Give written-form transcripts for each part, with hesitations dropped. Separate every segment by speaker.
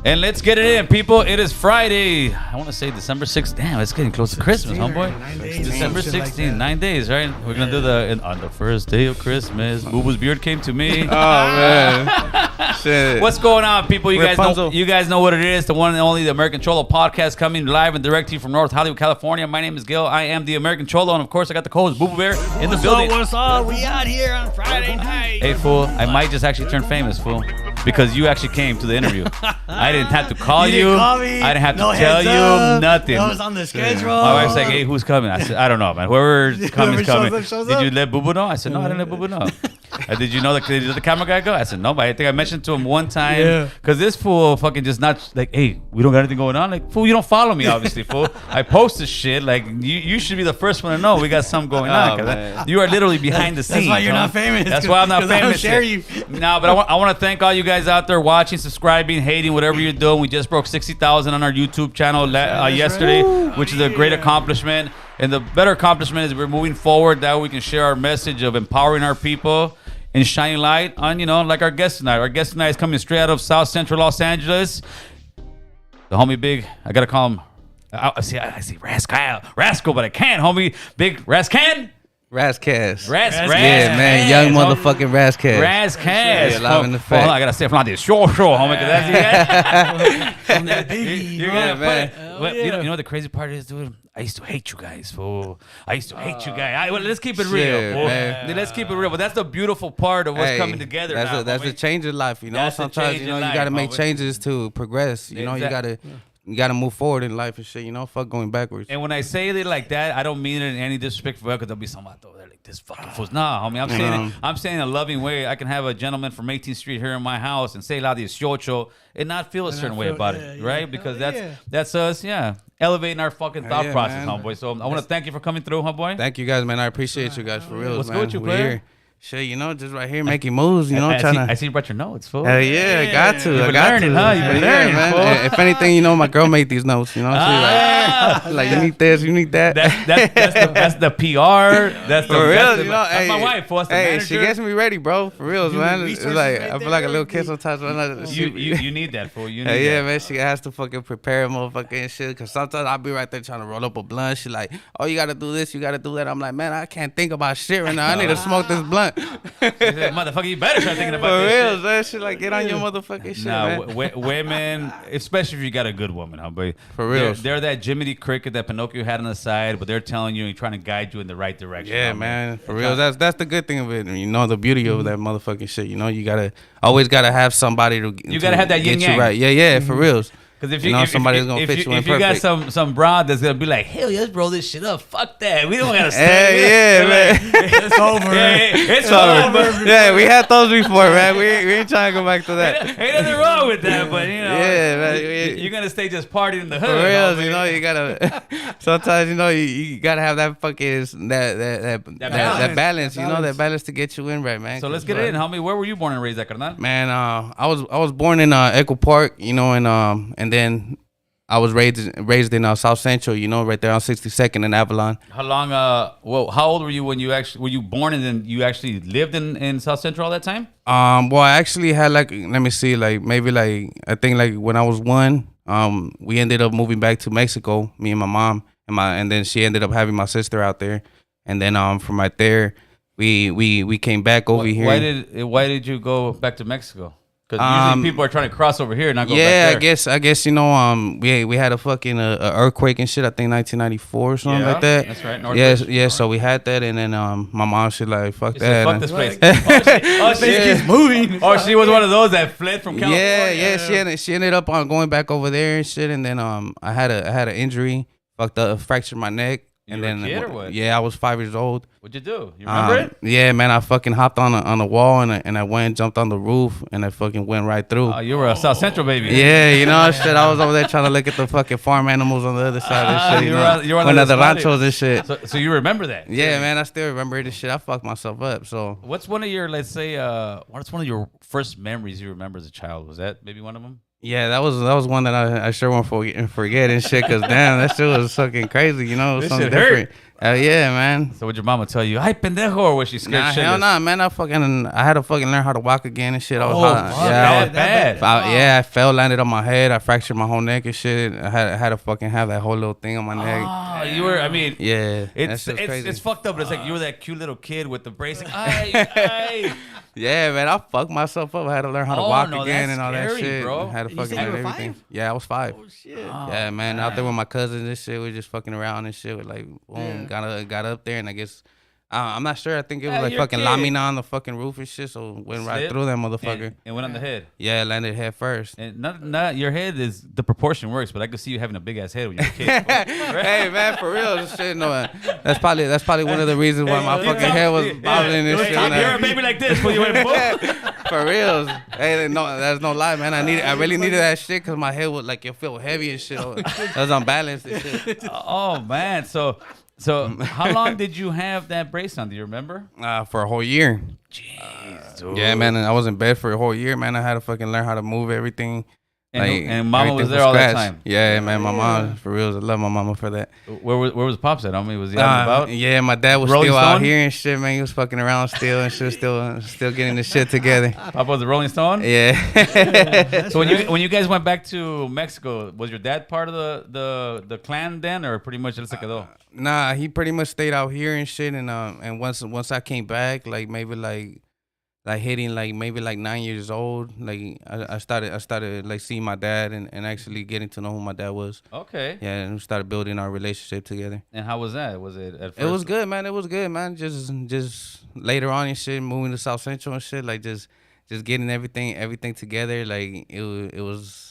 Speaker 1: And let's get it in, people. It is Friday. I want to say December 6th. Damn, it's getting close to Christmas, homeboy.
Speaker 2: 9 days.
Speaker 1: December 16th, 9 days, right? We're going to do on the first day of Christmas. Boo Boo's beard came to me.
Speaker 3: Oh, man. Shit.
Speaker 1: What's going on, people? You
Speaker 3: Rapunzel.
Speaker 1: guys know what it is. The one and only, the American Cholo podcast, coming live and direct to you from North Hollywood, California. My name is Gil. I am the American Cholo. And, of course, I got the co-host, Boo Boo Bear, in the building.
Speaker 2: What's up? We out here on Friday night.
Speaker 1: Hey, fool, I might just actually turn famous, fool. Because you actually came to the interview. I didn't have to call you.
Speaker 2: Didn't call me.
Speaker 1: I didn't have to
Speaker 2: No
Speaker 1: tell
Speaker 2: heads
Speaker 1: you
Speaker 2: up.
Speaker 1: nothing.
Speaker 2: That was on the schedule.
Speaker 1: My wife's like, hey, who's coming? I said, I don't know, man. Whoever's coming is coming.
Speaker 2: shows
Speaker 1: Did
Speaker 2: up.
Speaker 1: you let Boo Boo know? I said, no, I didn't let Boo Boo know. Did you know did the camera guy go? I said, no, but I think I mentioned to him one time.
Speaker 2: Yeah.
Speaker 1: Because this fool fucking just not like, hey, we don't got anything going on. Like, fool, you don't follow me, obviously, fool. I post this shit. Like, you should be the first one to know we got something going on. 'Cause you are literally behind the scenes.
Speaker 2: That's why you're not famous.
Speaker 1: That's why I'm not
Speaker 2: 'cause I
Speaker 1: famous.
Speaker 2: don't share you.
Speaker 1: No, but I want to thank all you guys out there watching, subscribing, hating, whatever you're doing. We just broke 60,000 on our YouTube channel yesterday, which is a great accomplishment. And the better accomplishment is we're moving forward. That we can share our message of empowering our people and shining light on, like our guest tonight. Our guest tonight is coming straight out of South Central Los Angeles. The homie Big, I got to call him. I see Rascal, but I can't, homie. Big Rascan?
Speaker 3: Raskas.
Speaker 1: Raskas.
Speaker 3: Yeah, man. Young motherfucking Raskas.
Speaker 1: Raskas.
Speaker 3: Yeah, live in the
Speaker 1: Hold on,
Speaker 3: fact.
Speaker 1: I gotta say it from this show, homie, because that's
Speaker 2: From that biggie.
Speaker 1: you're
Speaker 3: Yeah,
Speaker 1: gonna
Speaker 3: man.
Speaker 1: put it. You know what the crazy part is, dude? I used to hate you guys, fool. I used to hate you guys. Let's keep it real,
Speaker 3: shit,
Speaker 1: fool.
Speaker 3: man.
Speaker 1: Let's keep it real. But that's the beautiful part of what's coming together now.
Speaker 3: That's
Speaker 1: homie.
Speaker 3: a change in life, you know.
Speaker 1: That's a
Speaker 3: Sometimes,
Speaker 1: change
Speaker 3: you
Speaker 1: in
Speaker 3: know,
Speaker 1: life,
Speaker 3: you gotta make
Speaker 1: homie.
Speaker 3: changes to progress. You know, you gotta move forward in life and shit, you know. Fuck going backwards.
Speaker 1: And when I say it like that, I don't mean it in any disrespectful way, because there'll be some out there like, this fucking fool's. Nah, homie, I'm saying in a loving way. I can have a gentleman from 18th Street here in my house and say la 18 and not feel a certain way about it, right? Because that's us, elevating our fucking thought process,
Speaker 3: man.
Speaker 1: homeboy. So I want to thank you for coming through, homeboy.
Speaker 3: Thank you guys, man. I appreciate you guys for real.
Speaker 1: What's
Speaker 3: man.
Speaker 1: good with you,
Speaker 3: We're
Speaker 1: player?
Speaker 3: here. Shit, you know, just right here making moves, you know,
Speaker 1: I see you brought your notes, fool.
Speaker 3: Hell yeah, I got to.
Speaker 1: You've
Speaker 3: I
Speaker 1: been
Speaker 3: got
Speaker 1: learning,
Speaker 3: to.
Speaker 1: huh? You've been learning,
Speaker 3: man.
Speaker 1: fool.
Speaker 3: If anything, you know, my girl made these notes, you know. Like you need this, you need that.
Speaker 1: That's the PR. That's the
Speaker 3: For real,
Speaker 1: that's
Speaker 3: you know.
Speaker 1: that's my wife. Fool. That's the
Speaker 3: Hey,
Speaker 1: manager.
Speaker 3: she gets me ready, bro. For real, man. It's
Speaker 2: resources
Speaker 3: like
Speaker 2: right
Speaker 3: I feel
Speaker 2: there,
Speaker 3: like a little
Speaker 2: bro.
Speaker 3: kid sometimes. When
Speaker 1: You need that, fool. You need
Speaker 3: Hell yeah,
Speaker 1: that.
Speaker 3: man. She has to fucking prepare motherfucking shit. Cause sometimes I'll be right there trying to roll up a blunt. She like, oh, you gotta do this, you gotta do that. I'm like, man, I can't think about shit right now. I need to smoke this blunt.
Speaker 1: Motherfucker, you better start thinking about
Speaker 3: For
Speaker 1: this
Speaker 3: real,
Speaker 1: shit.
Speaker 3: man. She like, get on your motherfucking shit,
Speaker 1: Nah,
Speaker 3: man.
Speaker 1: women, especially if you got a good woman, huh, boy?
Speaker 3: For real.
Speaker 1: They're that Jiminy Cricket that Pinocchio had on the side, but they're telling you and trying to guide you in the right direction.
Speaker 3: Yeah,
Speaker 1: huh,
Speaker 3: man. For real. That's the good thing of it. You know, the beauty of that motherfucking shit. You know, you always gotta have somebody to
Speaker 1: You gotta have that
Speaker 3: get
Speaker 1: yin-yang.
Speaker 3: you right. Yeah, for real.
Speaker 1: Because if
Speaker 3: You know, somebody's gonna fit you in
Speaker 1: if you got
Speaker 3: perfect.
Speaker 1: some broad that's gonna be like, hell yeah, let's roll this shit up. Fuck that. We don't gotta stay.
Speaker 3: Hey, yeah, man.
Speaker 2: It's over.
Speaker 1: It's over.
Speaker 3: Yeah, we had those before, man. We ain't trying to go back to that.
Speaker 1: Ain't nothing wrong with that, but you know,
Speaker 3: Yeah, man.
Speaker 1: you're gonna stay just partying in the hood.
Speaker 3: For real,
Speaker 1: homie.
Speaker 3: you know, you gotta. Sometimes, you know, you gotta have that fucking that balance. You know, that balance to get you in right, man.
Speaker 1: So let's get it in, homie. Where were you born and raised, at carnal?
Speaker 3: Man, I was born in Echo Park, you know, and then I was raised in South Central, you know, right there on 62nd and Avalon.
Speaker 1: How long? How old were you when were you born and then you actually lived in South Central all that time?
Speaker 3: Well, I actually had let me see, I think when I was 1, we ended up moving back to Mexico, me and my mom, and then she ended up having my sister out there, and then from right there, we came back over here.
Speaker 1: Why did you go back to Mexico? Because usually people are trying to cross over here and not go back there.
Speaker 3: I guess you know we had a fucking earthquake and shit. I think 1994 or something like that.
Speaker 1: That's right.
Speaker 3: Yeah. So we had that, and then my mom she like fuck
Speaker 1: She
Speaker 3: that.
Speaker 1: said, fuck this place. She keeps moving. Or she was one of those that fled from California.
Speaker 3: Yeah. She ended up on going back over there and shit, and then I had an injury, fractured my neck.
Speaker 1: You
Speaker 3: And
Speaker 1: were
Speaker 3: then
Speaker 1: a kid or what?
Speaker 3: Yeah, I was 5 years old.
Speaker 1: What'd you do? You remember it?
Speaker 3: Yeah, man, I fucking hopped on the wall and I went and jumped on the roof and I fucking went right through.
Speaker 1: Oh, you were a South Central baby.
Speaker 3: Yeah, you know, shit. I was over there trying to look at the fucking farm animals on the other side and shit.
Speaker 1: You were on
Speaker 3: one
Speaker 1: the
Speaker 3: of the
Speaker 1: spotty.
Speaker 3: ranchos and shit.
Speaker 1: So you remember that?
Speaker 3: Yeah, man, I still remember this shit. I fucked myself up. So
Speaker 1: What's one of your, let's say, what's one of your first memories you remember as a child? Was that maybe one of them?
Speaker 3: Yeah, that was one that I sure won't forget and shit. Cause damn, that shit was fucking crazy. You know, it was
Speaker 1: This
Speaker 3: something
Speaker 1: shit hurt.
Speaker 3: different. Hell yeah, man.
Speaker 1: So would your mama tell you, "Ay pendejo," or was she scared
Speaker 3: Nah,
Speaker 1: shitless?
Speaker 3: hell nah, man. I had to fucking learn how to walk again and shit. I was hot.
Speaker 2: fuck,
Speaker 3: Yeah, I was,
Speaker 1: bad.
Speaker 3: yeah, I fell, landed on my head. I fractured my whole neck and shit. I had to fucking have that whole little thing on my neck.
Speaker 1: Oh, you were. I mean,
Speaker 3: Yeah, that
Speaker 1: it's
Speaker 3: shit was crazy.
Speaker 1: it's fucked up. But it's like you were that cute little kid with the brace. Like, ay.
Speaker 3: Yeah, man, I fucked myself up. I had to learn how to
Speaker 1: Oh,
Speaker 3: walk
Speaker 1: no,
Speaker 3: again
Speaker 1: that's
Speaker 3: and all that
Speaker 1: scary,
Speaker 3: shit.
Speaker 1: bro.
Speaker 3: I had to
Speaker 2: You
Speaker 3: fucking
Speaker 2: said
Speaker 3: do
Speaker 2: you were
Speaker 3: everything.
Speaker 2: 5?
Speaker 3: Yeah, I was 5.
Speaker 2: Oh shit.
Speaker 3: Yeah, man, out there with my cousins and shit, we just fucking around and shit. With like, boom, got up there, and I guess I'm not sure. I think it was
Speaker 1: Yeah,
Speaker 3: like
Speaker 1: you're a
Speaker 3: fucking
Speaker 1: kid.
Speaker 3: lamina on the fucking roof and shit, so went right
Speaker 1: Slip,
Speaker 3: through that motherfucker.
Speaker 1: and went on the head.
Speaker 3: Yeah, it landed head first.
Speaker 1: And not your head is the proportion works, but I could see you having a big ass head when you're a kid.
Speaker 3: Hey man, for real, shit. No, that's probably one of the reasons why my fucking head was bobbling and shit.
Speaker 1: You're a baby like this when you went boom.
Speaker 3: For real. Hey, no, that's no lie, man. I really needed that shit because my head was like, it felt heavy and shit. I was unbalanced and shit.
Speaker 1: Oh man, so how long did you have that brace on? Do you remember?
Speaker 3: For a whole year.
Speaker 1: Jeez, dude.
Speaker 3: Yeah, man. And I was in bed for a whole year, man. I had to fucking learn how to move everything.
Speaker 1: And mama
Speaker 3: everything
Speaker 1: was there
Speaker 3: from
Speaker 1: all that
Speaker 3: scratch.
Speaker 1: time.
Speaker 3: Yeah, man. My mom, for real, I love my mama for that.
Speaker 1: Where was Pops at? I mean, was he out and about?
Speaker 3: Yeah, my dad was
Speaker 1: Rolling
Speaker 3: still out
Speaker 1: Stone?
Speaker 3: here and shit, man. He was fucking around still and shit, still getting the shit together.
Speaker 1: Papa was the Rolling Stone.
Speaker 3: Yeah.
Speaker 1: So when you guys went back to Mexico, was your dad part of the clan then, or pretty much él se quedó?
Speaker 3: Nah, he pretty much stayed out here and shit, and once I came back, like maybe like hitting like maybe like 9 years old, like I started like seeing my dad and actually getting to know who my dad was.
Speaker 1: Okay.
Speaker 3: Yeah, and we started building our relationship together.
Speaker 1: And how was that? Was it at first?
Speaker 3: It was good, man. It was good, man. Just later on and shit, moving to South Central and shit, like just getting everything together. Like it was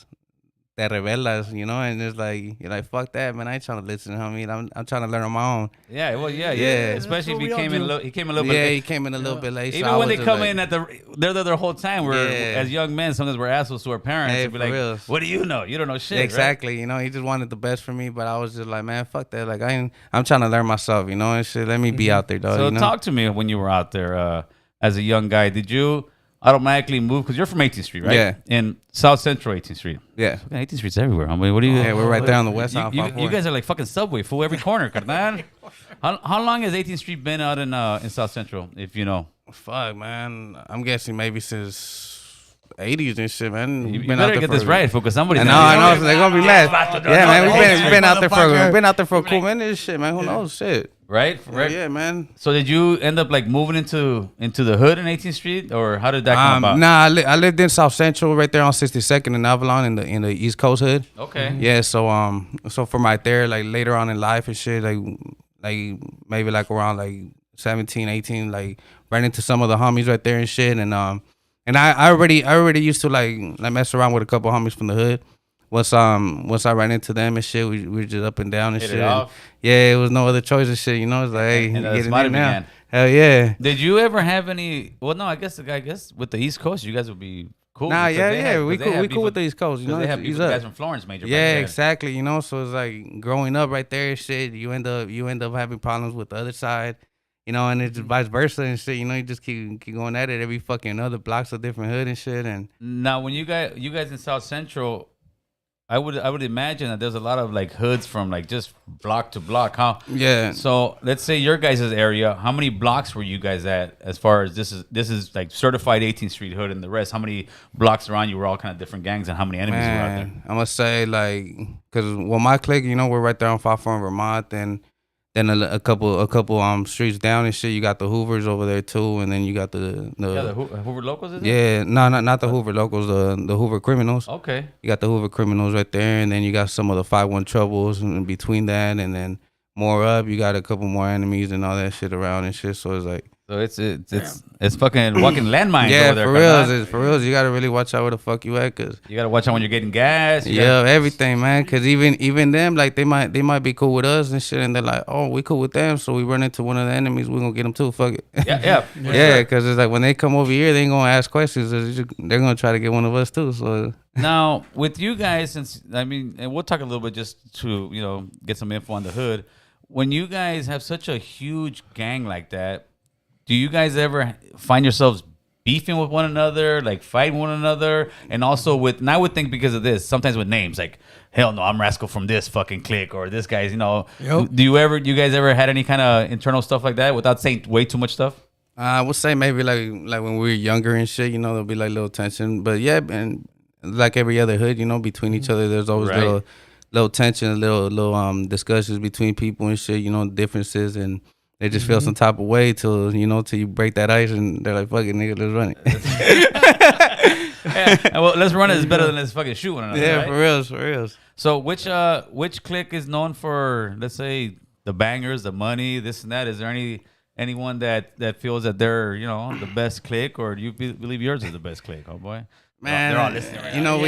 Speaker 3: that revelas, you know, and it's like you're like, fuck that, man. I ain't trying to listen. I mean, I'm trying to learn on my own.
Speaker 1: Yeah. Well, yeah.
Speaker 3: Yeah.
Speaker 1: Especially if
Speaker 2: That's
Speaker 1: he
Speaker 2: what we
Speaker 1: came
Speaker 2: all
Speaker 1: in.
Speaker 2: do.
Speaker 1: He came a little
Speaker 3: Yeah,
Speaker 1: bit.
Speaker 3: he came in a little bit late. so
Speaker 1: Even
Speaker 3: I
Speaker 1: when
Speaker 3: was
Speaker 1: they
Speaker 3: just
Speaker 1: come
Speaker 3: like,
Speaker 1: in they're there their whole time. We're
Speaker 3: Yeah.
Speaker 1: as young men, sometimes we're assholes to our parents.
Speaker 3: Hey,
Speaker 1: And be
Speaker 3: for
Speaker 1: like,
Speaker 3: real.
Speaker 1: what do you know? You don't know shit. right?
Speaker 3: Exactly, you know, he just wanted the best for me, but I was just like, man, fuck that. Like I'm trying to learn myself, you know, and shit. Let me be out there, dog.
Speaker 1: So
Speaker 3: you know?
Speaker 1: talk to me when you were out there as a young guy. Did you automatically move? Because you're from 18th Street, right?
Speaker 3: Yeah.
Speaker 1: In South Central 18th Street.
Speaker 3: Yeah.
Speaker 1: 18th Street's everywhere. I mean, what do you?
Speaker 3: Yeah, we're right there on the west
Speaker 1: You,
Speaker 3: side.
Speaker 1: you guys are like fucking Subway, fool. Every corner, carnal. How long has 18th Street been out in South Central, if you know?
Speaker 3: Fuck, man. I'm guessing maybe since 80s and shit, man.
Speaker 1: You
Speaker 3: We've been
Speaker 1: better
Speaker 3: out there
Speaker 1: get
Speaker 3: for
Speaker 1: this right, fool, because somebody's
Speaker 3: I know. So they're gonna be mad. Yeah, man. We've
Speaker 2: Hey,
Speaker 3: been out there
Speaker 2: motherfucker.
Speaker 3: for a cool minute and shit, man. Who knows? Shit.
Speaker 1: Right?
Speaker 3: Yeah, man.
Speaker 1: So did you end up like moving into the hood in 18th Street, or how did that come about?
Speaker 3: Nah, I lived in South Central, right there on 62nd and Avalon, in the East Coast hood.
Speaker 1: Okay.
Speaker 3: Yeah, so from right there, like later on in life and shit, like maybe like around like 17, 18, like ran into some of the homies right there and shit, and I already used to like mess around with a couple homies from the hood. Once I ran into them and shit, we were just up and down and
Speaker 1: Hit it
Speaker 3: shit.
Speaker 1: off.
Speaker 3: Yeah, it was no other choice and shit, you know. It's like, hey,
Speaker 1: And
Speaker 3: get
Speaker 1: that's
Speaker 3: in
Speaker 1: might
Speaker 3: there
Speaker 1: have
Speaker 3: now.
Speaker 1: began.
Speaker 3: Hell yeah.
Speaker 1: Did you ever have any? Well, no. I guess with the East Coast, you guys would be cool.
Speaker 3: Nah,
Speaker 1: because
Speaker 3: yeah,
Speaker 1: they have-
Speaker 3: we
Speaker 1: because they have
Speaker 3: cool
Speaker 1: people-
Speaker 3: with the East Coast, you know.
Speaker 1: Because they have
Speaker 3: He's
Speaker 1: people,
Speaker 3: up.
Speaker 1: guys from Florence major.
Speaker 3: Yeah,
Speaker 1: back then.
Speaker 3: exactly. You know, so it's like growing up right there and shit. You end up having problems with the other side, you know, and it's just vice versa and shit. You know, you just keep going at it every fucking other blocks of different hood and shit. And
Speaker 1: Now, when you guys in South Central, I would imagine that there's a lot of like hoods from like just block to block. How?
Speaker 3: yeah,
Speaker 1: So let's say your guys' area. How many blocks were you guys at? As far as this is like certified 18th Street hood, and the rest. How many blocks around you were all kind of different gangs, and how many enemies were out there?
Speaker 3: man, I'm gonna say like, cause my clique, you know, we're right there on 5-4 in Vermont, and then a couple streets down and shit. You got the Hoovers over there too, and then you got the
Speaker 1: Yeah, the Hoover Locals, is it?
Speaker 3: yeah, no, not the Hoover locals, the Hoover criminals.
Speaker 1: Okay.
Speaker 3: You got the Hoover criminals right there, and then you got some of the 5-1 troubles in between that, and then more up, you got a couple more enemies and all that shit around and shit. So it's like,
Speaker 1: So it's fucking walking landmines
Speaker 3: yeah,
Speaker 1: over there.
Speaker 3: for real, for real. You gotta really watch out where the fuck you at, cause
Speaker 1: You gotta watch out when you're getting gas. You
Speaker 3: yeah, everything, man. Cause even them, like they might be cool with us and shit, and they're like, oh, we cool with them, so we run into one of the enemies, we gonna get them too. Fuck it.
Speaker 1: Yeah.
Speaker 3: Yeah, cause it's like when they come over here, they ain't gonna ask questions. They're gonna try to get one of us too. So
Speaker 1: Now, with you guys, since I mean, and we'll talk a little bit just to get some info on the hood. When you guys have such a huge gang like that, do you guys ever find yourselves beefing with one another, like fighting one another, and also with, and I would think because of this, sometimes with names, like, hell no, I'm Rascal from this fucking clique, or this guy's, you know.
Speaker 2: Yep.
Speaker 1: Do you guys ever had any kind of internal stuff like that without saying way too much stuff?
Speaker 3: I would say maybe like when we were younger and shit, you know, there'll be like little tension. But yeah, and like every other hood, you know, between each other, there's always
Speaker 1: Right.
Speaker 3: little tension, little discussions between people and shit, you know, differences, and they just feel some type of way till you break that ice and they're like, fuck it, nigga, let's run it.
Speaker 1: Yeah, well, let's run it is better than let's fucking shoot one another.
Speaker 3: Yeah,
Speaker 1: right?
Speaker 3: for real.
Speaker 1: So which clique is known for, let's say, the bangers, the money, this and that? Is there anyone that feels that they're, you know, the best clique, or do you believe yours is the best clique, homeboy?
Speaker 3: Man,
Speaker 1: They're all listening right
Speaker 3: you
Speaker 1: now.
Speaker 3: know,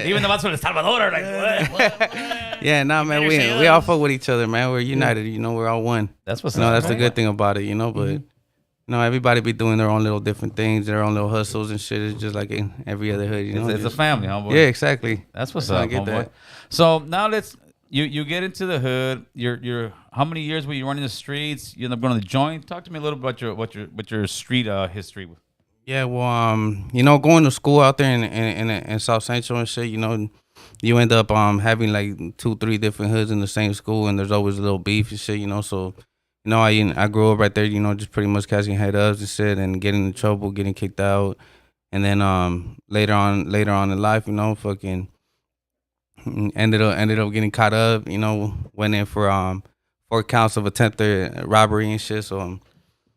Speaker 1: Even the ones from El Salvador are like, what?
Speaker 3: yeah, nah, man, we all fuck with each other, man. We're united, you know, we're all one.
Speaker 1: That's what's
Speaker 3: You know,
Speaker 1: up.
Speaker 3: that's the good thing about it, you know, but you know, everybody be doing their own little different things, their own little hustles and shit. It's just like in every other hood, you know.
Speaker 1: It's a family, homeboy.
Speaker 3: Yeah, exactly.
Speaker 1: That's what's
Speaker 3: So I
Speaker 1: up,
Speaker 3: get
Speaker 1: homeboy.
Speaker 3: that.
Speaker 1: So now you get into the hood. You're how many years were you running the streets? You end up going to the joint. Talk to me a little about your street history.
Speaker 3: Yeah, well, you know, going to school out there in South Central and shit, you know, you end up having like 2-3 different hoods in the same school, and there's always a little beef and shit, you know. So, you know, I grew up right there, you know, just pretty much catching head ups and shit, and getting in trouble, getting kicked out, and then later on in life, you know, fucking ended up getting caught up, you know, went in for 4 counts of attempted robbery and shit. So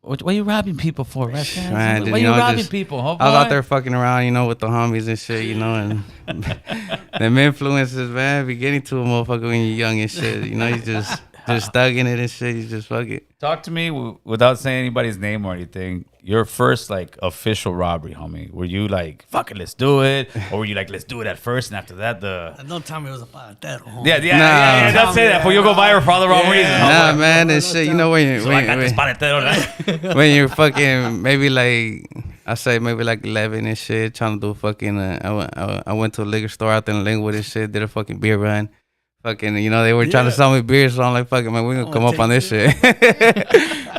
Speaker 1: What are you robbing people for, Raskas?
Speaker 3: Man,
Speaker 1: Why are
Speaker 3: you
Speaker 1: you
Speaker 3: know,
Speaker 1: robbing
Speaker 3: just-
Speaker 1: people, homeboy?
Speaker 3: I was out there fucking around, you know, with the homies and shit, you know, and them influences, man, be getting to a motherfucker when you're young and shit. You know, you just stuck in it and shit. You just fuck it.
Speaker 1: Talk to me without saying anybody's name or anything. Your first like official robbery, homie. Were you like, fuck it, let's do it, or were you like, let's do it at first, and after that
Speaker 2: Don't tell me it was a patero.
Speaker 1: yeah. Don't say that, for you'll go viral for all the wrong reasons.
Speaker 3: Nah,
Speaker 1: homeboy.
Speaker 3: man, and shit. You know,
Speaker 1: So I got this paletero, right?
Speaker 3: when you're fucking maybe like I say maybe like 11 and shit, trying to do fucking. I went to a liquor store out there in Linwood and shit, did a fucking beer run. Fucking, you know, they were trying to sell me beer, so I'm like, fucking, man, we gonna come up on this shit.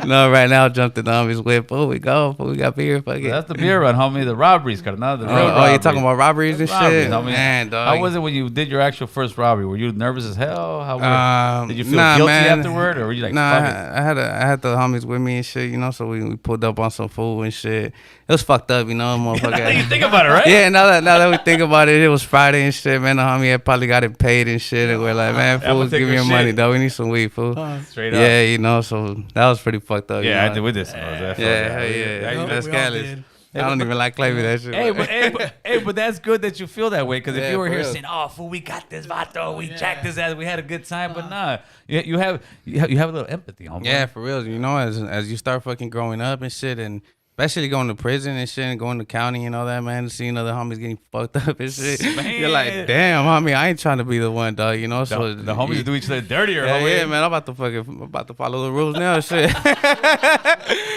Speaker 3: No, right now, jumped in the homies whip. Oh, we got beer, fuck it.
Speaker 1: That's the beer run, homie. The robberies, carnal. The real
Speaker 3: Oh,
Speaker 1: robberies.
Speaker 3: you're talking about robberies and
Speaker 1: Robberies,
Speaker 3: shit?
Speaker 1: homie.
Speaker 3: Man, dog.
Speaker 1: How was it when you did your actual first robbery? Were you nervous as hell? Did you feel
Speaker 3: nah,
Speaker 1: guilty
Speaker 3: man.
Speaker 1: afterward, or were you like,
Speaker 3: Nah,
Speaker 1: fuck it?
Speaker 3: I had the homies with me and shit, you know, so we pulled up on some food and shit. It was fucked up, you know, motherfucker.
Speaker 1: You think about it, right?
Speaker 3: Yeah, now that we think about it, it was Friday and shit, man. The homie had probably got it paid and shit, and we're like, man,
Speaker 1: I'ma
Speaker 3: fool,
Speaker 1: take
Speaker 3: give me
Speaker 1: your
Speaker 3: your money,
Speaker 1: shit.
Speaker 3: though. We need some weed, fool.
Speaker 1: Straight up.
Speaker 3: Yeah, you know, so that was pretty fucked up.
Speaker 1: Yeah,
Speaker 3: you know?
Speaker 1: I did with this.
Speaker 3: Yeah, that's
Speaker 2: we all
Speaker 3: callous.
Speaker 2: did.
Speaker 3: I don't even like claiming that shit.
Speaker 1: But that's good that you feel that way. Because if
Speaker 3: Yeah,
Speaker 1: you were
Speaker 3: for
Speaker 1: here
Speaker 3: real.
Speaker 1: saying, "Oh, fool, we got this vato, we jacked his ass, we had a good time," but nah, you have a little empathy, homeboy.
Speaker 3: Yeah, for real. You know, as you start fucking growing up and shit, and especially going to prison and shit, and going to county and all that, man, seeing other homies getting fucked up and shit.
Speaker 1: Man.
Speaker 3: You're like, damn, homie, I ain't trying to be the one, dog. You know, so
Speaker 1: The homies do each other dirtier,
Speaker 3: Yeah,
Speaker 1: homie.
Speaker 3: yeah, man, I'm about to follow the rules now, shit.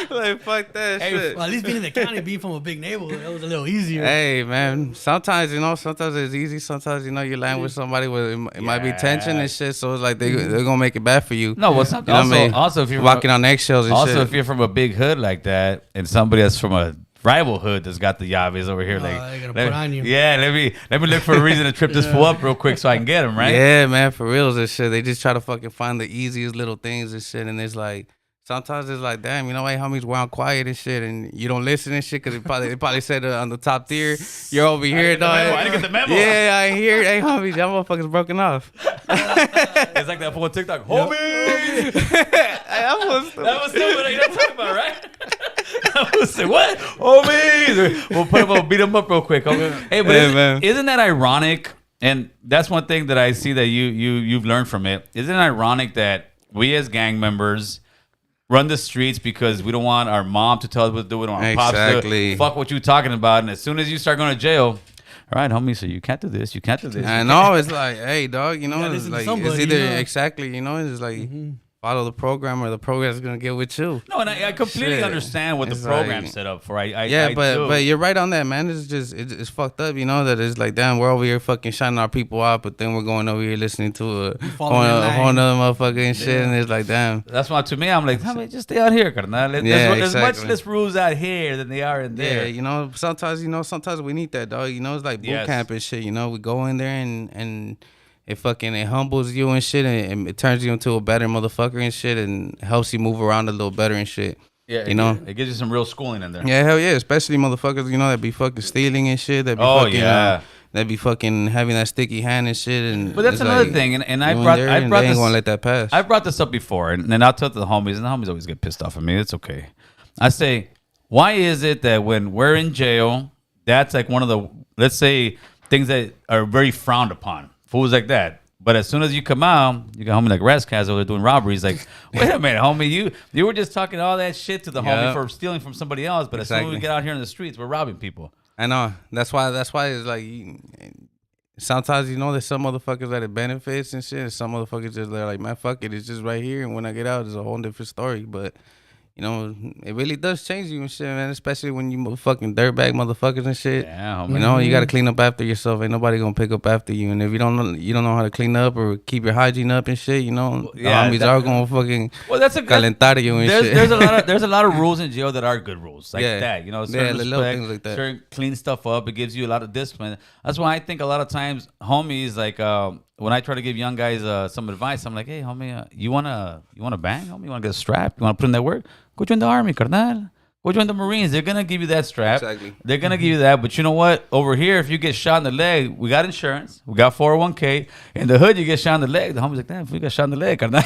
Speaker 3: Like, fuck that shit.
Speaker 2: Well, at least being in the county, being from a big neighborhood, it was a little easier.
Speaker 3: Hey, man, sometimes, you know, sometimes it's easy. Sometimes, you know, you land with somebody where it might be tension and shit. So it's like they're going to make it bad for you.
Speaker 1: No, well, something.
Speaker 3: You know what I mean?
Speaker 1: Also, if you're
Speaker 3: walking on eggshells and
Speaker 1: also
Speaker 3: shit.
Speaker 1: if you're from a big hood like that, and somebody that's from a rival hood that's got the llaves over here, like,
Speaker 2: they're gonna put on you.
Speaker 1: Yeah, let me look for a reason to trip this fool up real quick so I can get him, right?
Speaker 3: Yeah, man, for reals and shit. They just try to fucking find the easiest little things and shit. And it's like, sometimes it's like, damn, you know, hey, homies, we're on quiet and shit. And you don't listen and shit because they probably said on the top tier, you're over here, dog.
Speaker 1: I didn't get the memo.
Speaker 3: Yeah, I ain't here. Hey, homies, y'all motherfuckers broken off.
Speaker 1: It's like that fool on TikTok, homie. That was still what you're talking about, right? I was saying, what? Homies. We'll put him up, beat him up real quick. Okay? Hey, but
Speaker 3: Yeah, man.
Speaker 1: isn't that ironic? And that's one thing that I see that you've learned from it. Isn't it ironic that we as gang members run the streets because we don't want our mom to tell us what to do, we don't want our pops to
Speaker 3: Exactly.
Speaker 1: fuck what you talking about, and as soon as you start going to jail, all right, homie, so you can't do this, you can't do this.
Speaker 3: I know, it's like, hey, dog, you know,
Speaker 2: gotta
Speaker 3: it's
Speaker 2: listen to
Speaker 3: like,
Speaker 2: somebody,
Speaker 3: it's either,
Speaker 2: you know?
Speaker 3: exactly, you know, it's like, follow the program, or the program's gonna get with you.
Speaker 1: No, and I completely
Speaker 3: Shit.
Speaker 1: understand what the
Speaker 3: It's
Speaker 1: program's
Speaker 3: like-
Speaker 1: set up for. I
Speaker 3: But
Speaker 1: do.
Speaker 3: you're right on that, man. It's just it's fucked up, you know. That it's like, damn, we're over here fucking shining our people out, but then we're going over here listening to a whole nother motherfucker and shit, and it's like, damn.
Speaker 1: That's why to me, I'm like, just stay out here, carnal. There's much
Speaker 3: exactly.
Speaker 1: less rules out here than they are in there.
Speaker 3: Yeah, you know, sometimes we need that, dog. You know, it's like boot
Speaker 1: Yes.
Speaker 3: camp and shit. You know, we go in there and it humbles you and shit, and it turns you into a better motherfucker and shit, and helps you move around a little better and shit.
Speaker 1: Yeah,
Speaker 3: you know,
Speaker 1: it gives you some real schooling in there.
Speaker 3: yeah, hell yeah, especially motherfuckers, you know, that be fucking stealing and shit. That be that be fucking having that sticky hand and shit. And
Speaker 1: but that's
Speaker 3: it's
Speaker 1: another
Speaker 3: like,
Speaker 1: thing, and I
Speaker 3: you in
Speaker 1: brought
Speaker 3: there
Speaker 1: I
Speaker 3: and
Speaker 1: brought
Speaker 3: they ain't
Speaker 1: this.
Speaker 3: gonna let that pass.
Speaker 1: I brought this up before, and I'll tell it to the homies, and the homies always get pissed off at me. It's okay. I say, why is it that when we're in jail, that's like one of the, let's say, things that are very frowned upon, fools like that. But as soon as you come out, you got homie like Raskas over there doing robberies. Like, wait a minute, homie, you were just talking all that shit to the homie for stealing from somebody else. But as soon as we get out here in the streets, we're robbing people.
Speaker 3: I know. That's why it's like, sometimes, you know, there's some motherfuckers that it benefits and shit. And some motherfuckers just, they're like, man, fuck it. It's just right here. And when I get out, it's a whole different story. But, you know, it really does change you and shit, man. Especially when you fucking dirtbag motherfuckers and shit.
Speaker 1: Yeah, homie.
Speaker 3: You know, you got to clean up after yourself. Ain't nobody gonna pick up after you. And if you don't know how to clean up or keep your hygiene up and shit, you know, the homies are gonna fucking calentar you and shit.
Speaker 1: There's a lot of rules in jail that are good rules like that. You know, certain
Speaker 3: little things like that.
Speaker 1: Certain clean stuff up. It gives you a lot of discipline. That's why I think a lot of times homies like when I try to give young guys some advice, I'm like, hey, homie, you wanna bang, homie? You wanna get a strap? You wanna put in that work? Go join the army, carnal. Go join the Marines. They're gonna give you that strap.
Speaker 3: Exactly.
Speaker 1: They're gonna give you that. But you know what? Over here, if you get shot in the leg, we got insurance. We got 401k. In the hood, you get shot in the leg. The homie's like, damn, if we got shot in the leg, carnal.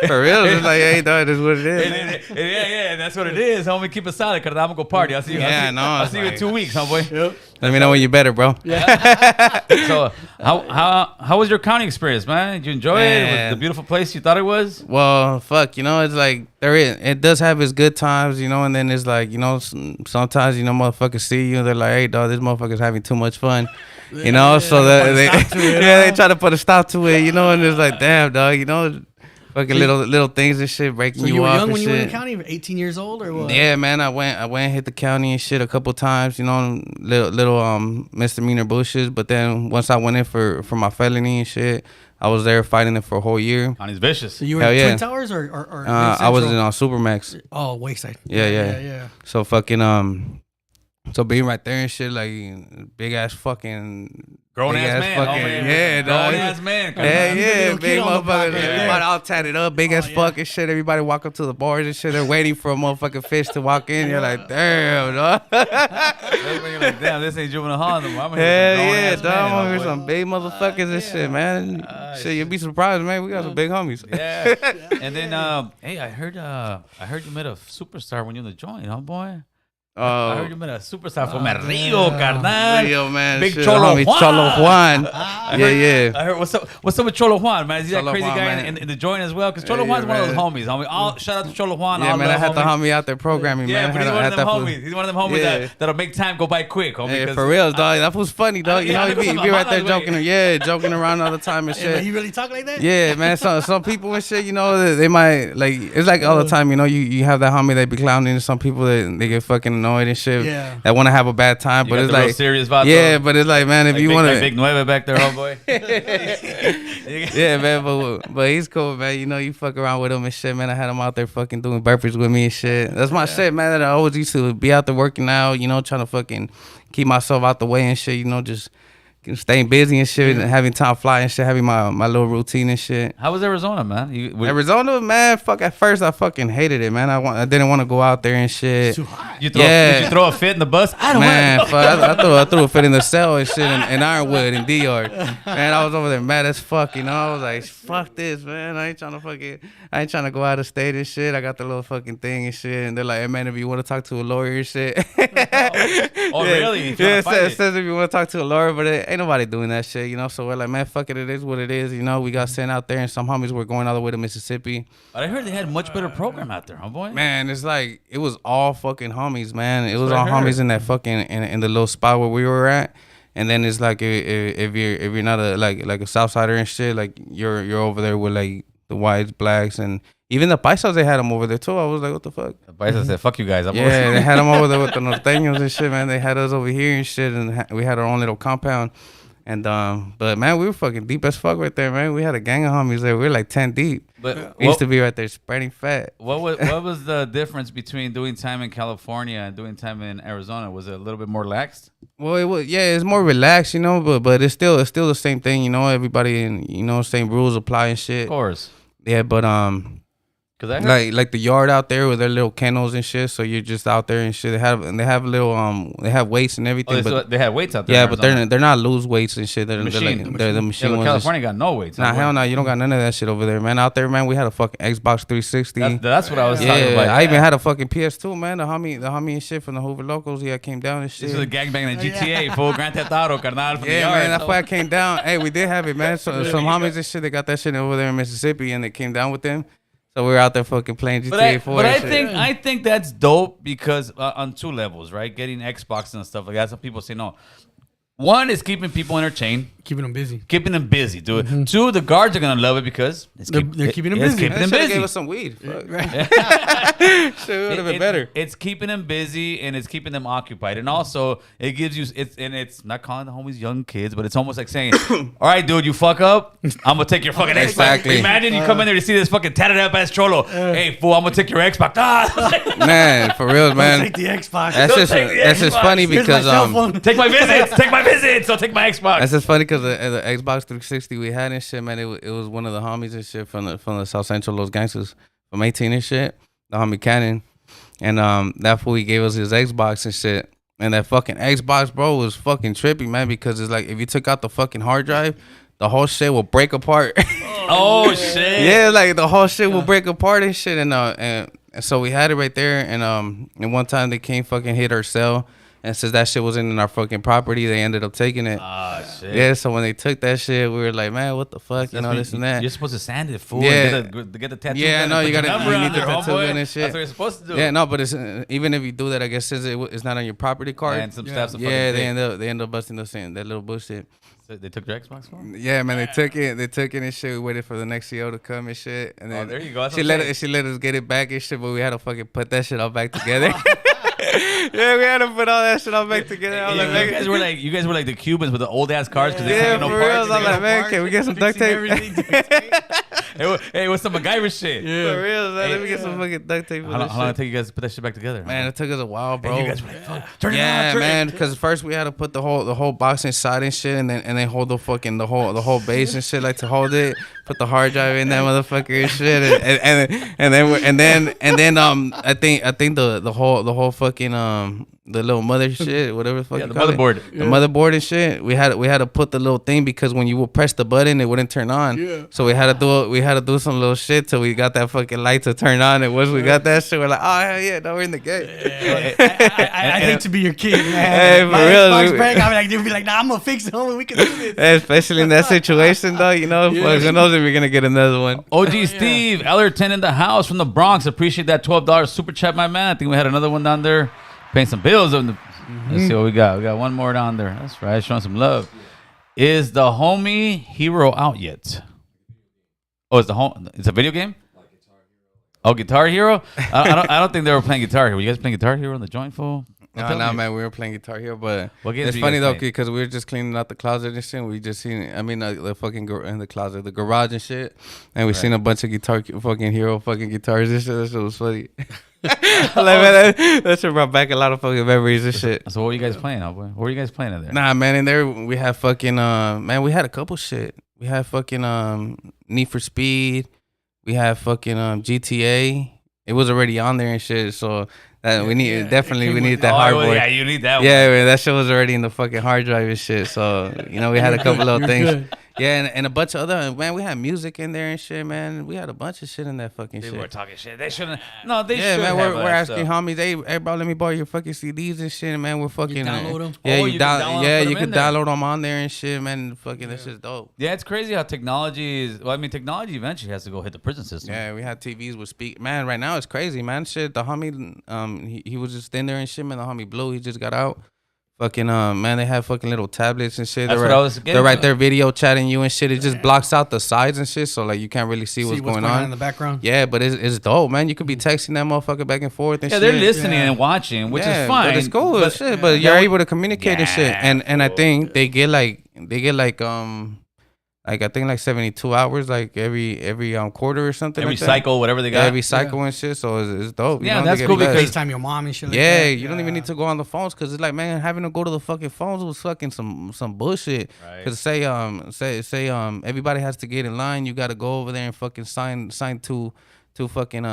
Speaker 3: For real, it's like, hey, dog, that's what it is.
Speaker 1: Yeah, that's what it is, homie. Keep it solid, carnal. I'm gonna go party. I'll see you. I'll see you in 2 weeks, homeboy.
Speaker 2: Yep.
Speaker 3: Let me know when you're better, bro.
Speaker 1: So, how was your county experience, man? Did you enjoy it? Was it the beautiful place you thought it was?
Speaker 3: Well, fuck, you know, it's like it does have its good times, you know, and then it's like, you know, sometimes, you know, motherfuckers see you and they're like, hey, dog, this motherfucker's having too much fun, you know, so that they try to put a stop to it, you know, and it's like, damn, dog, you know, fucking little things and shit breaking you off.
Speaker 2: So you were young when you were in
Speaker 3: shit.
Speaker 2: the county, 18 years old or what?
Speaker 3: Yeah, man, I went and hit the county and shit a couple times, you know, little misdemeanor bushes, but then once I went in for my felony and shit, I was there fighting it for a whole year.
Speaker 1: County's vicious.
Speaker 2: So you were in Twin Towers or
Speaker 3: I was in Supermax.
Speaker 2: Oh, Wayside.
Speaker 3: Yeah. So fucking so being right there and shit, like big ass fucking
Speaker 1: grown ass man,
Speaker 3: fucking, yeah, dog.
Speaker 1: Grown ass man.
Speaker 3: Yeah, big motherfucker.
Speaker 2: Yeah.
Speaker 3: Everybody all tatted up, big as fuck and shit. Everybody walk up to the bars and shit. They're waiting for a motherfucking fish to walk in. You're like, damn, dog.
Speaker 1: You're like, damn, this ain't juvenile hall no more. I'm
Speaker 3: Hell yeah,
Speaker 1: dog.
Speaker 3: dog. I'm here some big motherfuckers and shit, man. Shit, you'd be surprised, man. We got some big homies.
Speaker 1: Yeah. And then, hey, I heard you met a superstar when you were in the joint, huh, boy? I heard you met a superstar from El Rio, carnal.
Speaker 3: Rio, man.
Speaker 1: Big
Speaker 3: shit,
Speaker 1: Cholo
Speaker 3: homie,
Speaker 1: Juan.
Speaker 3: Cholo Juan. Yeah.
Speaker 1: I heard what's up with Cholo Juan, man? Is he that
Speaker 3: Cholo
Speaker 1: crazy
Speaker 3: Juan,
Speaker 1: guy
Speaker 3: man.
Speaker 1: in the joint as well? Because Cholo
Speaker 3: Yeah,
Speaker 1: Juan's one of
Speaker 3: man.
Speaker 1: those homies, homie. All shout out to Cholo Juan.
Speaker 3: Yeah,
Speaker 1: all
Speaker 3: man. I
Speaker 1: love,
Speaker 3: had the
Speaker 1: homie.
Speaker 3: homie out there programming,
Speaker 1: Yeah,
Speaker 3: man.
Speaker 1: but he's one of them
Speaker 3: fool-
Speaker 1: homies. He's one of them homies
Speaker 3: Yeah.
Speaker 1: that'll make time go by quick, homie.
Speaker 3: Hey,
Speaker 1: 'cause
Speaker 3: for real, dog. That was funny, dog. You
Speaker 1: Yeah,
Speaker 3: know,
Speaker 1: I
Speaker 3: he
Speaker 1: know
Speaker 3: be right
Speaker 1: some
Speaker 3: there
Speaker 1: homies,
Speaker 3: joking around all the time and
Speaker 2: Yeah, but
Speaker 3: shit.
Speaker 2: he really talk like that?
Speaker 3: Yeah, man. Some people and shit, you know, they might like. It's like all the time, you know. You have that homie that be clowning, and some people that they get fucking annoyed and shit.
Speaker 2: Yeah.
Speaker 3: That want to have a bad time,
Speaker 1: You
Speaker 3: but
Speaker 1: got
Speaker 3: it's
Speaker 1: the real
Speaker 3: like
Speaker 1: serious vibe.
Speaker 3: yeah, but it's like, man, if
Speaker 1: Like
Speaker 3: you
Speaker 1: big,
Speaker 3: want
Speaker 1: like Big
Speaker 3: to,
Speaker 1: Nueve back there, homeboy.
Speaker 3: yeah, man. But he's cool, man. You know, you fuck around with him and shit, man. I had him out there fucking doing burpees with me and shit. That's my shit, man. That I always used to be out there working out, you know, trying to fucking keep myself out the way and shit. You know, just staying busy and shit, and having time fly and shit, having my little routine and shit.
Speaker 1: How was Arizona, man?
Speaker 3: Arizona, man, fuck. At first, I fucking hated it, man. I didn't want to go out there and shit.
Speaker 2: Too hot.
Speaker 1: Did you throw a fit in the bus? I don't
Speaker 3: Man,
Speaker 1: want
Speaker 3: fuck, I threw a fit in the cell and shit in Ironwood in D-Yard. Man, I was over there mad as fuck, you know. I was like, fuck this, man. I ain't trying to go out of state and shit. I got the little fucking thing and shit. And they're like, hey, man, if you want to talk to a lawyer and shit.
Speaker 1: Oh, really? If you
Speaker 3: Yeah,
Speaker 1: wanna
Speaker 3: it
Speaker 1: fight
Speaker 3: says,
Speaker 1: it.
Speaker 3: says if you want to talk to a lawyer, but ain't nobody doing that shit, you know. So we're like, man, fuck it. It is what it is, you know. We got sent out there and some homies were going all the way to Mississippi.
Speaker 1: But I heard they had a much better program out there, homeboy.
Speaker 3: Man, it's like it was all fucking homies, man. It was
Speaker 1: what I
Speaker 3: all
Speaker 1: heard.
Speaker 3: homies in that fucking in the little spot where we were at. And then it's like if you're not a like a Southsider and shit, like you're over there with like the whites, blacks, and even the paisas, they had them over there too. I was like, what the fuck?
Speaker 1: The Paisa said, "Fuck you guys."
Speaker 3: Yeah, they had them over there with the norteños and shit, man. They had us over here and shit, and we had our own little compound. And but man, we were fucking deep as fuck right there, man. We had a gang of homies there. We were like 10 deep.
Speaker 1: But
Speaker 3: We used to be right there spreading fat.
Speaker 1: what was the difference between doing time in California and doing time in Arizona? Was it a little bit more lax?
Speaker 3: Well, it was, yeah, it's more relaxed, you know, but it's still the same thing, you know. Everybody in, you know, same rules apply and shit.
Speaker 1: Of course.
Speaker 3: Yeah, but
Speaker 1: Cause I heard,
Speaker 3: like the yard out there with their little kennels and shit. So you're just out there and shit. They have little they have weights and everything. But
Speaker 1: they had weights out there.
Speaker 3: yeah,
Speaker 1: in
Speaker 3: but
Speaker 1: Arizona.
Speaker 3: they're not loose weights and shit. They're
Speaker 1: Machine.
Speaker 3: they're the
Speaker 1: Yeah,
Speaker 3: machine
Speaker 1: but
Speaker 3: ones.
Speaker 1: California got no weights.
Speaker 3: Nah, hell no, you don't got none of that shit over there, man. Out there, man, we had a fucking Xbox 360.
Speaker 1: That's what I was talking
Speaker 3: Yeah,
Speaker 1: about.
Speaker 3: I even had a fucking PS2, man. The homie and shit from the Hoover Locals. Yeah, came down and shit.
Speaker 1: This was a gangbang in the GTA, full Grand Theft Auto, carnal. From the
Speaker 3: Yeah,
Speaker 1: yard,
Speaker 3: man, that's
Speaker 1: so-
Speaker 3: why I came down. Hey, we did have it, man. So, some homies and shit, they got that shit over there in Mississippi, and they came down with them. So we were out there fucking playing GTA 4.
Speaker 1: But
Speaker 3: and
Speaker 1: I
Speaker 3: shit.
Speaker 1: think that's dope because on two levels, right? Getting Xbox and stuff like that. Some people say no. One is keeping people entertained,
Speaker 2: Keeping them busy.
Speaker 1: keeping them busy, dude. Two, the guards are gonna love it because
Speaker 2: They're keeping them
Speaker 1: it's
Speaker 2: busy.
Speaker 1: keeping them
Speaker 3: They
Speaker 1: busy.
Speaker 3: gave us some weed. Fuck.
Speaker 2: Right.
Speaker 3: Shit would have been better.
Speaker 1: It's keeping them busy and it's keeping them occupied, and also it gives you it's not calling the homies young kids, but it's almost like saying, "All right, dude, you fuck up, I'm gonna take your fucking Xbox."
Speaker 3: Exactly.
Speaker 1: Imagine you come in there to see this fucking tatted up ass cholo. Hey, fool, I'm gonna take your Xbox. Ah.
Speaker 3: Man, for real, man.
Speaker 2: Take the Xbox.
Speaker 3: That's
Speaker 1: Don't
Speaker 3: just
Speaker 1: take the
Speaker 3: that's just
Speaker 1: Xbox.
Speaker 3: funny
Speaker 2: Here's my
Speaker 3: because
Speaker 2: cell phone.
Speaker 1: Take my visits. Take my visits. So take my Xbox.
Speaker 3: that's just funny because the Xbox 360 we had and shit, man. It was one of the homies and shit from the South Central Los Gangsters from 18 and shit. The homie Cannon, and that fool he gave us his Xbox and shit. And that fucking Xbox, bro, was fucking trippy, man. Because it's like if you took out the fucking hard drive, the whole shit will break apart.
Speaker 1: Oh shit.
Speaker 3: Yeah, like the whole shit will break apart and shit. And so we had it right there. And one time they came fucking hit our cell. And since that shit wasn't in our fucking property, they ended up taking it.
Speaker 1: Ah shit.
Speaker 3: Yeah, so when they took that shit, we were like, man, what the fuck? You know, this and that.
Speaker 1: You're supposed to sand it, fool.
Speaker 3: Yeah.
Speaker 1: And get the tattoo.
Speaker 3: Yeah,
Speaker 1: gun
Speaker 3: no,
Speaker 1: and
Speaker 3: you
Speaker 1: put your
Speaker 3: gotta-
Speaker 1: number
Speaker 3: you
Speaker 1: on
Speaker 3: need the
Speaker 1: there,
Speaker 3: tattoo
Speaker 1: homeboy.
Speaker 3: gun and shit.
Speaker 1: That's what you're supposed to do.
Speaker 3: Yeah, no, but it's even if you do that, I guess since it's not on your property card.
Speaker 1: And some stuff's a
Speaker 3: Yeah,
Speaker 1: fucking
Speaker 3: they end up busting us in that little bullshit.
Speaker 1: So they took your Xbox phone?
Speaker 3: Yeah, man, they took it and shit. We waited for the next CO to come and shit. And then
Speaker 1: there you go. That's
Speaker 3: She
Speaker 1: what I'm
Speaker 3: let us get it back and shit, but we had to fucking put that shit all back together. Yeah, we had to put all that shit all back together. I was like,
Speaker 1: you
Speaker 3: man,
Speaker 1: guys were like the Cubans with the old ass cars because they
Speaker 3: yeah,
Speaker 1: can't get
Speaker 3: for
Speaker 1: no
Speaker 3: real. I
Speaker 1: parts.
Speaker 3: was like, man, can we get some duct
Speaker 2: Fixing
Speaker 3: tape?
Speaker 2: everything.
Speaker 1: Hey, what's some MacGyver shit?
Speaker 3: For real, man.
Speaker 1: Hey,
Speaker 3: let me get some fucking duct tape. For
Speaker 1: How long
Speaker 3: this
Speaker 1: did it
Speaker 3: shit.
Speaker 1: take you guys to put that shit back together?
Speaker 3: Man, it took us a while, bro.
Speaker 1: And you guys were like, fuck, turn it
Speaker 3: Yeah,
Speaker 1: on, turn
Speaker 3: man.
Speaker 1: it.
Speaker 3: Because first we had to put the whole box inside and shit, and then hold the fucking the whole base and shit, like to hold it. Put the hard drive in that motherfucker and shit, and then I think the whole fucking the little mother shit, whatever the fuck
Speaker 1: Yeah,
Speaker 3: you
Speaker 1: the
Speaker 3: call it.
Speaker 1: motherboard.
Speaker 3: The motherboard and shit. We had to put the little thing because when you would press the button, it wouldn't turn on.
Speaker 2: Yeah.
Speaker 3: So we had to do some little shit till we got that fucking light to turn on. And once we got that shit, we're like, oh hell yeah, now we're in the game.
Speaker 2: I hate to be your kid, man.
Speaker 3: Hey, for
Speaker 2: My
Speaker 3: real,
Speaker 2: Xbox
Speaker 3: we-
Speaker 2: break, they'd be like, nah, I'm gonna fix it, homie. We can do this.
Speaker 3: Especially in that situation, though, you know, fuck, who knows if we're gonna get another one.
Speaker 1: OG Steve, Ellerton in the house from the Bronx. Appreciate that $12 super chat, my man. I think we had another one down there paying some bills. Let's see what we got. We got one more down there. That's right. Showing some love. Is the homie hero out yet? Oh, it's a video game? Oh, Guitar Hero? I don't think they were playing Guitar Hero. Were you guys playing Guitar Hero in the joint, fool?
Speaker 3: No, man, we were playing Guitar Hero, but
Speaker 1: What games
Speaker 3: it's
Speaker 1: were you
Speaker 3: funny
Speaker 1: guys
Speaker 3: though,
Speaker 1: playing?
Speaker 3: because we were just cleaning out the closet and shit. We just seen, the fucking in the closet, the garage and shit, and we seen a bunch of fucking hero fucking guitars and shit. That shit was funny. Like, man, that shit brought back a lot of fucking memories and shit.
Speaker 1: So what were you guys playing, boy? What were you guys playing in there?
Speaker 3: Nah, man, in there we had fucking man, we had a couple shit. We had fucking Need for Speed. We had fucking GTA. It was already on there and shit, so we need definitely we needed that hardboard.
Speaker 1: Yeah, you need that one.
Speaker 3: Yeah, man, that shit was already in the fucking hard drive and shit. So, you know, we had a couple little things.
Speaker 2: good.
Speaker 3: Yeah, and a bunch of other, man, we had music in there and shit, man. We had a bunch of shit in that fucking
Speaker 1: People were
Speaker 3: shit.
Speaker 1: talking shit. They shouldn't. No, they
Speaker 3: Yeah,
Speaker 1: should
Speaker 3: man,
Speaker 1: have
Speaker 3: we're
Speaker 1: that
Speaker 3: asking
Speaker 1: stuff.
Speaker 3: homies, hey, bro, let me borrow your fucking CDs and shit, man. We're fucking
Speaker 2: download 'em?
Speaker 3: Yeah,
Speaker 1: Oh,
Speaker 3: you
Speaker 1: you can download 'em, put 'em
Speaker 3: you
Speaker 1: in
Speaker 3: can
Speaker 1: there.
Speaker 3: download them on there and shit, man. Fucking, this is dope.
Speaker 1: Yeah, it's crazy how technology is. Well, I mean, technology eventually has to go hit the prison system.
Speaker 3: Yeah, we had TVs with speak. Man, right now it's crazy, man. Shit, the homie, he was just in there and shit, man. The homie Blue, he just got out. Fucking man, they have fucking little tablets and shit.
Speaker 1: That's
Speaker 3: They're
Speaker 1: what I
Speaker 3: right,
Speaker 1: was getting
Speaker 3: they're right
Speaker 1: to.
Speaker 3: there video chatting you and shit. It just blocks out the sides and shit, so like you can't really see what's going on
Speaker 2: in the background.
Speaker 3: Yeah, but it's dope, man. You could be texting that motherfucker back and forth and
Speaker 1: Yeah,
Speaker 3: shit.
Speaker 1: they're listening
Speaker 2: Yeah.
Speaker 1: and watching, which
Speaker 3: Yeah,
Speaker 1: is fine.
Speaker 3: but it's cool and shit. But you're able to communicate and shit. And I think they get like I think like 72 hours like every quarter or something.
Speaker 1: Every
Speaker 3: like that.
Speaker 1: cycle, whatever they got.
Speaker 3: Every cycle and shit. So it's dope.
Speaker 1: Yeah,
Speaker 3: know,
Speaker 1: that's
Speaker 3: they get
Speaker 1: cool
Speaker 3: blessed.
Speaker 1: because-
Speaker 2: FaceTime your mom and shit like
Speaker 3: Yeah,
Speaker 2: that.
Speaker 3: you don't even need to go on the phones because it's like, man, having to go to the fucking phones was fucking some bullshit.
Speaker 1: Right.
Speaker 3: Because say everybody has to get in line. You got to go over there and fucking sign two fucking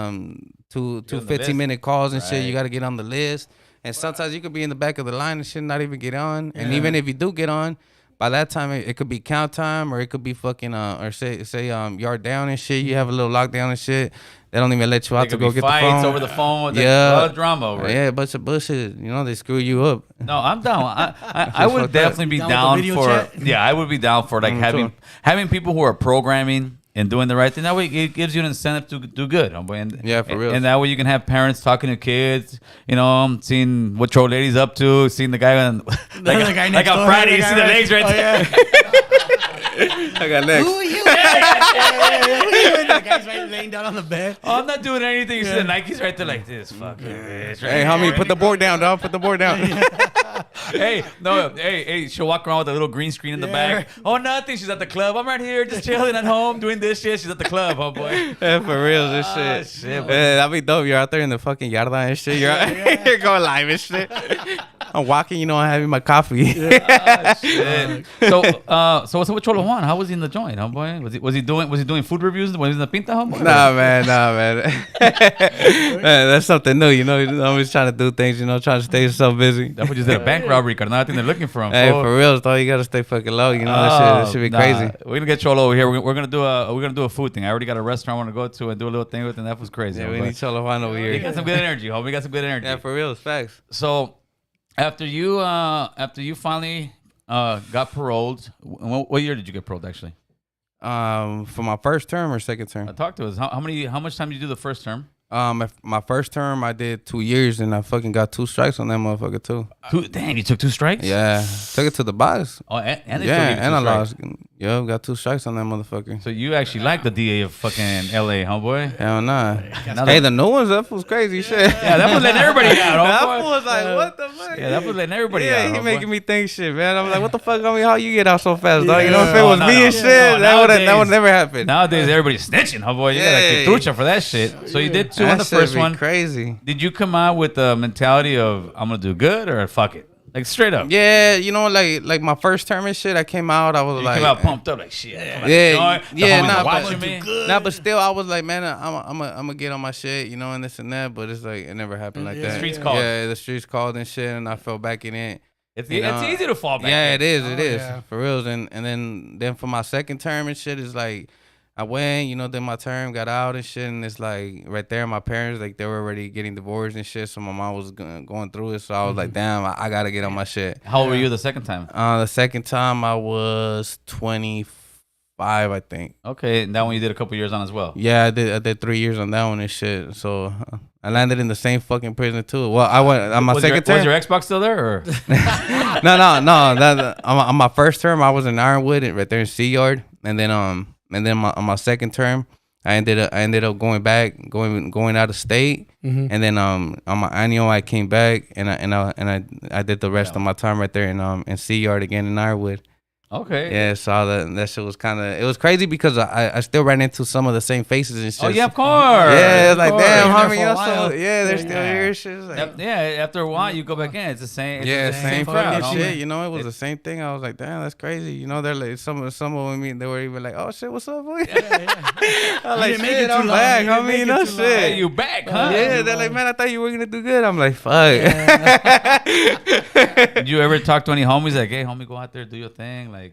Speaker 3: two
Speaker 1: Get on the
Speaker 3: 15-minute calls and shit.
Speaker 1: Right.
Speaker 3: You got to get on the list. And sometimes you could be in the back of the line and shit, not even get on. And even if you do get on, by that time it could be count time or it could be fucking or say yard down and shit. You have a little lockdown and shit. They don't even let you out
Speaker 1: There
Speaker 3: to
Speaker 1: could
Speaker 3: go
Speaker 1: be
Speaker 3: get the
Speaker 1: fights
Speaker 3: phone.
Speaker 1: over the phone.
Speaker 3: Yeah.
Speaker 1: A lot of drama over it.
Speaker 3: Yeah, a bunch of bullshit. You know, they screw you up.
Speaker 1: No, I'm down. I would
Speaker 3: fucked
Speaker 1: definitely be
Speaker 2: Down with the
Speaker 1: down
Speaker 2: video
Speaker 1: for.
Speaker 2: chat?
Speaker 1: Yeah, I would be down for like
Speaker 3: sure.
Speaker 1: having people who are programming and doing the right thing. That way, it gives you an incentive to do good. And,
Speaker 3: Yeah, for real.
Speaker 1: And that way, you can have parents talking to kids. You know, seeing what your lady's up to, seeing the guy on
Speaker 2: The guy
Speaker 1: like
Speaker 2: next
Speaker 1: on
Speaker 2: door,
Speaker 1: Friday,
Speaker 2: the
Speaker 1: you
Speaker 2: guy
Speaker 1: see the
Speaker 2: right-
Speaker 1: legs right
Speaker 2: oh,
Speaker 1: there.
Speaker 3: I got next.
Speaker 2: Who are you? The guy's right laying down on the bed.
Speaker 1: Oh, I'm not doing anything. You see the Nikes right there, like this fucking bitch. Right
Speaker 3: Hey,
Speaker 1: here.
Speaker 3: homie, put the board down, dog. Put the board down.
Speaker 1: Hey, she'll walk around with a little green screen in the back. Oh, nothing. She's at the club. I'm right here, just chilling at home, doing this shit. She's at the club, homeboy.
Speaker 3: Yeah, for real, this
Speaker 1: Ah,
Speaker 3: shit.
Speaker 1: shit,
Speaker 3: Yeah, that'd be dope. You're out there in the fucking yarda and shit. You're going live and shit. I'm walking, you know, I'm having my coffee.
Speaker 1: Shit. So what's up with Cholo Juan? How was he in the joint, homeboy? Was he doing food reviews when he was in the Pinta, homeboy?
Speaker 3: Nah, man. Man, that's something new, you know. I'm always trying to do things, you know, trying to stay so busy.
Speaker 1: That fool just did a bank robbery, carnal. I think they're looking for him.
Speaker 3: Hey,
Speaker 1: fool.
Speaker 3: for real, though, you gotta stay fucking low, you know. That shit be
Speaker 1: Nah,
Speaker 3: crazy.
Speaker 1: We're gonna get Cholo over here. We're gonna do a food thing. I already got a restaurant I want to go to and do a little thing with, and that was crazy.
Speaker 3: Yeah, we
Speaker 1: homeboy.
Speaker 3: need Cholo Juan over
Speaker 1: We got
Speaker 3: here.
Speaker 1: some good energy, homie. We got some good energy.
Speaker 3: Yeah, for real, it's facts.
Speaker 1: So after you finally got paroled, what year did you get paroled? Actually,
Speaker 3: For my first term or second term?
Speaker 1: talk to us. How much time did you do the first term?
Speaker 3: My first term, I did 2 years, and I fucking got 2 strikes on that motherfucker too.
Speaker 1: Damn, you took 2 strikes.
Speaker 3: Yeah, took it to the box.
Speaker 1: Oh, and they
Speaker 3: Yeah,
Speaker 1: still
Speaker 3: and I
Speaker 1: I
Speaker 3: lost. Yeah, got 2 strikes on that motherfucker.
Speaker 1: So you actually like the DA of fucking LA, homeboy?
Speaker 3: Hell nah.
Speaker 1: Now
Speaker 3: Hey,
Speaker 1: that-
Speaker 3: the new ones, that was crazy shit.
Speaker 1: Yeah, that was letting everybody out,
Speaker 3: That
Speaker 1: homeboy.
Speaker 3: fool was like, what the fuck?
Speaker 1: Yeah, that was letting everybody
Speaker 3: Yeah,
Speaker 1: out.
Speaker 3: he
Speaker 1: homeboy.
Speaker 3: making me think shit, man. I'm like, what the fuck, homie? How you get out so fast, dog? You know, if it
Speaker 1: Oh,
Speaker 3: was
Speaker 1: no,
Speaker 3: me
Speaker 1: no.
Speaker 3: and shit,
Speaker 1: No,
Speaker 3: that would
Speaker 1: nowadays-
Speaker 3: never happen.
Speaker 1: Nowadays, everybody's snitching, homeboy. You got
Speaker 3: Yeah.
Speaker 1: like trucha for that shit. So you did 2 on
Speaker 3: That
Speaker 1: the
Speaker 3: shit
Speaker 1: first
Speaker 3: be
Speaker 1: one.
Speaker 3: crazy.
Speaker 1: Did you come out with the mentality of I'm gonna do good or fuck it? Like straight up.
Speaker 3: Yeah, you know, like my first term and shit, I came out, I was
Speaker 1: You
Speaker 3: like,
Speaker 1: came out pumped up like shit.
Speaker 3: Yeah, yeah,
Speaker 1: nah,
Speaker 3: nah,
Speaker 1: watching
Speaker 3: but-
Speaker 1: me.
Speaker 3: Nah, but still, I was like, man, I'm gonna get on my shit, you know, and this and that. But it's like it never happened like
Speaker 2: Yeah.
Speaker 3: that.
Speaker 1: Streets called.
Speaker 3: Yeah, the streets called and shit, and I fell back in it.
Speaker 1: It's
Speaker 3: You know,
Speaker 1: easy to fall back.
Speaker 3: Yeah,
Speaker 1: in.
Speaker 3: it is. It
Speaker 2: Oh,
Speaker 3: is
Speaker 2: yeah.
Speaker 3: for real. And then for my second term and shit, it's like I went, you know, then my term got out and shit, and it's like right there, my parents like they were already getting divorced and shit, so my mom was going through it. So I was like, damn, I gotta get on my shit.
Speaker 1: How old were you the second time?
Speaker 3: The second time I was 25, I think.
Speaker 1: Okay, and that one you did a couple years on as well.
Speaker 3: Yeah, I did 3 years on that one and shit. So I landed in the same fucking prison too. Well, I went on my second term.
Speaker 1: Was your Xbox still there? Or?
Speaker 3: No. On my first term, I was in Ironwood, right there in Sea Yard, and then on my second term, I ended up going out of state, and then on my annual, I came back and I did the rest of my time right there in Sea Yard again in Ironwood.
Speaker 1: Okay.
Speaker 3: Yeah, so that shit was it was crazy because I still ran into some of the same faces and shit.
Speaker 1: Oh yeah, of course.
Speaker 3: Yeah, it's like
Speaker 1: Of course.
Speaker 3: damn,
Speaker 2: Been there
Speaker 3: homie,
Speaker 2: for a
Speaker 3: you know,
Speaker 2: while.
Speaker 3: yeah, they're still
Speaker 2: Yeah.
Speaker 3: here. Shit, it's like,
Speaker 1: Yep, yeah, after a while you go back in. It's the same. It's
Speaker 3: yeah,
Speaker 1: the
Speaker 3: same
Speaker 1: crowd,
Speaker 3: fucking
Speaker 1: homie.
Speaker 3: shit. You know, it was the same thing. I was like, damn, that's crazy. You know, they're like some of them. They were even like, oh shit, what's up, boy? I'm like,
Speaker 2: didn't make it
Speaker 3: shit,
Speaker 2: too
Speaker 3: I'm
Speaker 2: long.
Speaker 3: back,
Speaker 2: You didn't
Speaker 3: homie.
Speaker 2: make
Speaker 3: You
Speaker 2: it
Speaker 3: know,
Speaker 2: too long.
Speaker 1: Hey,
Speaker 3: shit.
Speaker 1: you back, huh?
Speaker 3: Yeah, they're like, man, I thought you were gonna do good. I'm like, fuck.
Speaker 1: Did you ever talk to any homies like, hey, homie, go out there, do your thing, like?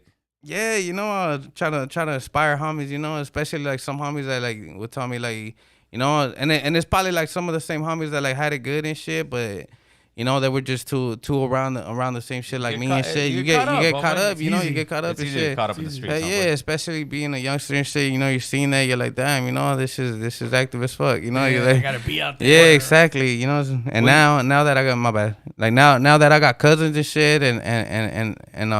Speaker 3: Yeah, you know, try to inspire homies, you know, especially like some homies that like would tell me like, you know, and it's probably like some of the same homies that like had it good and shit, but you know, that we're just too around the same shit like me and shit. You get caught up, you know, you get caught up and shit.
Speaker 1: Caught up in the streets.
Speaker 3: Yeah, especially being a youngster and shit. You know, you're seeing that, you're like, damn, you know, this is active as fuck. You know, you're like,
Speaker 2: you gotta be out there.
Speaker 3: yeah, exactly. You know, and now that I got my bad, like now that I got cousins and shit and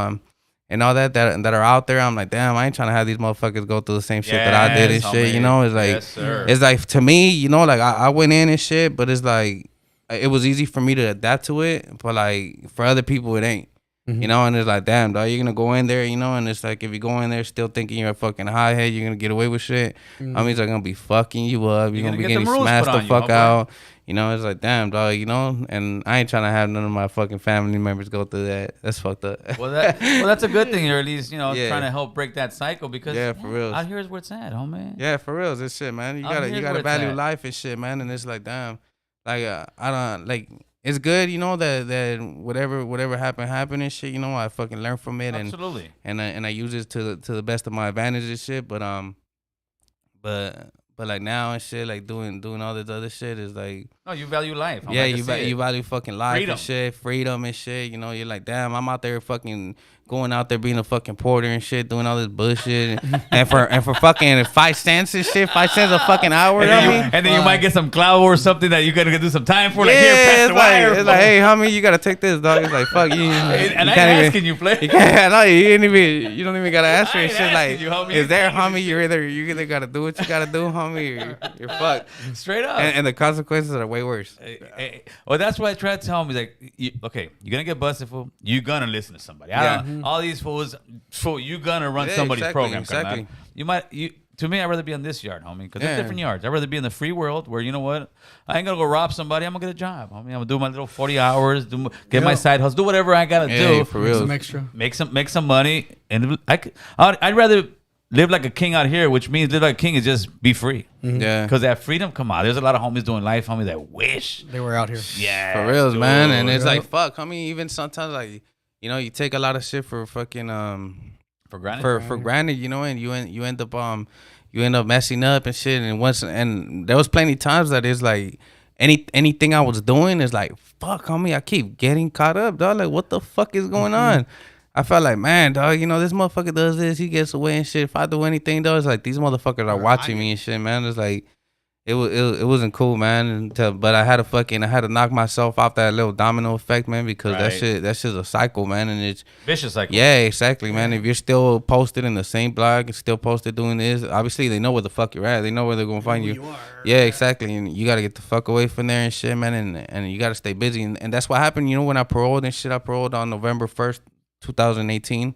Speaker 3: all that are out there, I'm like, damn, I ain't trying to have these motherfuckers go through the same shit that I did and shit. You know, it's like, it's like to me, you know, like I went in and shit, but it's like it was easy for me to adapt to it, but like for other people, it ain't. You know, and it's like, damn, dog, you're gonna go in there, you know, and it's like if you go in there still thinking you're a fucking hothead, you're gonna get away with shit. Homies are gonna be fucking you up. You're gonna be getting smashed the fuck out. You know, it's like, damn, dog, you know, and I ain't trying to have none of my fucking family members go through that. That's fucked up.
Speaker 1: Well, that's a good thing. You're at least, you know, trying to help break that cycle because
Speaker 3: for real.
Speaker 1: Out here is where it's at, homie.
Speaker 3: Yeah, for real, this shit, man. You gotta value life and shit, man. And it's like, damn, like I don't like. It's good, you know, that whatever happened and shit, you know, I fucking learned from it.
Speaker 1: Absolutely.
Speaker 3: And I use it to the best of my advantage and shit. But like now and shit, like doing all this other shit is like,
Speaker 1: no, you value life.
Speaker 3: Yeah, you value fucking life and shit, freedom and shit. You know, you're like, damn, I'm out there fucking going out there being a fucking porter and shit, doing all this bullshit, and for fucking 5 cents and shit, 5 cents a fucking hour.
Speaker 1: And then you might get some clout or something that you gotta do some time for. Like, here, pass the
Speaker 3: wire. It's like, hey, homie, you gotta take this, dog. It's like, fuck you.
Speaker 1: And I ain't asking you, play.
Speaker 3: You you don't even gotta ask me shit. Like, is there, homie? You either gotta do what you gotta do, homie, or you're fucked.
Speaker 1: Straight up.
Speaker 3: And the consequences are way worse.
Speaker 1: Well, that's what I try to tell me. Like, you're gonna get busted, fool. You're gonna listen to somebody. All these fools, you're gonna run somebody's program. Exactly. To me, I'd rather be on this yard, homie, because there's different yards. I'd rather be in the free world where, you know what, I ain't gonna go rob somebody. I'm gonna get a job, homie. I'm gonna do my little 40 hours, get my side hustle, do whatever I gotta do.
Speaker 3: For real.
Speaker 2: Some extra.
Speaker 1: Make some money, and I'd rather live like a king out here, which means live like a king is just be free.
Speaker 3: Yeah.
Speaker 1: Because that freedom, come on. There's a lot of homies doing life, homie, that wish
Speaker 2: they were out here.
Speaker 1: Yeah.
Speaker 3: For real, man. And it's like, fuck, homie, even sometimes, like, you know, you take a lot of shit for fucking,
Speaker 1: for granted.
Speaker 3: For granted, you know, and you end up messing up and shit. And there was plenty times that is like, anything I was doing is like, fuck, homie, I keep getting caught up, dog. Like, what the fuck is going on? I felt like, man, dog, you know, this motherfucker does this, he gets away and shit. If I do anything, though, it's like these motherfuckers are watching me and shit, man. It's like, it wasn't cool, man. But I had to knock myself off that little domino effect, man, because that's shit's a cycle, man, and it's
Speaker 1: vicious cycle.
Speaker 3: Yeah, exactly, man. If you're still posted in the same blog and still posted doing this, obviously they know where the fuck you're at. They know where they're gonna find you. Yeah, exactly. And you gotta get the fuck away from there and shit, man. And you gotta stay busy. And that's what happened. You know, when I paroled and shit, I paroled on November 1st, 2018,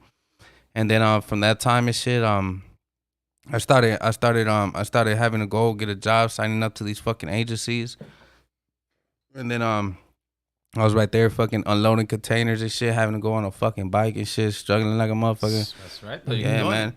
Speaker 3: and then from that time and shit, I started having to go get a job, signing up to these fucking agencies. And then I was right there fucking unloading containers and shit, having to go on a fucking bike and shit, struggling like a motherfucker.
Speaker 1: That's right.
Speaker 3: Yeah, man.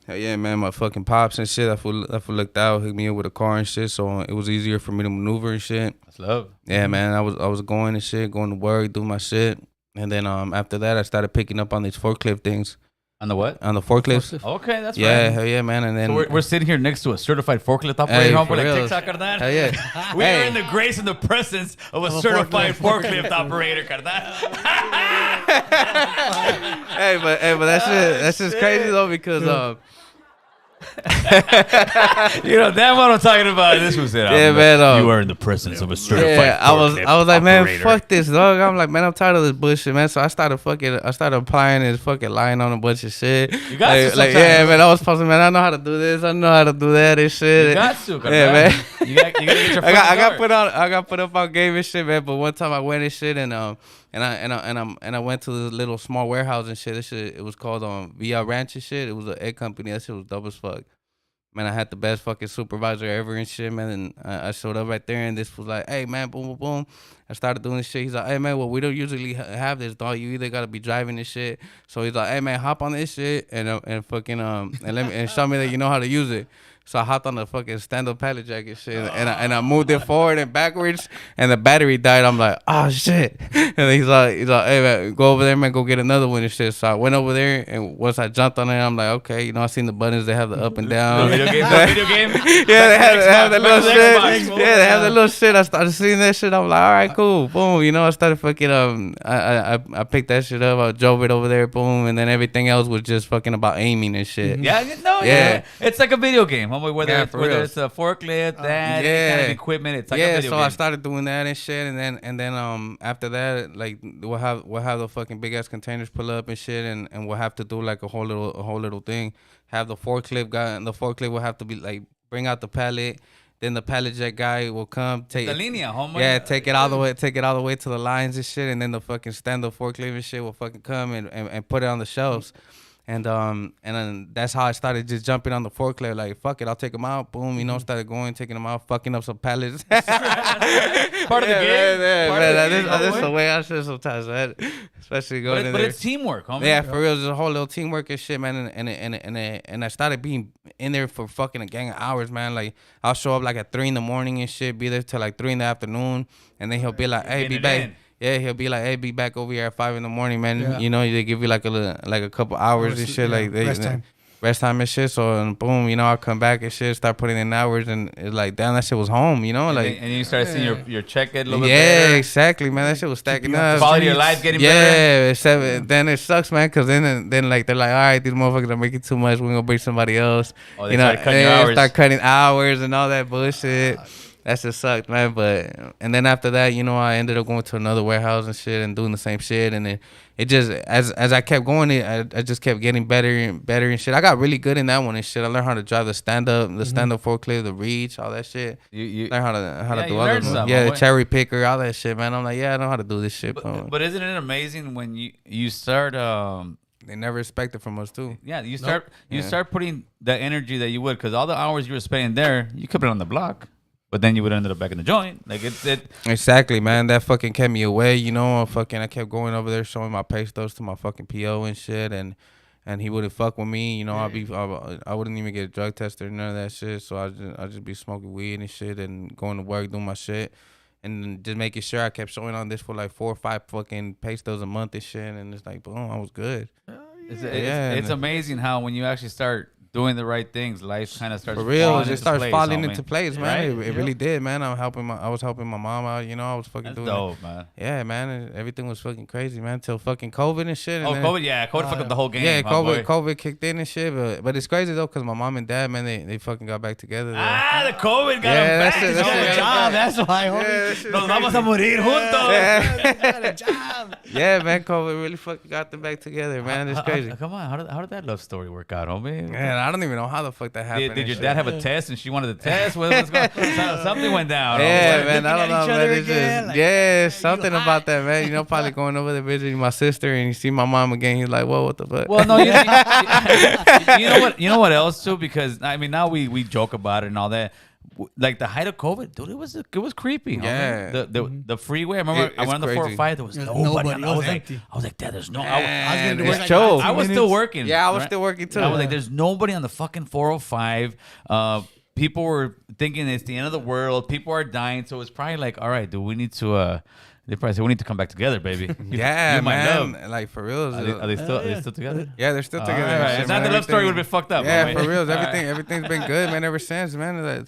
Speaker 3: Hell yeah, man. My fucking pops and shit, that fool looked out, hooked me up with a car and shit, so it was easier for me to maneuver and shit.
Speaker 1: That's love.
Speaker 3: Yeah, man. I was going and shit, going to work, doing my shit. And then after that, I started picking up on these forklift things.
Speaker 1: On the what?
Speaker 3: On the forklifts.
Speaker 1: Okay, that's right.
Speaker 3: Yeah, hell yeah, man. And then
Speaker 1: so we're sitting here next to a certified forklift operator. We're like TikTok, carnal.
Speaker 3: Hell yeah.
Speaker 1: We are in the grace and the presence of a certified forklift operator, carnal.
Speaker 3: hey, but that's just crazy though, because
Speaker 1: you know damn what I'm talking about. This was it.
Speaker 3: Yeah, man.
Speaker 1: You are in the presence of a certified forklift
Speaker 3: I was like, man,
Speaker 1: operator.
Speaker 3: fuck this, dog. I'm like, man, I'm tired of this bullshit, man. So I started applying this fucking lying on a bunch of shit.
Speaker 1: You got to
Speaker 3: like yeah, man. I was posting, man. I know how to do this. I know how to do that and shit.
Speaker 1: You got to,
Speaker 3: yeah, man.
Speaker 1: You gotta get your.
Speaker 3: I got put up on game and shit, man. But one time I went and shit, and I went to this little small warehouse and shit. This shit, it was called Via Ranch and shit. It was an egg company. That shit was dope as fuck. Man, I had the best fucking supervisor ever and shit, man. And I showed up right there, and this was like, hey, man, boom, boom, boom. I started doing this shit. He's like, hey, man, well, we don't usually have this, dog. You either got to be driving this shit. So he's like, hey, man, hop on this shit and fucking and show me that you know how to use it. So I hopped on the fucking stand-up pallet jack and shit, and I moved it forward and backwards, and the battery died. I'm like, oh shit! And he's like, hey man, go over there, man, go get another one and shit. So I went over there, and once I jumped on it, I'm like, okay, you know, I seen the buttons. They have the up and down.
Speaker 1: The video game.
Speaker 3: Yeah, they have that little shit.
Speaker 1: Xbox.
Speaker 3: Yeah, they have that little shit. I started seeing that shit. I'm like, all right, cool, boom. You know, I started fucking I picked that shit up. I drove it over there, boom, and then everything else was just fucking about aiming and shit.
Speaker 1: Yeah. It's like a video game. Whether it's a forklift, that kind of equipment, it's like a video game.
Speaker 3: I started doing that and shit, and then after that, like we'll have the fucking big ass containers pull up and shit, and we'll have to do like a whole little thing. Have the forklift guy, and the forklift will have to be like bring out the pallet. Then the pallet jack guy will come take
Speaker 1: the linea, homie.
Speaker 3: Yeah, take it all the way to the lines and shit, and then the fucking stand-up forklift and shit will fucking come and put it on the shelves. And then that's how I started just jumping on the forklift. Like, fuck it, I'll take them out. Boom, you know, started taking them out, fucking up some pallets.
Speaker 1: Part of the game.
Speaker 3: That's the way I shit sometimes, man. Especially going in there.
Speaker 1: But it's teamwork, homie.
Speaker 3: Yeah, for real, it's a whole little teamwork and shit, man. And I started being in there for fucking a gang of hours, man. Like, I'll show up like at 3 a.m. and shit, be there till like 3 p.m, and then he'll be like, hey, be back. Yeah, he'll be like, hey, be back over here at 5 a.m, man. Yeah. You know, they give you like a couple hours and shit, like rest time and shit. So boom, you know, I'll come back and shit, start putting in hours, and it's like, damn, that shit was home, you know, like.
Speaker 1: And you start seeing your check get a little bit better.
Speaker 3: Yeah, exactly, man. That shit was stacking up.
Speaker 1: Quality of life getting better.
Speaker 3: Yeah, then it sucks, man, because then like they're like, all right, these motherfuckers are making too much. We're gonna bring somebody else.
Speaker 1: Oh, they start
Speaker 3: cutting hours and all that bullshit. That just sucked, man. And then after that, you know, I ended up going to another warehouse and shit and doing the same shit. And it just, as I kept going, I just kept getting better and better and shit. I got really good in that one and shit. I learned how to drive the stand-up forklift, the reach, all that shit. You learn how to do all that. Yeah, the cherry picker, all that shit, man. I'm like, yeah, I know how to do this shit.
Speaker 1: But isn't it amazing when you start...
Speaker 3: They never expect it from us too.
Speaker 1: Yeah, you start putting the energy that you would, because all the hours you were spending there, you could put it on the block. But then you would end up back in the joint. Like it.
Speaker 3: Exactly, man. That fucking kept me away, you know. I kept going over there showing my pay stubs to my fucking PO and shit, and he wouldn't fuck with me, you know. I wouldn't even get a drug test or none of that shit. So I just be smoking weed and shit and going to work, doing my shit, and just making sure I kept showing on this for like 4 or 5 fucking pay stubs a month and shit. And it's like, boom, I was good.
Speaker 1: It's amazing how when you actually start doing the right things, life kind of starts
Speaker 3: for real.
Speaker 1: It
Speaker 3: starts falling into place, man.
Speaker 1: Right?
Speaker 3: It really did, man. I was helping my mom out. You know, I was fucking doing
Speaker 1: dope, man.
Speaker 3: Yeah, man. Everything was fucking crazy, man. Till fucking COVID and shit. And
Speaker 1: COVID fucked up the whole game.
Speaker 3: Yeah, COVID kicked in and shit. But it's crazy though, cause my mom and dad, man, they fucking got back together.
Speaker 1: The COVID got them back.
Speaker 2: That's why.
Speaker 1: Nos vamos a morir juntos.
Speaker 3: Yeah, man. COVID really fucking got them back together, man. It's crazy.
Speaker 1: Come on, how did that love story work out, homie?
Speaker 3: Man, I don't even know how the fuck that happened.
Speaker 1: Did your dad have a test and she wanted the test? What's going on? Something went down.
Speaker 3: Yeah, man. I don't know, man. It's just something about that, man. You know, probably going over there visiting my sister and you see my mom again. He's like, whoa, what the fuck?
Speaker 1: Well, no, you know what else too? Because I mean, now we joke about it and all that. Like the height of COVID, dude, it was creepy.
Speaker 3: Yeah,
Speaker 1: the freeway. I remember I went on the 405. There was nobody. I was like, Dad, there's no. I was still working.
Speaker 3: Yeah, I was still working too.
Speaker 1: I was like, there's nobody on the fucking 405. People were thinking it's the end of the world. People are dying. So it's probably like, all right, do we need to? They probably say we need to come back together, baby.
Speaker 3: Yeah, man. Like for real.
Speaker 1: Are they still together?
Speaker 3: Yeah, they're still together.
Speaker 1: Right. It's not the love story would have been fucked up.
Speaker 3: Yeah, for real. Everything's been good, man. Ever since, man.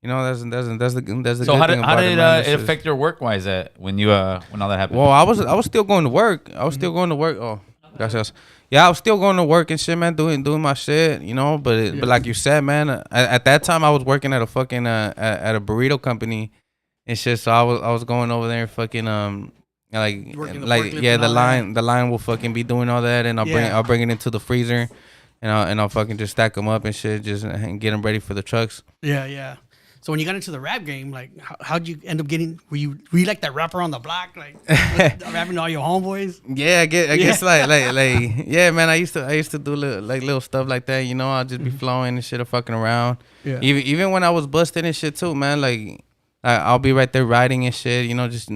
Speaker 3: You know, that's the good
Speaker 1: so how
Speaker 3: thing
Speaker 1: did
Speaker 3: it
Speaker 1: it affect your work wise when all that happened?
Speaker 3: Well, I was still going to work. Oh, gracias. Yeah, I was still going to work and shit, man, doing my shit, you know. But like you said, man, at that time I was working at a fucking at a burrito company and shit. So I was going over there and fucking the line will fucking be doing all that, and I'll bring it into the freezer, and I'll fucking just stack them up and shit, just and get them ready for the trucks.
Speaker 2: Yeah. So when you got into the rap game, like, how'd you end up getting? Were you like that rapper on the block, like rapping to all your homeboys?
Speaker 3: Yeah, I guess like yeah, man. I used to do little stuff like that. You know, I'll just be flowing and shit or fucking around. Yeah. Even when I was busted and shit too, man. Like I'll be right there riding and shit. You know, just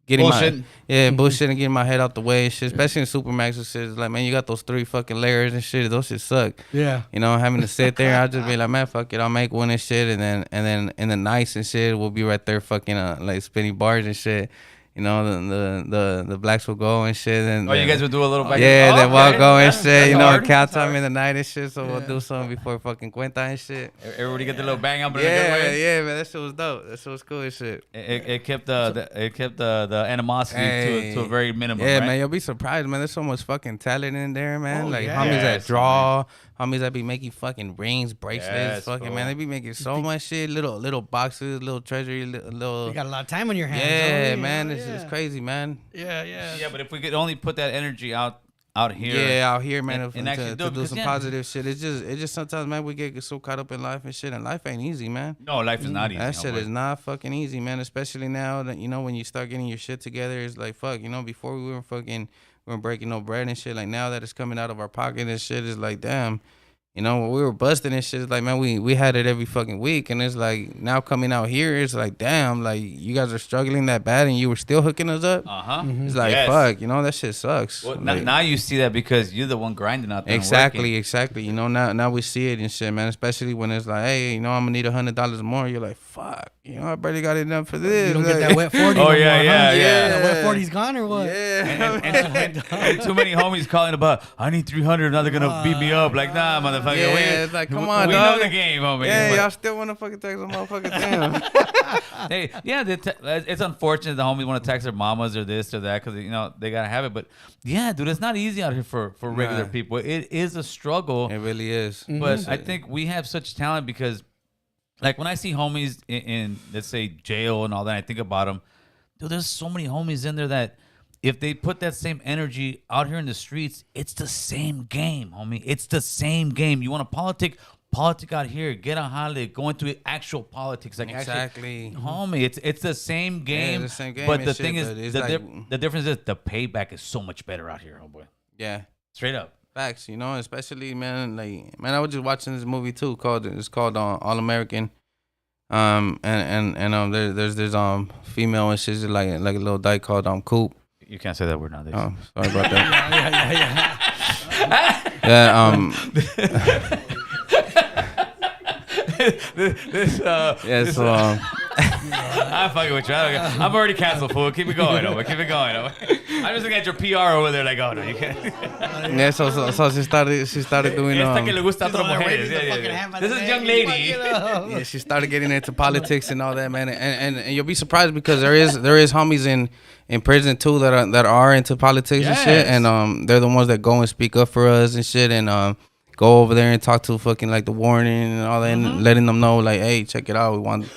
Speaker 3: getting
Speaker 1: Bullshit.
Speaker 3: bullshit and getting my head out the way and shit. Especially in Supermax and shit. It's like, man, you got those 3 fucking layers and shit. Those shit suck.
Speaker 2: Yeah.
Speaker 3: You know, having to sit there, I'll just be like, man, fuck it, I'll make one and shit, and then in the nights and shit, we'll be right there fucking like spinning bars and shit. You know, the blacks will go and shit. And
Speaker 1: you guys would do a little back.
Speaker 3: then we'll go and shit.
Speaker 1: That's
Speaker 3: You know,
Speaker 1: hard.
Speaker 3: count time in the night and shit. So we'll do something before fucking cuenta and shit.
Speaker 1: Everybody get the little bang up in a good way.
Speaker 3: Yeah, man, that shit was dope. That shit was cool and shit.
Speaker 1: It kept the animosity to a very minimum.
Speaker 3: Yeah,
Speaker 1: right?
Speaker 3: man, you'll be surprised, man. There's so much fucking talent in there, man.
Speaker 2: Oh,
Speaker 3: Like
Speaker 2: yeah.
Speaker 3: homies that
Speaker 1: Yes,
Speaker 3: draw, homies that be making fucking rings, bracelets,
Speaker 1: Yes,
Speaker 3: fucking
Speaker 1: bro.
Speaker 3: man. They be making so much shit, little boxes, little treasury, little.
Speaker 2: You got a lot of time on your hands.
Speaker 3: Yeah,
Speaker 2: don't you?
Speaker 3: man,
Speaker 2: Yeah.
Speaker 3: it's crazy, man.
Speaker 2: Yeah.
Speaker 1: Yeah, but if we could only put that energy out here.
Speaker 3: Yeah, out here, man,
Speaker 1: and actually
Speaker 3: to
Speaker 1: do it,
Speaker 3: do
Speaker 1: because,
Speaker 3: some
Speaker 1: yeah.
Speaker 3: positive shit. It's just sometimes, man, we get so caught up in life and shit, and life ain't easy, man.
Speaker 1: No, life is not easy.
Speaker 3: That shit
Speaker 1: homeboy.
Speaker 3: is not fucking easy, man. Especially now that when you start getting your shit together, it's like fuck. Before we weren't breaking no bread and shit. Like now that it's coming out of our pocket and shit, is like damn. When we were busting and shit, it's like, man, we had it every fucking week. And it's like, now coming out here, it's like, damn, like, you guys are struggling that bad and you were still hooking us up.
Speaker 1: Uh-huh.
Speaker 3: It's like,
Speaker 1: Yes.
Speaker 3: fuck, that shit sucks.
Speaker 1: Well,
Speaker 3: Like,
Speaker 1: now you see that because you're the one grinding out there. and
Speaker 3: exactly.
Speaker 1: working.
Speaker 3: Now we see it and shit, man. Especially when it's like, hey, I'm gonna need $100 more. You're like, fuck, I barely got enough for this.
Speaker 2: You don't get
Speaker 3: Like,
Speaker 2: that wet 40
Speaker 1: Oh,
Speaker 2: no
Speaker 1: yeah,
Speaker 2: more,
Speaker 1: yeah,
Speaker 2: huh?
Speaker 1: yeah.
Speaker 2: That wet 40's gone or what?
Speaker 3: Yeah.
Speaker 1: And too many homies calling about, I need 300. Now they're gonna beat me up. Like, nah, motherfucker.
Speaker 3: Yeah, it's like, come on,
Speaker 1: we
Speaker 3: dog.
Speaker 1: know the game, homie.
Speaker 3: Yeah,
Speaker 1: But-
Speaker 3: y'all still want to fucking text a motherfucker down.
Speaker 1: Hey, yeah, it's unfortunate the homies want to text their mamas or this or that because they gotta have it. But yeah, dude, it's not easy out here for regular
Speaker 3: Nah.
Speaker 1: people. It is a struggle.
Speaker 3: It really is.
Speaker 1: But I think we have such talent because, like, when I see homies in let's say jail and all that, I think about them. Dude, there's so many homies in there that if they put that same energy out here in the streets, it's the same game, homie. It's the same game. You want to politic out here, get a holiday, go into actual politics, like
Speaker 3: Exactly.
Speaker 1: actually, homie. It's the same game.
Speaker 3: it's the same game
Speaker 1: But
Speaker 3: and
Speaker 1: the
Speaker 3: shit,
Speaker 1: thing is,
Speaker 3: but it's
Speaker 1: the difference is the payback is so much better out here, homeboy.
Speaker 3: Yeah.
Speaker 1: Straight up.
Speaker 3: Facts, especially man, I was just watching this movie too called All American. And there's this female and she's like a little dyke called Coop.
Speaker 1: You can't say that word nowadays.
Speaker 3: Oh, sorry about that.
Speaker 2: Yeah.
Speaker 3: Yeah, so
Speaker 1: I'm fucking with you. I'm already canceled, fool. Keep it going, over. Keep it going. Over. I'm just looking at your PR over there, like, oh no, you can't.
Speaker 3: yeah, so she started doing
Speaker 1: Esta que le gusta a
Speaker 2: She's
Speaker 1: otras
Speaker 2: over there
Speaker 1: mujeres.
Speaker 2: waving the
Speaker 1: Yeah,
Speaker 2: fucking
Speaker 1: yeah,
Speaker 2: hand
Speaker 1: yeah.
Speaker 2: by
Speaker 1: This
Speaker 2: the
Speaker 1: is young
Speaker 2: neck.
Speaker 1: lady.
Speaker 3: yeah, she started getting into politics and all that, man. And you'll be surprised because there is homies in prison too that are into politics and shit,
Speaker 1: Yes.
Speaker 3: and they're the ones that go and speak up for us and shit, and go over there and talk to fucking like the warden and all that, and letting them know like, hey, check it out, we want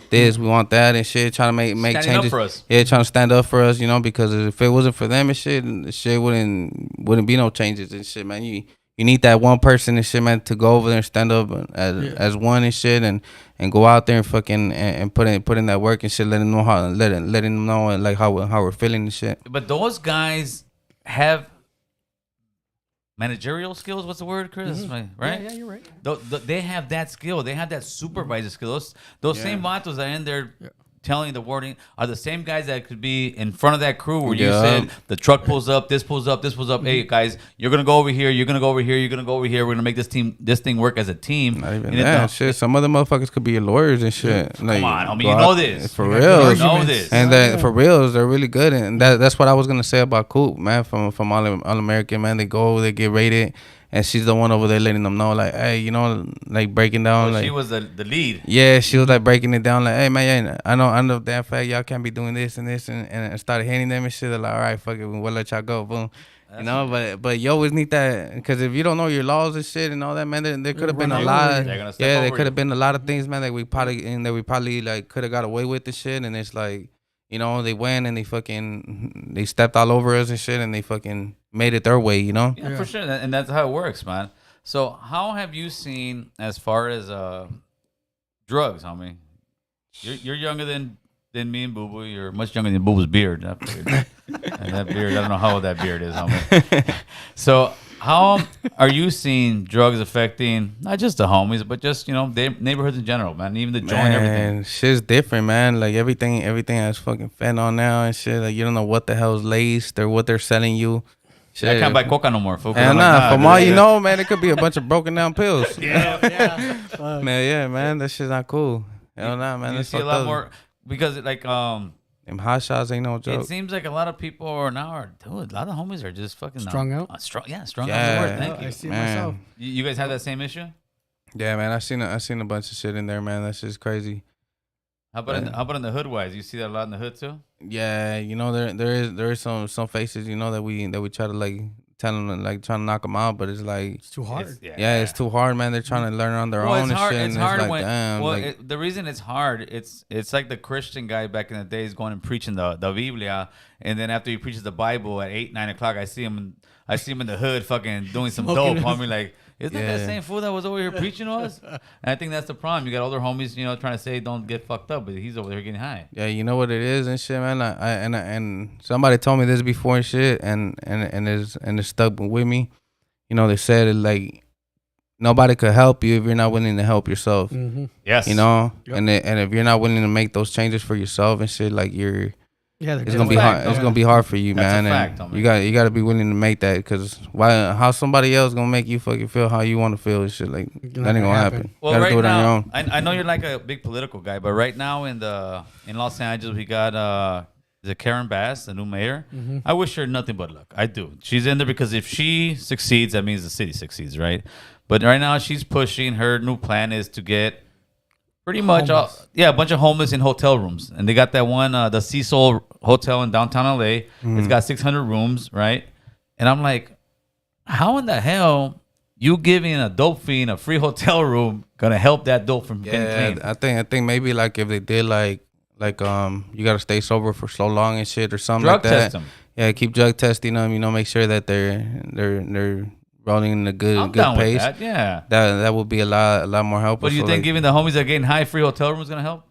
Speaker 3: this, we want that and shit, trying to make
Speaker 1: Standing up
Speaker 3: changes
Speaker 1: for us.
Speaker 3: Yeah, trying to stand up for us, because if it wasn't for them and shit, the shit wouldn't be no changes and shit, man. You need that one person and shit, man, to go over there and stand up as one and shit, and go out there and fucking and put in that work and shit, letting them know like how we're feeling and shit.
Speaker 1: But those guys have managerial skills. What's the word, Chris? Right?
Speaker 2: Yeah, you're right.
Speaker 1: They have that skill. They have that supervisor skill. Those same vatos that are in there telling the warning are the same guys that could be in front of that crew where you said the truck pulls up, this pulls up, this pulls up. Hey guys, you're gonna go over here. You're gonna go over here. You're gonna go over here. We're gonna make this thing work as a team.
Speaker 3: Not even that shit. Some other motherfuckers could be your lawyers and shit. Like,
Speaker 1: Come on, homie, you know this.
Speaker 3: For
Speaker 1: You
Speaker 3: real.
Speaker 1: know this.
Speaker 3: And that for reals, they're really good. And that's what I was gonna say about Coop, man, from All American, man. They go, they get rated, and she's the one over there letting them know, like, hey, like breaking down, like
Speaker 1: She was the lead.
Speaker 3: yeah, she was like breaking it down, like, hey man, I know damn fact y'all can't be doing this and this, and started hitting them and shit. They're like, all right, fuck it, we'll let y'all go, boom. But you always need that, because if you don't know your laws and shit and all that, man, there could have been a lot.
Speaker 1: They're gonna step
Speaker 3: Yeah, there
Speaker 1: over
Speaker 3: could
Speaker 1: you.
Speaker 3: have been a lot of things, man, that we probably like could have got away with the shit, and it's like, they went and they stepped all over us and shit, and they fucking made it their way,
Speaker 1: Yeah, for sure. And that's how it works, man. So how have you seen as far as drugs, homie? You're younger than me and Boo Boo. You're much younger than Boo Boo's beard. And that beard, I don't know how old that beard is, homie. So how are you seeing drugs affecting not just the homies, but just neighborhoods in general, man? Even the joint, everything.
Speaker 3: Shit's different, man. Like everything has fucking fentanyl now and shit. Like you don't know what the hell's laced or what they're selling you. Shit.
Speaker 1: I can't buy coca no more, fool.
Speaker 3: And from all you know, man, it could be a bunch of broken down pills.
Speaker 2: Yeah.
Speaker 3: Man, that shit's not cool. Hell nah, man.
Speaker 1: You see a lot more because
Speaker 3: them hot shots ain't no joke.
Speaker 1: It seems like a lot of people a lot of homies are just fucking
Speaker 2: strung out.
Speaker 1: Strung out. Thank you.
Speaker 2: I see it myself.
Speaker 1: You guys have that same issue?
Speaker 3: Yeah, man. I seen a bunch of shit in there, man. That's just crazy.
Speaker 1: How about in the hood wise? You see that a lot in the hood too?
Speaker 3: Yeah, there is some faces that we try to like tell them like trying to knock them out, but it's like
Speaker 2: it's too hard.
Speaker 3: It's too hard, man. They're trying to learn on their own and shit.
Speaker 1: It's hard
Speaker 3: like, damn.
Speaker 1: The reason it's hard, it's like the Christian guy back in the days going and preaching the Biblia, and then after he preaches the Bible at 8-9 o'clock, I see him in the hood fucking doing some dope, homie. Like, isn't that the same fool that was over here preaching to us? And I think that's the problem. You got older homies, trying to say don't get fucked up, but he's over there getting high.
Speaker 3: Yeah, you know what it is and shit, man. And somebody told me this before and shit, and it's stuck with me. They said it like nobody could help you if you're not willing to help yourself.
Speaker 2: Mm-hmm.
Speaker 1: Yes.
Speaker 3: And if you're not willing to make those changes for yourself and shit, like it's gonna be hard. It's gonna be hard for you, man.
Speaker 1: That's a fact,
Speaker 3: and you got to be willing to make that, because how somebody else gonna make you fucking feel how you want to feel and shit, like that ain't gonna happen.
Speaker 1: Well,
Speaker 3: you gotta
Speaker 1: right
Speaker 3: do it
Speaker 1: now,
Speaker 3: on your own.
Speaker 1: I know you're like a big political guy, but right now in Los Angeles, we got Karen Bass, the new mayor.
Speaker 2: Mm-hmm.
Speaker 1: I wish her nothing but luck. I do. She's in there because if she succeeds, that means the city succeeds, right? But right now, she's pushing. Her new plan is to get pretty much a bunch of homeless in hotel rooms. And they got that one, the Cecil Hotel in downtown LA. It's got 600 rooms, right? And I'm like, how in the hell you giving a dope fiend a free hotel room gonna help that dope from getting clean?
Speaker 3: I think maybe like if they did like you gotta stay sober for so long and shit or something
Speaker 1: Drug
Speaker 3: like that.
Speaker 1: test them.
Speaker 3: Yeah, keep drug testing them. Make sure that they're rolling in a good
Speaker 1: down
Speaker 3: pace.
Speaker 1: with that, yeah.
Speaker 3: That would be a lot more helpful.
Speaker 1: But do you think giving the homies that are getting high free hotel rooms gonna help?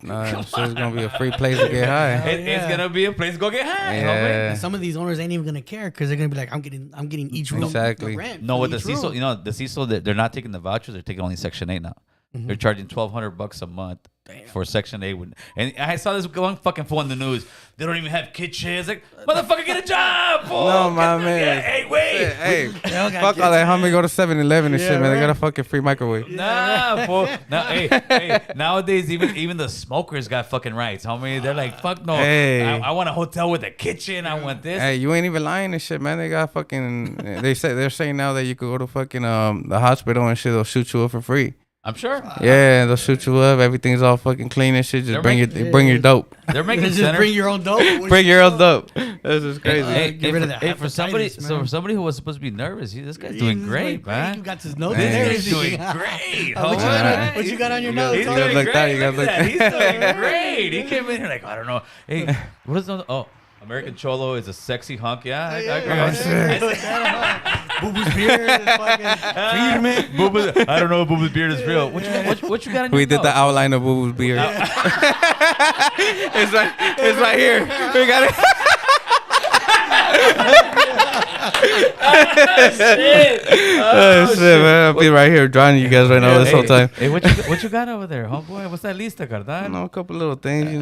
Speaker 3: Nah, it's gonna be a free place to get high.
Speaker 1: It's gonna be a place to go get high.
Speaker 3: Yeah.
Speaker 2: And some of these owners ain't even gonna care because they're gonna be like, I'm getting each room.
Speaker 3: Exactly.
Speaker 2: The rent
Speaker 1: No,
Speaker 2: for
Speaker 1: with the
Speaker 2: each
Speaker 1: Cecil,
Speaker 2: room.
Speaker 1: the Cecil, they're not taking the vouchers. They're taking only Section 8 now. They're charging $1,200 a month for Section 8. And I saw this one fucking fool in the news. They don't even have kitchens. Like, motherfucker, get a job, fool.
Speaker 3: No, my man.
Speaker 1: Hey, wait.
Speaker 3: Hey, fuck all that, homie. Go to 7-Eleven and shit, man. They got a fucking free microwave.
Speaker 1: Nah, fool. Hey, nowadays, even the smokers got fucking rights, homie. They're like, fuck no.
Speaker 3: Hey.
Speaker 1: I want a hotel with a kitchen. I want this.
Speaker 3: Hey, you ain't even lying and shit, man. They got fucking. They're saying now that you could go to fucking the hospital and shit. They'll shoot you up for free.
Speaker 1: I'm sure.
Speaker 3: Yeah, they'll shoot you up. Everything's all fucking clean and shit. Just bring your dope.
Speaker 1: They're making
Speaker 2: Just
Speaker 1: centers.
Speaker 2: bring your own dope.
Speaker 3: Bring your own dope. This is crazy.
Speaker 2: Get rid of that
Speaker 1: for somebody,
Speaker 2: hepatitis, man.
Speaker 1: for somebody who was supposed to be nervous, this guy's doing great, man.
Speaker 2: You got this nose
Speaker 3: Man.
Speaker 2: there.
Speaker 1: He's doing great.
Speaker 2: What you got on your nose?
Speaker 1: He's
Speaker 3: You
Speaker 1: doing
Speaker 3: gotta look
Speaker 1: great.
Speaker 3: that, you gotta
Speaker 1: Look at
Speaker 3: look
Speaker 1: that. He's doing great. He came in here like, I don't know. Hey, what is the American Cholo is a sexy hunk. Yeah, I agree.
Speaker 2: Boo Boo's beard is fucking treatment.
Speaker 1: I don't know if Booba's beard is real. What you got in your
Speaker 3: We did the
Speaker 1: nose?
Speaker 3: outline of Boo Boo's beard. It's right here. We got it. Oh shit, man! I'll be right here drawing you guys right now this whole time.
Speaker 1: Hey, what you got over there, homeboy? What's that lista, carnal?
Speaker 3: I know a couple little things,
Speaker 1: What you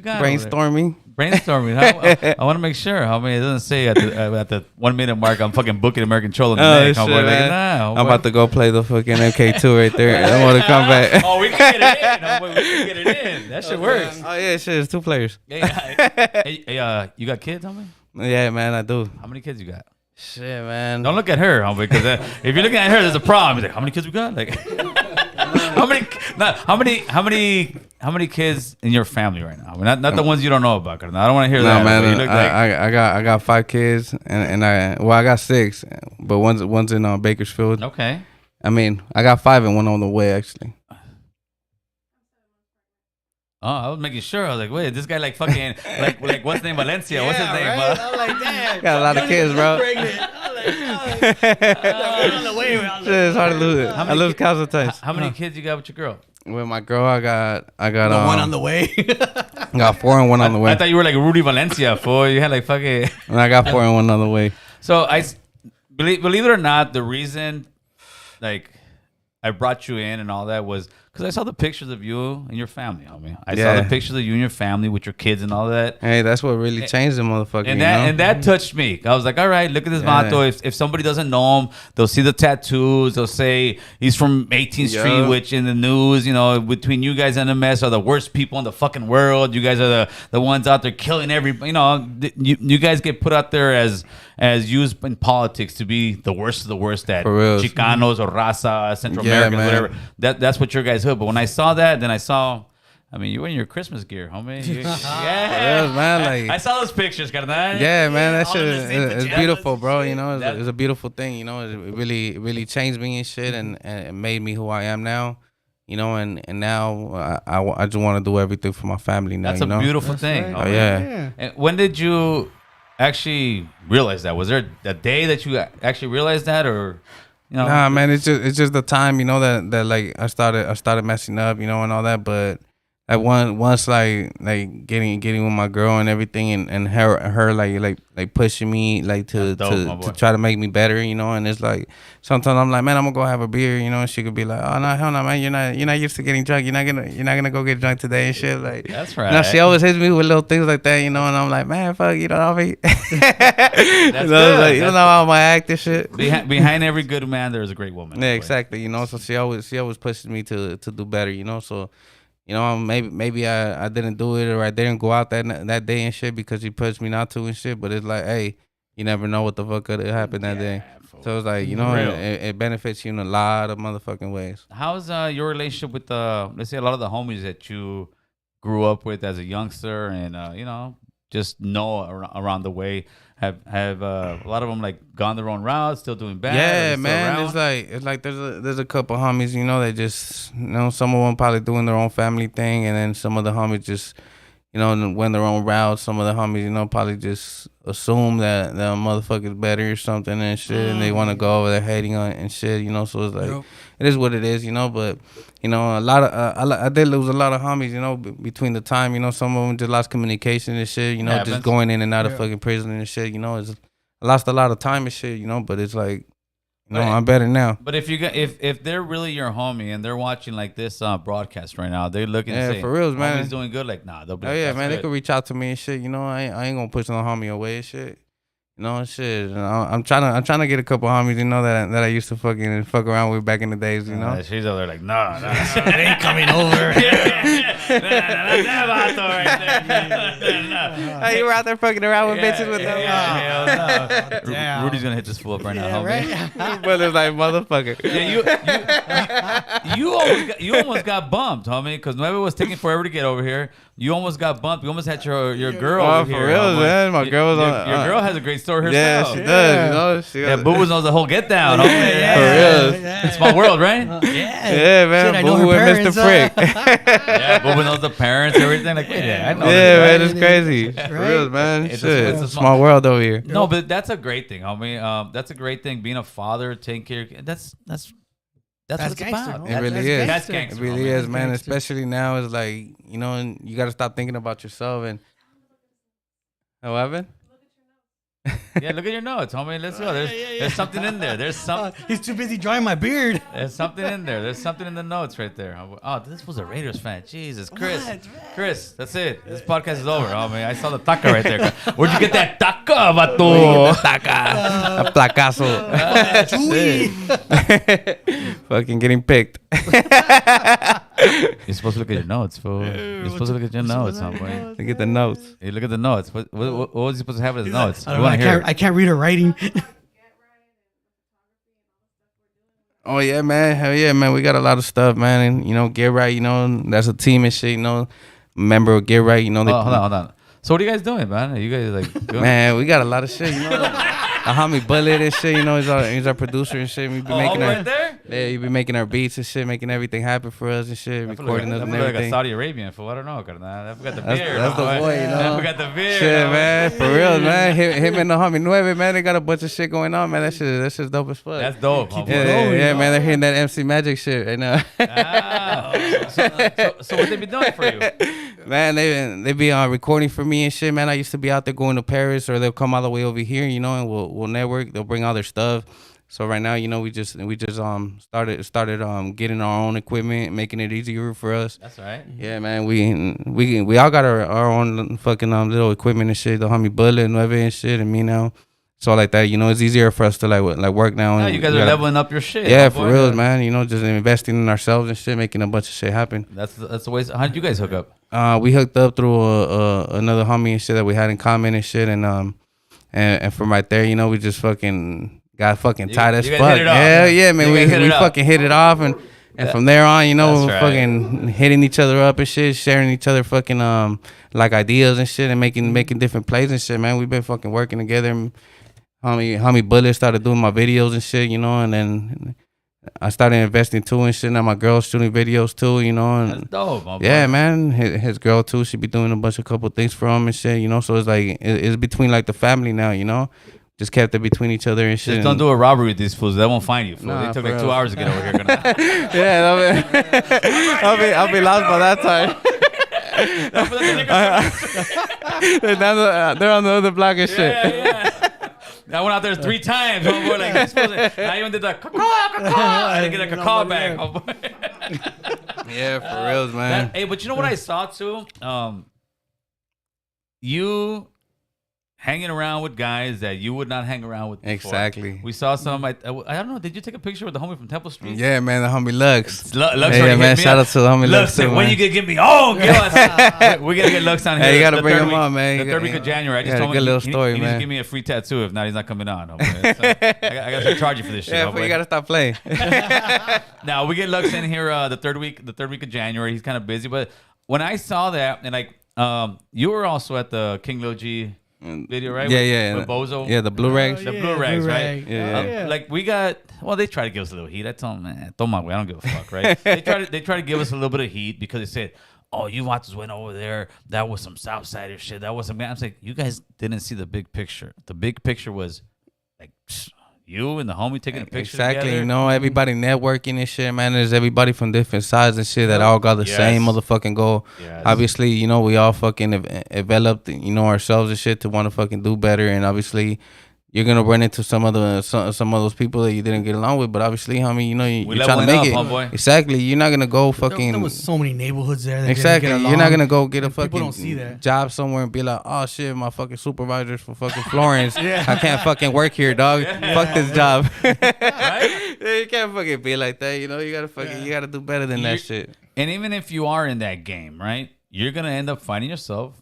Speaker 1: got? over there?
Speaker 3: brainstorming.
Speaker 1: Brainstorming. I want to make sure. I mean, it doesn't say at the 1 minute mark I'm fucking booking American Cholo in the neck.
Speaker 3: Shit,
Speaker 1: Homeboy. Like,
Speaker 3: man.
Speaker 1: nah,
Speaker 3: I'm about to go play the fucking MK2 right there. I want to come back.
Speaker 1: Oh, we can get it in. Homeboy. We can get it in. That shit works.
Speaker 3: Oh yeah, shit. It's 2 players.
Speaker 1: Hey, you got kids, homie?
Speaker 3: Yeah, man, I do.
Speaker 1: How many kids you got?
Speaker 3: Shit, man.
Speaker 1: Don't look at her, homie, because if you're looking at her, there's a problem. He's like, how many kids we got? Like, how many kids in your family right now? I mean, not the ones you don't know about. I don't want to hear that.
Speaker 3: No, man.
Speaker 1: You look like,
Speaker 3: I got 5 kids, and I got 6, but one's in Bakersfield.
Speaker 1: okay.
Speaker 3: I mean, I got 5 and 1 on the way actually.
Speaker 1: Oh, I was making sure. I was like, wait, this guy like fucking like what's his name? Valencia. What's his name?
Speaker 2: Right? I'm like, damn.
Speaker 3: Got a lot of kids, bro.
Speaker 2: Pregnant. I'm like, on the way.
Speaker 3: Shit, it's hard to lose it. I lose counts sometimes.
Speaker 1: How many kids you got with your girl?
Speaker 3: With my girl, I got
Speaker 2: The one on the way.
Speaker 3: I got 4 and 1 on the way.
Speaker 1: I thought you were like Rudy Valencia, fool. You had like fucking.
Speaker 3: And I got 4 and 1 on the way.
Speaker 1: So believe it or not, the reason, like, I brought you in and all that was because I saw the pictures of you and your family. I saw the pictures of you and your family with your kids and all that.
Speaker 3: Hey, that's what really changed the motherfucker.
Speaker 1: And that touched me. I was like, all right, look at this vato. If somebody doesn't know him, they'll see the tattoos. They'll say he's from 18th Street, which in the news, between you guys and MS are the worst people in the fucking world. You guys are the ones out there killing everybody. You guys get put out there as used in politics to be the worst of the worst at Chicanos or Raza, Central Americans, whatever. That's what your guys hood. But when I saw that, then I saw, you were in your Christmas gear, homie.
Speaker 3: Man.
Speaker 1: I saw those pictures, carnal.
Speaker 3: Yeah, man, that shit is beautiful, bro. It's a beautiful thing. It really changed me and shit, and it made me who I am now. And now I just want to do everything for my family now.
Speaker 1: That's a beautiful thing.
Speaker 3: Right. Oh yeah.
Speaker 1: And when did you actually realize that? Was there a day that you actually realized that, or?
Speaker 3: Nah, man, it's just the time, that like I started messing up, and all that. But like once like getting with my girl and everything, and her like pushing me like to try to make me better, and it's like sometimes I'm like, man, I'm gonna go have a beer, and she could be like, oh no, hell no, man, you're not used to getting drunk, you're not gonna go get drunk today and shit. Like
Speaker 1: that's right.
Speaker 3: She always hits me with little things like that, and I'm like, man, fuck, what I mean?
Speaker 1: That's
Speaker 3: like, you know how I act and shit.
Speaker 1: Behind every good man, there's a great woman.
Speaker 3: Yeah, exactly. So she always pushes me to do better. So. Maybe I didn't do it, or I didn't go out that day and shit because he pushed me not to and shit. But it's like, hey, you never know what the fuck could have happened that day. So it's like, it benefits you in a lot of motherfucking ways.
Speaker 1: How's your relationship with let's say a lot of the homies that you grew up with as a youngster and just know around the way? Have a lot of them like gone their own route, still doing bad?
Speaker 3: Yeah, man. It's like there's a couple homies, that just some of them probably doing their own family thing, and then some of the homies just went their own route. Some of the homies, probably just assume that the motherfucker's better or something and shit, and they want to go over there hating on it and shit, So it's like it is what it is, But a lot of I did lose a lot of homies, between the time, some of them just lost communication and shit, just going in and out of fucking prison and shit, I lost a lot of time and shit, But it's like. I'm better now.
Speaker 1: But if they're really your homie and they're watching like this broadcast right now, they're looking and saying,
Speaker 3: for real, man.
Speaker 1: Homie's doing good. Like, nah, they'll be.
Speaker 3: Oh yeah, man.
Speaker 1: Good.
Speaker 3: They could reach out to me and shit. I ain't gonna push no homie away and shit. Shit. I'm trying to get a couple homies, that I used to fuck around with back in the days,
Speaker 1: She's over there like, nah,
Speaker 2: it ain't coming over.
Speaker 3: You were out there fucking around with bitches with them.
Speaker 1: Damn. Rudy's gonna hit this fool up right now, homie.
Speaker 3: Right? But it's like, motherfucker.
Speaker 1: Yeah, you almost got bumped, homie, because Nueve was taking forever to get over here. You almost got bumped. You almost had your girl over here.
Speaker 3: For real, man. My girl was on.
Speaker 1: Your girl has a great story herself.
Speaker 3: Yeah, she does.
Speaker 1: Yeah, Boo Boo knows the whole get down, homie.
Speaker 3: For real.
Speaker 1: It's my world, right?
Speaker 3: Yeah, man. Boo Boo and Mr. Frick.
Speaker 1: Yeah, Boo Boo knows the parents, everything. Like, I know.
Speaker 3: Yeah, man, it's crazy. For real, man. It's a small world over here.
Speaker 1: No, but that's a great thing, homie. That's a great thing. Being a father, taking care of that's what it's about.
Speaker 3: It really is.
Speaker 1: That's gangster.
Speaker 3: It really is, man. Especially now, it's like, and you got to stop thinking about yourself. And what happened?
Speaker 1: Yeah, look at your notes, homie. Let's go. There's something in there. There's something.
Speaker 2: He's too busy drawing my beard.
Speaker 1: There's something in there. There's something in the notes right there. Oh, this was a Raiders fan. Jesus, Chris, that's it. This podcast is over, homie. I saw the taca right there. Where'd you get that taca, vato?
Speaker 3: Taca. A placazo. Fucking getting picked.
Speaker 1: You're supposed to look at your notes, fool. You're supposed to look at your notes, homie.
Speaker 3: Look at the notes.
Speaker 1: You look at the notes. What was he supposed to have in his notes?
Speaker 2: I can't read her writing.
Speaker 3: Oh yeah, man. Hell yeah, man. We got a lot of stuff, man. And Get Right, that's a team and shit, Member of Get Right,
Speaker 1: Hold on. So what are you guys doing, man? Are you guys like doing?
Speaker 3: Man, we got a lot of shit, The homie Bullet and shit, he's our producer and shit. We be making
Speaker 1: right there?
Speaker 3: Yeah, you be making our beats and shit, making everything happen for us and shit, recording us and
Speaker 1: like
Speaker 3: everything.
Speaker 1: a Saudi Arabian fool. I don't know, carnal. I forgot the beard.
Speaker 3: That's the boy, you know.
Speaker 1: I forgot the beard.
Speaker 3: Shit, man, for real, man. Him and the homie Nueve, man, they got a bunch of shit going on, man. That's just dope as fuck.
Speaker 1: That's dope.
Speaker 3: Yeah, man. They're hearing that MC Magic shit right now.
Speaker 1: So what they be doing for you?
Speaker 3: Man, they be recording for me and shit, man. I used to be out there going to Paris, or they'll come all the way over here, you know, and we'll network. They'll bring all their stuff. So right now, you know, we just started getting our own equipment, making it easier for us.
Speaker 1: That's right.
Speaker 3: Yeah, man. We all got our own fucking little equipment and shit. The homie Bullet and Nueve and shit, and me now. So like that, you know, it's easier for us to like work now.
Speaker 1: Yeah,
Speaker 3: and
Speaker 1: you guys are leveling up your shit.
Speaker 3: Yeah, for real, man. You know, just investing in ourselves and shit, making a bunch of shit happen.
Speaker 1: That's the way. How did you guys hook up?
Speaker 3: We hooked up through another homie and shit that we had in common and shit, and from right there, you know, we just fucking got fucking tight as fuck. Hell yeah, man. We fucking hit it off, and from there on, you know, we're fucking hitting each other up and shit, sharing each other fucking like ideas and shit, and making different plays and shit, man. We've been fucking working together. Homie Bullet started doing my videos and shit, you know, and then I started investing too and shit. Now my girl's shooting videos too, you know. And
Speaker 1: that's dope, my boy.
Speaker 3: Yeah, man. His girl too. She be doing a couple things for him and shit, you know. So it's like it's between like the family now, you know. Just kept it between each other and shit.
Speaker 1: Just don't do a robbery with these fools. They won't find you. Fool.
Speaker 3: Nah,
Speaker 1: they took like 2 hours to get over here.
Speaker 3: Yeah, I'll be lost by that time. They're on the other block and shit.
Speaker 1: Yeah. I went out there 3 times. My boy, like this. I even did the caw. I didn't get a caw back. My boy.
Speaker 3: Yeah, for real, man.
Speaker 1: Hey, but you know what I saw too? You hanging around with guys that you would not hang around with before.
Speaker 3: Exactly.
Speaker 1: We saw some. I don't know. Did you take a picture with the homie from Temple Street?
Speaker 3: Yeah, man. The homie Lux.
Speaker 1: Lux
Speaker 3: yeah, man. Shout out to the homie Lux.
Speaker 1: Lux, when you gonna get me on? Give us. We're gonna get Lux on here.
Speaker 3: Hey, you gotta bring him on, man.
Speaker 1: The third week of January. I just told him
Speaker 3: good little story,
Speaker 1: he
Speaker 3: man.
Speaker 1: needs to give me a free tattoo. If not, he's not coming on. So I gotta charge you for this shit.
Speaker 3: Yeah, but you gotta stop playing.
Speaker 1: Now we get Lux in here the third week of January. He's kind of busy, but when I saw that, and like you were also at the King Lil G video, right?
Speaker 3: Yeah,
Speaker 1: with Bozo.
Speaker 3: Yeah, the blue rags.
Speaker 1: The blue rags, right?
Speaker 3: Yeah.
Speaker 1: Like we got. Well, they try to give us a little heat. I told them, man, don't mind me. I don't give a fuck, right? They try to give us a little bit of heat because they said, "Oh, you watchers went over there. That was some Southsider shit. That was some." I'm like, you guys didn't see the big picture. The big picture was like you and the homie taking a picture
Speaker 3: exactly,
Speaker 1: together.
Speaker 3: you know, everybody networking and shit, man. There's everybody from different sides and shit that all got the same motherfucking goal.
Speaker 1: Yes.
Speaker 3: Obviously, you know, we all fucking developed, you know, ourselves and shit to want to fucking do better. And obviously, you're gonna run into some of those people that you didn't get along with, but obviously, homie, you know, you're trying to make it.
Speaker 1: Homeboy.
Speaker 3: Exactly, you're not gonna go fucking.
Speaker 2: There was so many neighborhoods there. That
Speaker 3: Exactly, you're not gonna go get a
Speaker 2: People don't see
Speaker 3: fucking
Speaker 2: that.
Speaker 3: job somewhere and be like, oh shit, my fucking supervisor's from fucking Florence. I can't fucking work here, dog. Fuck this job.
Speaker 1: Right?
Speaker 3: You can't fucking be like that, you know. You gotta fucking, you gotta do better than that shit.
Speaker 1: And even if you are in that game, right, you're gonna end up finding yourself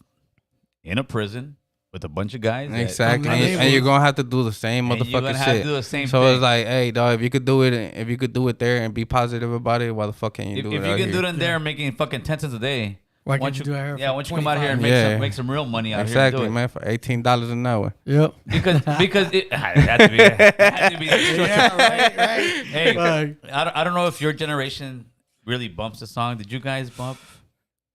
Speaker 1: in a prison with a bunch of guys.
Speaker 3: Exactly, and you're gonna have to do the same motherfucking shit.
Speaker 1: To do the same
Speaker 3: so
Speaker 1: thing.
Speaker 3: It's like, hey, dog, if you could do it there and be positive about it, why the fuck can't you do it?
Speaker 1: If you can do it in there, making fucking 10 cents a day.
Speaker 2: Why can't you do it here?
Speaker 1: Yeah, once you come out here and make some real money out
Speaker 3: exactly,
Speaker 1: here.
Speaker 3: man, for $18 an hour.
Speaker 2: Yep.
Speaker 1: Because it had to be.
Speaker 2: Yeah, right.
Speaker 1: Hey, I don't know if your generation really bumps the song. Did you guys bump?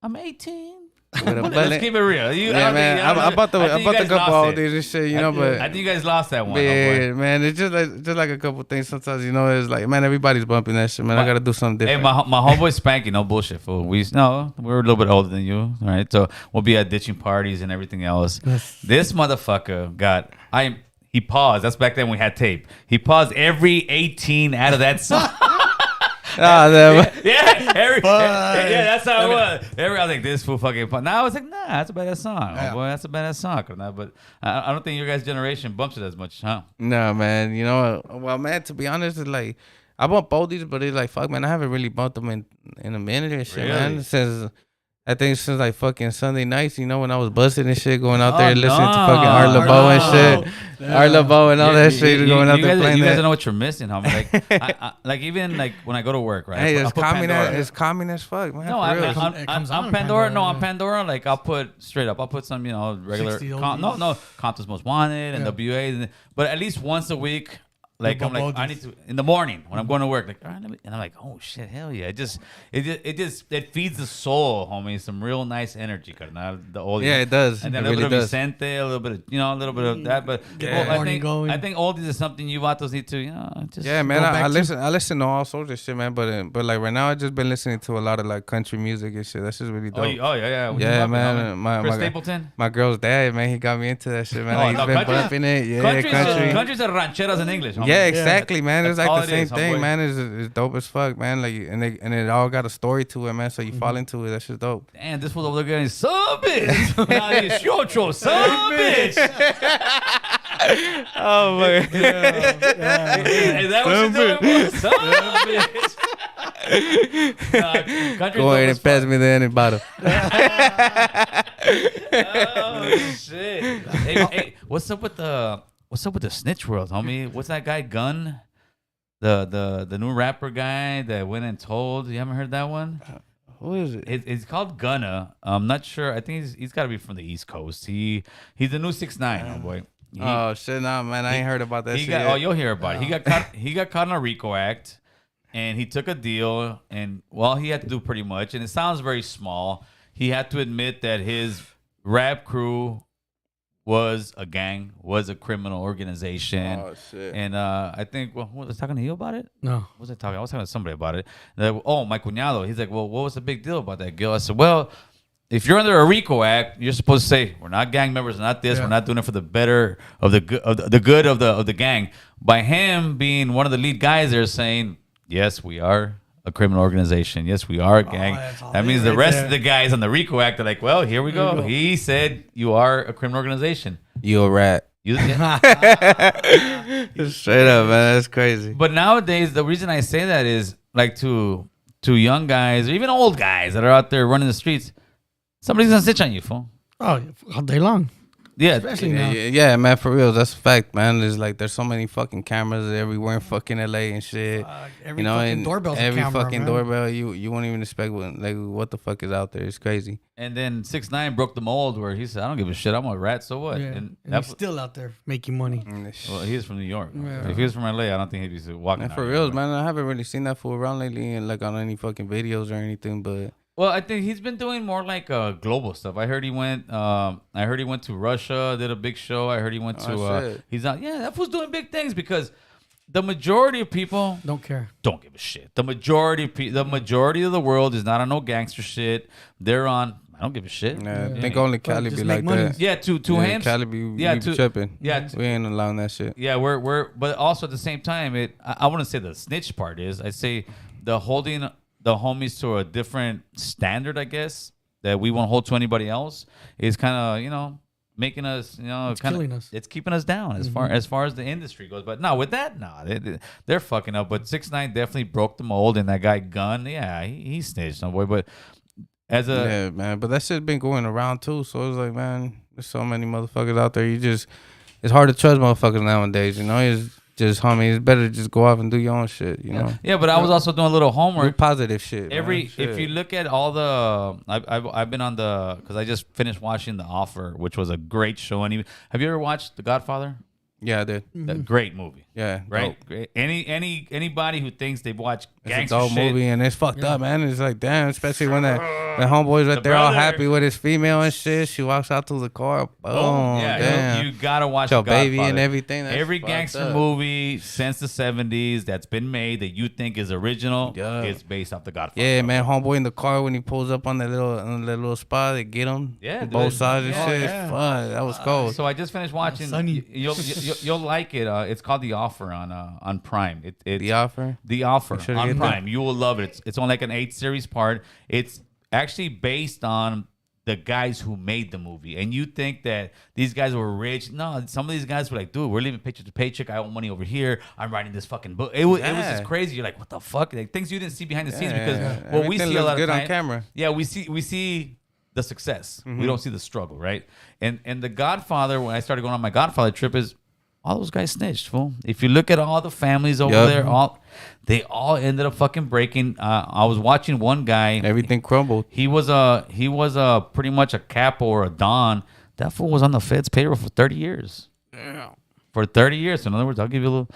Speaker 1: I'm 18. Let's keep it real.
Speaker 3: Man, I'm about to couple all these and shit, you know, but
Speaker 1: I think you guys lost that one.
Speaker 3: Yeah, man, it's just like a couple things. Sometimes, you know, it's like, man, everybody's bumping that shit, man. I gotta do something different.
Speaker 1: Hey, my homeboy Spanky, no bullshit, fool. We're a little bit older than you, right? So we'll be at ditching parties and everything else. This motherfucker he paused. That's back then we had tape. He paused every 18 out of that song. Yeah, that's how it was. I was like, this fool fucking fun. Now I was like, nah, that's a badass song. Oh, boy, that's a badass song. But I don't think your guys' generation bumps it as much, huh?
Speaker 3: No, man. You know, well, man, to be honest, it's like, I bump both these, but it's like, fuck, man, I haven't really bumped them in a minute or shit, man. I think since like fucking Sunday nights, you know, when I was busted and shit, going out there listening to fucking Art LeBeau and shit. Art LeBeau and all that shit, going out there playing that.
Speaker 1: You guys don't know what you're missing, homie. Like, even like when I go to work, right?
Speaker 3: Hey, it's common as fuck, man.
Speaker 1: No, I'm Pandora. No, I'm Pandora. Like, I'll put some, you know, regular. Compton's Most Wanted and WA. But at least once a week, Like I'm like
Speaker 2: Both.
Speaker 1: I need to in the morning when I'm going to work. Like all right, and I'm like, oh shit, hell yeah! It feeds the soul, homie. Some real nice energy, carnal. The oldies.
Speaker 3: Yeah, it does.
Speaker 1: And then
Speaker 3: It
Speaker 1: a little
Speaker 3: really
Speaker 1: bit of
Speaker 3: does.
Speaker 1: Vicente, a little bit of a little bit of that. But
Speaker 2: Get
Speaker 1: well,
Speaker 2: the
Speaker 1: I
Speaker 2: morning
Speaker 1: think
Speaker 2: going.
Speaker 1: I think oldies is something you vatos need to just
Speaker 3: Yeah, man.
Speaker 2: go
Speaker 3: I
Speaker 2: back to-
Speaker 3: listen to all sorts of shit, man. But like right now, I just been listening to a lot of like country music and shit. That's just really dope.
Speaker 1: Yeah. What you
Speaker 3: Yeah,
Speaker 1: bumping,
Speaker 3: man.
Speaker 1: homie? Chris
Speaker 3: my
Speaker 1: Stapleton.
Speaker 3: my girl's dad, man, he got me into that shit, man.
Speaker 1: Oh,
Speaker 3: Like, he's
Speaker 1: no,
Speaker 3: been
Speaker 1: country's-
Speaker 3: bumping it. Yeah, country.
Speaker 1: Countries are rancheras in English. Homie.
Speaker 3: Yeah, exactly, man. It's
Speaker 1: That's all
Speaker 3: like
Speaker 1: it
Speaker 3: the same
Speaker 1: is,
Speaker 3: thing,
Speaker 1: homeboy.
Speaker 3: man. It's dope as fuck, man. Like, and it all got a story to it, man. So you fall into it. That's just dope.
Speaker 1: Damn, this was over there getting son bitch. Nah, it's Yocho, son bitch.
Speaker 3: Oh my.
Speaker 1: Is that what you're doing? Son bitch. Country's
Speaker 3: Go
Speaker 1: dope
Speaker 3: ahead
Speaker 1: as
Speaker 3: and pass
Speaker 1: fuck.
Speaker 3: me the end bottle.
Speaker 1: Oh shit! Hey, what's up with the snitch world, homie? What's that guy Gunn? The new rapper guy that went and told. You haven't heard that one?
Speaker 3: Who is it?
Speaker 1: It's called Gunna. I'm not sure. I think he's got to be from the East Coast. He's the new 6ix9ine, homeboy.
Speaker 3: Oh shit, nah, man. I ain't heard about that shit.
Speaker 1: You'll hear about it. He got caught in a RICO act, and he took a deal, and he had to do pretty much. And it sounds very small. He had to admit that his rap crew was a gang, was a criminal organization.
Speaker 3: Oh shit.
Speaker 1: And I think, was I talking to you about it?
Speaker 2: No.
Speaker 1: Was I talking? I was talking to somebody about it. And my cuñado. He's like, well, what was the big deal about that, Gil? I said, well, if you're under a RICO act, you're supposed to say we're not gang members, we're not this, we're not doing it for the better of the good of the gang. By him being one of the lead guys there, saying, yes, we are a criminal organization. Yes, we are a gang.
Speaker 2: that's all
Speaker 1: That means
Speaker 2: right
Speaker 1: the rest
Speaker 2: there.
Speaker 1: of the guys on the RICO act are like, well, here we go. He said you are a criminal organization.
Speaker 3: You a rat. Straight up, man. That's crazy.
Speaker 1: But nowadays, the reason I say that is like to young guys or even old guys that are out there running the streets, somebody's gonna snitch on you, fool.
Speaker 2: Oh, all day long.
Speaker 1: Yeah,
Speaker 2: Especially
Speaker 3: Yeah,
Speaker 2: now.
Speaker 3: yeah, man, for real. That's a fact, man. There's so many fucking cameras everywhere in fucking LA and shit.
Speaker 2: Every fucking doorbell's a
Speaker 3: every
Speaker 2: camera,
Speaker 3: fucking
Speaker 2: man.
Speaker 3: doorbell, you won't even expect what the fuck is out there. It's crazy.
Speaker 1: And then 6ix9ine broke the mold where he said, "I don't give a shit. I'm a rat. So what?"
Speaker 2: Yeah.
Speaker 1: And
Speaker 2: And he's still out there making money.
Speaker 1: well, he is from New York.
Speaker 2: Yeah.
Speaker 1: If he was from LA, I don't think he'd be walking.
Speaker 3: Man,
Speaker 1: out
Speaker 3: for
Speaker 1: here,
Speaker 3: real,
Speaker 1: but-
Speaker 3: man. I haven't really seen that fool around lately, and like on any fucking videos or anything. But
Speaker 1: Well, I think he's been doing more like global stuff. I heard he went. I heard he went to Russia, did a big show. I heard he went to.
Speaker 3: shit.
Speaker 1: He's out. Yeah, that fool's doing big things because the majority of people
Speaker 2: Don't care.
Speaker 1: don't give a shit. The majority of the world is not on no gangster shit. They're on. I don't give a shit.
Speaker 3: I think only Cali
Speaker 2: just
Speaker 3: be
Speaker 2: make
Speaker 3: like
Speaker 2: money.
Speaker 3: that.
Speaker 1: Yeah, two
Speaker 3: Yeah,
Speaker 1: hands.
Speaker 3: Cali be,
Speaker 1: Yeah,
Speaker 3: we be
Speaker 1: two-
Speaker 3: tripping.
Speaker 1: Yeah,
Speaker 3: we ain't allowing that shit.
Speaker 1: Yeah, we're but also at the same time, I wouldn't say the snitch part is. I say the holding the homies to a different standard, I guess, that we won't hold to anybody else is kind of, making us,
Speaker 2: It's killing us.
Speaker 1: It's keeping us down as far as the industry goes. But no, with that, they're fucking up. But 6ix9ine definitely broke the mold, and that guy Gunn, yeah, he snitched, no boy. But as a
Speaker 3: Yeah, man. But that shit's been going around too. So it's like, man, there's so many motherfuckers out there. It's hard to trust motherfuckers nowadays. It's just, homie, it's better to just go off and do your own shit.
Speaker 1: yeah, but I was also doing a little
Speaker 3: Do
Speaker 1: homework.
Speaker 3: positive shit. man. Shit.
Speaker 1: If you look at all the I've been on because I just finished watching The Offer, which was a great show. And have you ever watched The Godfather?
Speaker 3: Yeah, I did.
Speaker 1: A great movie,
Speaker 3: Yeah,
Speaker 1: right?
Speaker 3: dope.
Speaker 1: Great. Anybody who thinks they've watched
Speaker 3: It's a
Speaker 1: gangster
Speaker 3: dope
Speaker 1: shit,
Speaker 3: movie, and it's fucked up, man. It's like, damn, especially when the homeboy's right
Speaker 1: The
Speaker 3: there all
Speaker 1: brother.
Speaker 3: happy with his female and shit. She walks out to the car. Boom,
Speaker 1: yeah,
Speaker 3: damn.
Speaker 1: you gotta watch
Speaker 3: Your
Speaker 1: The Godfather.
Speaker 3: baby and everything. That's
Speaker 1: Every
Speaker 3: fucked
Speaker 1: gangster
Speaker 3: up.
Speaker 1: movie since the 70s that's been made that you think is original
Speaker 3: Yeah.
Speaker 1: is based off The Godfather.
Speaker 3: Yeah, man, homeboy in the car when he pulls up on that little spot, they get him.
Speaker 1: Yeah,
Speaker 3: on
Speaker 1: dude.
Speaker 3: both sides and
Speaker 2: Oh,
Speaker 3: shit.
Speaker 2: yeah.
Speaker 3: Fuck, that was cold.
Speaker 1: So I just finished watching.
Speaker 2: Sunny.
Speaker 1: You'll like it. It's called The Offer on Prime. It's
Speaker 3: The Offer.
Speaker 1: The Offer
Speaker 3: sure to
Speaker 1: on
Speaker 3: get
Speaker 1: Prime. You will love it. It's on like an 8 series part. It's actually based on the guys who made the movie. And you think that these guys were rich. No, some of these guys were like, dude, we're living paycheck to paycheck. I owe money over here. I'm writing this fucking book. It was just crazy. You're like, what the fuck? Like, things you didn't see behind the scenes because what we
Speaker 3: Everything
Speaker 1: see a
Speaker 3: looks
Speaker 1: lot
Speaker 3: good
Speaker 1: of
Speaker 3: on
Speaker 1: time,
Speaker 3: camera.
Speaker 1: Yeah, we see the success. We don't see the struggle, right? And The Godfather, when I started going on my Godfather trip, is all those guys snitched, fool. If you look at all the families over
Speaker 3: Yup.
Speaker 1: there, they all ended up fucking breaking. I was watching one guy.
Speaker 3: Everything crumbled.
Speaker 1: He was pretty much a capo or a don. That fool was on the Fed's payroll for 30 years.
Speaker 2: Yeah.
Speaker 1: for 30 years. So in other words, I'll give you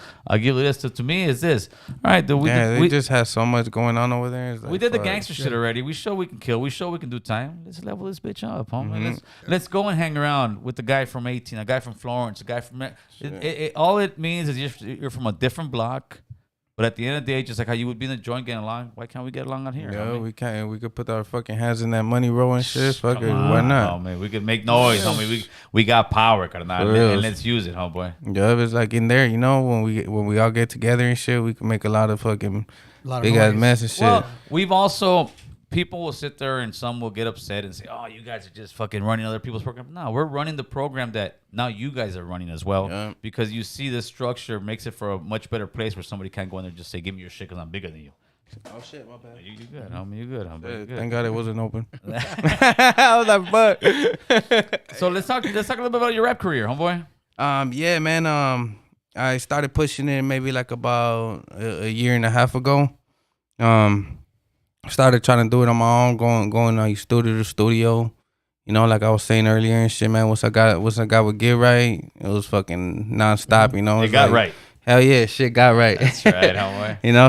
Speaker 1: this. To me, is this. All right, dude,
Speaker 3: we just have so much going on over there. It's like,
Speaker 1: we did the gangster shit already. We show we can kill. We show we can do time. Let's level this bitch up, homie. Let's go and hang around with the guy from 18, a guy from Florence, a guy from... all it means is you're from a different block. But at the end of the day, just like how you would be in the joint getting along, why can't we get along out here?
Speaker 3: Yo,
Speaker 1: homie?
Speaker 3: we can't. We could put our fucking hands in that money roll and shit. Fuck it,
Speaker 1: Come
Speaker 3: why
Speaker 1: on,
Speaker 3: not?
Speaker 1: Homie. We could make noise, homie. We got power, carnal, and let's use it, homeboy.
Speaker 3: Yeah, it's like in there, you know, when we all get together and shit, we can make a lot of fucking big ass mess and shit.
Speaker 1: Well, we've also... People will sit there and some will get upset and say, oh, you guys are just fucking running other people's program. No, we're running the program that now you guys are running as well because you see the structure makes it for a much better place where somebody can't go in there and just say, give me your shit because I'm bigger than you.
Speaker 3: Oh, shit, my bad.
Speaker 1: You good, homie. You good, homie. You good.
Speaker 3: Thank God it wasn't open. I was like, fuck.
Speaker 1: So let's talk a little bit about your rap career, homeboy.
Speaker 3: Yeah, man. I started pushing it maybe like about a year and a half ago. Started trying to do it on my own, going like studio to studio. You know, like I was saying earlier and shit, man. Once I got would get right, it was fucking nonstop. You know,
Speaker 1: It got right.
Speaker 3: Hell yeah, shit got right.
Speaker 1: That's right, homeboy.
Speaker 3: You know,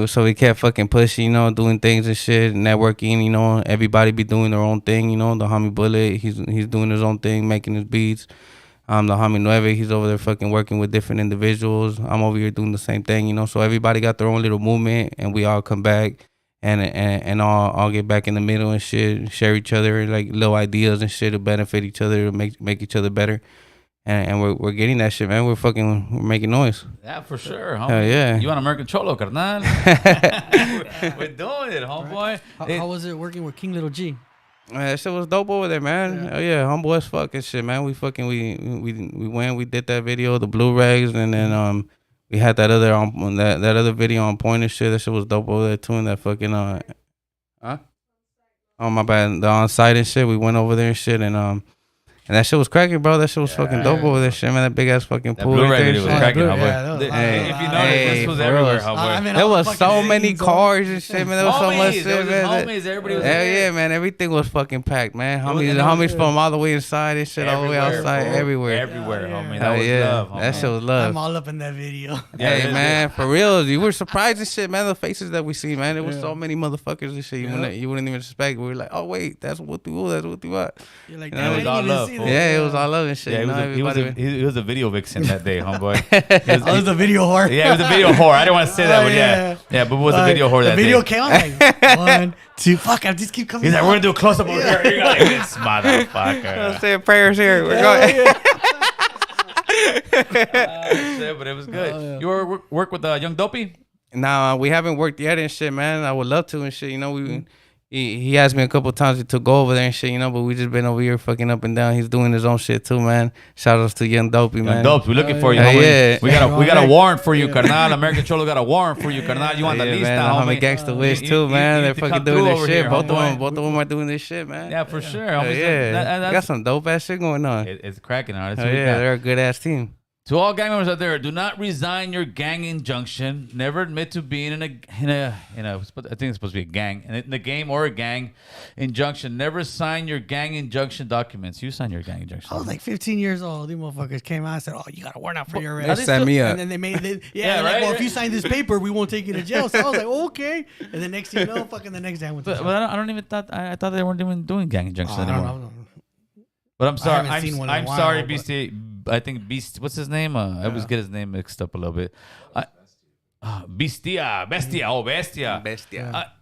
Speaker 3: so we kept fucking pushing, you know, doing things and shit, networking. You know, everybody be doing their own thing. You know, the homie Bullet, he's doing his own thing, making his beats. The homie Nueve, he's over there fucking working with different individuals. I'm over here doing the same thing. You know, so everybody got their own little movement, and we all come back. And all get back in the middle and shit, share each other like little ideas and shit to benefit each other, to make each other better. And we're getting that shit, man. We're making noise.
Speaker 1: Yeah, for sure, homie.
Speaker 3: Hell yeah.
Speaker 1: You want American Cholo, carnal? We're doing it, homeboy.
Speaker 2: How was it working with King Little G?
Speaker 3: That shit was dope over there, man. Hell yeah, humble as fuck and shit, man. We went, we did that video, the Blu-rays, and then we had that other that other video on point and shit. That shit was dope over there too. And that fucking oh my bad, the on site and shit. We went over there and shit, and that shit was cracking, bro. That shit was fucking dope over there, shit, man. That big ass fucking pool.
Speaker 1: Blu-ray
Speaker 3: right
Speaker 1: video was cracking, homeboy.
Speaker 2: If
Speaker 1: you notice, this was everywhere, homeboy.
Speaker 3: There was so many cars and shit, man. There was so much shit, man.
Speaker 1: Homies, everybody was
Speaker 3: Hell
Speaker 1: there.
Speaker 3: yeah, man. Everything was fucking packed, man. Homies from all the way inside and shit, all the way outside, everywhere.
Speaker 1: Everywhere, homie.
Speaker 3: Hell
Speaker 1: That was
Speaker 3: yeah,
Speaker 1: love, homie.
Speaker 3: that shit was love.
Speaker 2: I'm all up in that video.
Speaker 3: Hey man, for real, you were surprised and shit, man. The faces that we see, man, there was so many motherfuckers and shit. You wouldn't even expect. We were like, oh wait, that's what we do. That's what we want.
Speaker 2: You're like,
Speaker 1: It was all love.
Speaker 3: Yeah, it was all love and shit.
Speaker 1: Yeah, he was a video vixen that day, homeboy.
Speaker 2: I was a video whore.
Speaker 1: Yeah, he was a video whore. I didn't want to say that, but yeah, but it was a video whore that day.
Speaker 2: The video came out like 1, 2, fuck, I just keep coming.
Speaker 1: He's like, we're gonna do a close up over here. You're like, this motherfucker.
Speaker 3: Saying prayers here. We're going.
Speaker 1: But it was good. You work with Young Dopey?
Speaker 3: Nah, we haven't worked yet and shit, man. I would love to and shit. You know, he asked me a couple times to go over there and shit, you know, but we just been over here fucking up and down. He's doing his own shit too, man. Shout outs to Young Dopey, man.
Speaker 1: Young Dopey, we're looking for you, homie. We got a warrant for you, carnal. American Cholo got a warrant for you, carnal. You want the lista,
Speaker 3: homie.
Speaker 1: homie.
Speaker 3: Gangsta Wish too, man. They're fucking doing this shit.
Speaker 1: Here,
Speaker 3: both of them are doing this shit, man.
Speaker 1: Yeah, for sure, homie.
Speaker 3: Yeah, got some dope ass shit going on.
Speaker 1: It's cracking out.
Speaker 3: Yeah, they're a good ass team.
Speaker 1: To all gang members out there, do not resign your gang injunction. Never admit to being in a I think it's supposed to be a gang, in the game or a gang injunction. Never sign your gang injunction documents. You sign your gang injunction.
Speaker 2: I was like 15 years old. These motherfuckers came out and said, "Oh, you got a warrant out for your arrest."
Speaker 3: They set me up.
Speaker 2: And then they made it.
Speaker 1: Yeah,
Speaker 2: like,
Speaker 1: right,
Speaker 2: well,
Speaker 1: right.
Speaker 2: if you sign this paper, we won't take you to jail. So I was like, okay. And the next thing you know, fucking the next day I went to jail.
Speaker 1: But I don't even thought I thought they weren't even doing gang injunctions
Speaker 2: I
Speaker 1: anymore.
Speaker 2: don't know.
Speaker 1: But I'm sorry.
Speaker 2: haven't seen one in a
Speaker 1: I'm
Speaker 2: while,
Speaker 1: sorry,
Speaker 2: but-
Speaker 1: Beastie. I think Beast. What's his name? I always get his name mixed up a little bit. Bestia.
Speaker 3: Bestia.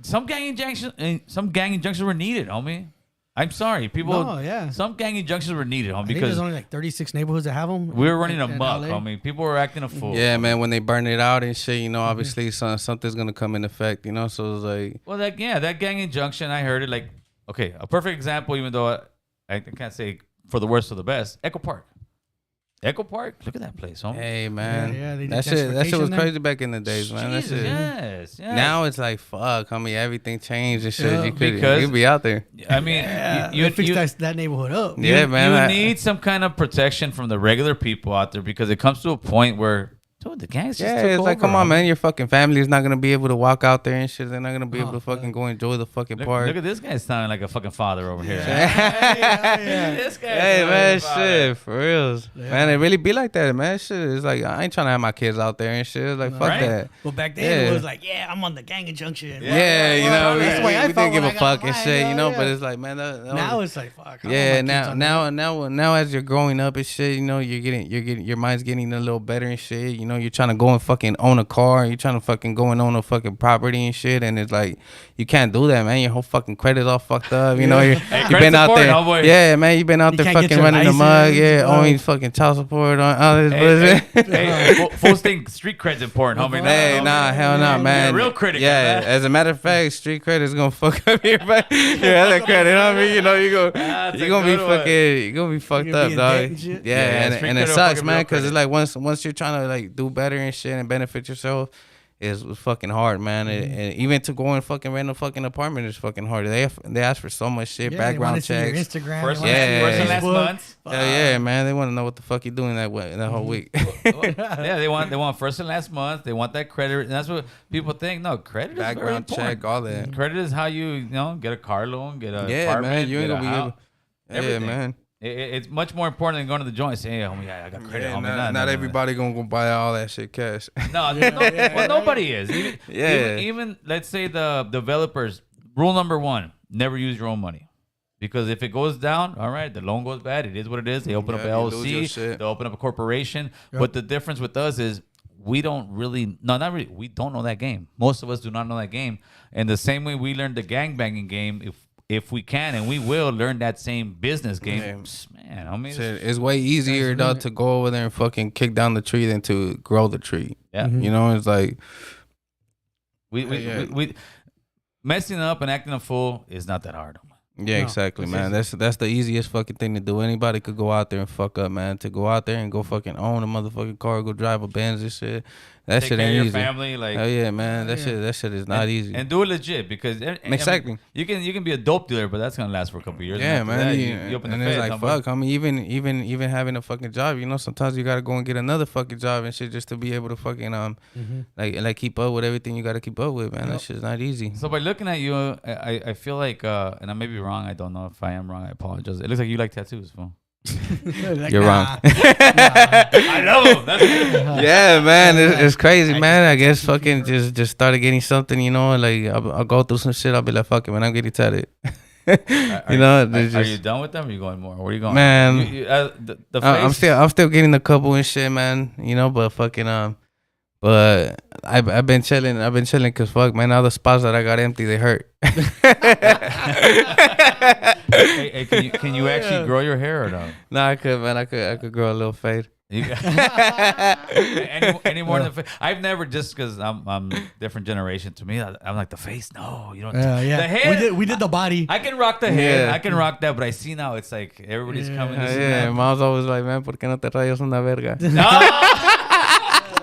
Speaker 1: Some gang injunctions were needed, homie. I'm sorry, people.
Speaker 2: No, yeah.
Speaker 1: Some gang injunctions were needed, homie,
Speaker 2: I think
Speaker 1: because
Speaker 2: there's only like 36 neighborhoods that have them.
Speaker 1: we were running
Speaker 2: in
Speaker 1: amok,
Speaker 2: LA.
Speaker 1: homie. People were acting a fool.
Speaker 3: Yeah, man. When they burn it out and shit, you know, obviously something's gonna come in effect, you know. So it's like,
Speaker 1: Well, that gang injunction, I heard it like, okay, a perfect example, even though I can't say for the worst or the best, Echo Park. Echo Park, look at that place, homie.
Speaker 3: hey, man,
Speaker 2: Yeah, they did
Speaker 3: that shit was
Speaker 2: gentrification there.
Speaker 3: crazy back in the days, man. That
Speaker 1: Jesus,
Speaker 3: shit.
Speaker 1: yes.
Speaker 3: Now it's like, fuck, homie, everything changed and shit.
Speaker 2: Yeah,
Speaker 3: you
Speaker 1: because-
Speaker 3: could be out there.
Speaker 1: I mean,
Speaker 2: You fixed that neighborhood up.
Speaker 3: Yeah, man.
Speaker 1: You need some kind of protection from the regular people out there because it comes to a point where, dude, dude, the gangs just
Speaker 3: Yeah,
Speaker 1: took
Speaker 3: it's
Speaker 1: over,
Speaker 3: like, come on,
Speaker 1: homie.
Speaker 3: man. Your fucking family is not gonna be able to walk out there and shit. They're not gonna be able to fucking go enjoy the fucking park.
Speaker 1: Look at this guy sounding like a fucking father over here. This guy.
Speaker 3: Hey man, shit, for reals, man. It really be like that, man. Shit, it's like I ain't trying to have my kids out there and shit. It's like fuck
Speaker 1: Right?
Speaker 3: that.
Speaker 2: Well, back then it
Speaker 3: Yeah.
Speaker 2: was like, I'm on the gang injunction.
Speaker 3: Yeah, you know,
Speaker 2: That's the way I
Speaker 3: we
Speaker 2: felt
Speaker 3: didn't give
Speaker 2: when
Speaker 3: a
Speaker 2: I got
Speaker 3: fuck and
Speaker 2: mine,
Speaker 3: shit, you know.
Speaker 2: yeah.
Speaker 3: But it's like, man, that
Speaker 2: Now
Speaker 3: was,
Speaker 2: it's like, fuck.
Speaker 3: yeah. Now, as you're growing up and shit, you know, you're getting, your mind's getting a little better and shit. You know, you're trying to go and fucking own a car. You're trying to fucking go and own a fucking property and shit. And it's like, you can't do that, man. Your whole fucking credit's all fucked up. You know, you've been out there. Yeah, man, you've been out there
Speaker 2: can't get
Speaker 3: fucking
Speaker 2: your
Speaker 3: running the mug.
Speaker 2: license,
Speaker 3: Yeah,
Speaker 2: bro.
Speaker 3: owing fucking child support on all this bullshit.
Speaker 1: Hey, folks think street cred's important, homie.
Speaker 3: Hey, nah, hell no, man.
Speaker 1: You're a real critic.
Speaker 3: Yeah,
Speaker 1: of that.
Speaker 3: as a matter of fact, street credit is gonna fuck up your other credit. I mean, you know,
Speaker 1: That's
Speaker 3: you're
Speaker 1: a
Speaker 3: gonna be
Speaker 1: good one.
Speaker 3: fucking, you're gonna be fucked
Speaker 2: gonna
Speaker 3: up,
Speaker 2: be in
Speaker 3: dog.
Speaker 2: debt and shit.
Speaker 3: Yeah,
Speaker 1: Yeah,
Speaker 3: and
Speaker 1: street
Speaker 3: it
Speaker 1: credit will
Speaker 3: sucks,
Speaker 1: fuck up
Speaker 3: man,
Speaker 1: real
Speaker 3: because it's
Speaker 1: credit.
Speaker 3: like once you're trying to like do better and shit and benefit yourself, it's fucking hard, man. And even to go and fucking rent a fucking apartment is fucking hard. They ask for so much shit, background checks.
Speaker 2: Instagram.
Speaker 1: First,
Speaker 3: Yeah.
Speaker 1: first and last
Speaker 2: Facebook.
Speaker 1: month.
Speaker 3: Hell yeah, man. They want to know what the fuck you doing that whole week.
Speaker 1: Yeah, they want first and last month. They want that credit, and that's what people think. No, credit is very
Speaker 3: Background
Speaker 1: important.
Speaker 3: check, all that.
Speaker 1: Credit is how you get a car loan, get a
Speaker 3: Yeah,
Speaker 1: apartment,
Speaker 3: man. You ain't
Speaker 1: get a
Speaker 3: gonna be
Speaker 1: house,
Speaker 3: able. Yeah,
Speaker 1: everything.
Speaker 3: man.
Speaker 1: It's much more important than going to the joint and saying, "Hey, homie, I got credit."
Speaker 3: Yeah,
Speaker 1: homie.
Speaker 3: not everybody gonna go buy all that shit cash.
Speaker 1: No, well, nobody is. Even let's say the developers. Rule number one: never use your own money, because if it goes down, all right, the loan goes bad. It is what it is. They open up
Speaker 3: Yeah,
Speaker 1: an
Speaker 3: you lose your
Speaker 1: LLC.
Speaker 3: shit.
Speaker 1: They open up a corporation. But the difference with us is we don't really. No, not really. We don't know that game. Most of us do not know that game. And the same way we learned the gangbanging game, if we can and we will learn that same business game, man. I mean,
Speaker 3: Shit, it's way easier though to go over there and fucking kick down the tree than to grow the tree.
Speaker 1: yeah.
Speaker 3: You know, it's like
Speaker 1: We messing up and acting a fool is not that hard.
Speaker 3: yeah,
Speaker 2: No,
Speaker 3: exactly,
Speaker 2: it's
Speaker 3: man. That's the easiest fucking thing to do. Anybody could go out there and fuck up, man. To go out there and go fucking own a motherfucking car, go drive a Benz and shit. That
Speaker 1: Take
Speaker 3: shit
Speaker 1: care of
Speaker 3: ain't
Speaker 1: your
Speaker 3: easy.
Speaker 1: family, like
Speaker 3: Hell yeah, man. That shit is not easy.
Speaker 1: and do it legit, because
Speaker 3: Exactly.
Speaker 1: you can be a dope dealer, but that's gonna last for a couple of years.
Speaker 3: Yeah,
Speaker 1: And after
Speaker 3: man.
Speaker 1: that,
Speaker 3: you-
Speaker 1: you open the
Speaker 3: and it's
Speaker 1: feds,
Speaker 3: like
Speaker 1: homeboy.
Speaker 3: fuck. I mean, even having a fucking job, you know, sometimes you gotta go and get another fucking job and shit just to be able to fucking like keep up with everything you gotta keep up with, man. That shit's not easy.
Speaker 1: So by looking at you, I feel like, and I may be wrong. I don't know if I am wrong. I apologize. It looks like you like tattoos, fool.
Speaker 3: You're wrong.
Speaker 1: I know. That's good.
Speaker 3: Yeah, man, it's crazy, man. I guess fucking just started getting something, you know. Like I'll go through some shit. I'll be like, fuck it, man. I'm getting tatted. You know, there's
Speaker 1: Are
Speaker 3: just-
Speaker 1: you done with them? Or are you going more? Where are you going,
Speaker 3: Man,
Speaker 1: the face,
Speaker 3: I'm still getting a couple and shit, man. You know, but fucking but I've been chilling. Cause fuck, man, all the spots that I got empty, they hurt.
Speaker 1: hey, can you actually grow your hair or no?
Speaker 3: Nah, I could, man. I could grow a little fade.
Speaker 1: You got- any more than the face? I've never, just because I'm different generation. To me, I'm like the face. No, you don't.
Speaker 2: Yeah.
Speaker 1: The head.
Speaker 2: We did the body.
Speaker 1: I can rock the head.
Speaker 3: Yeah.
Speaker 1: I can rock that, but I see now it's like everybody's coming. This and
Speaker 3: Yeah,
Speaker 1: that.
Speaker 3: mom's always like, man, ¿por qué no te rayas una verga?
Speaker 1: No!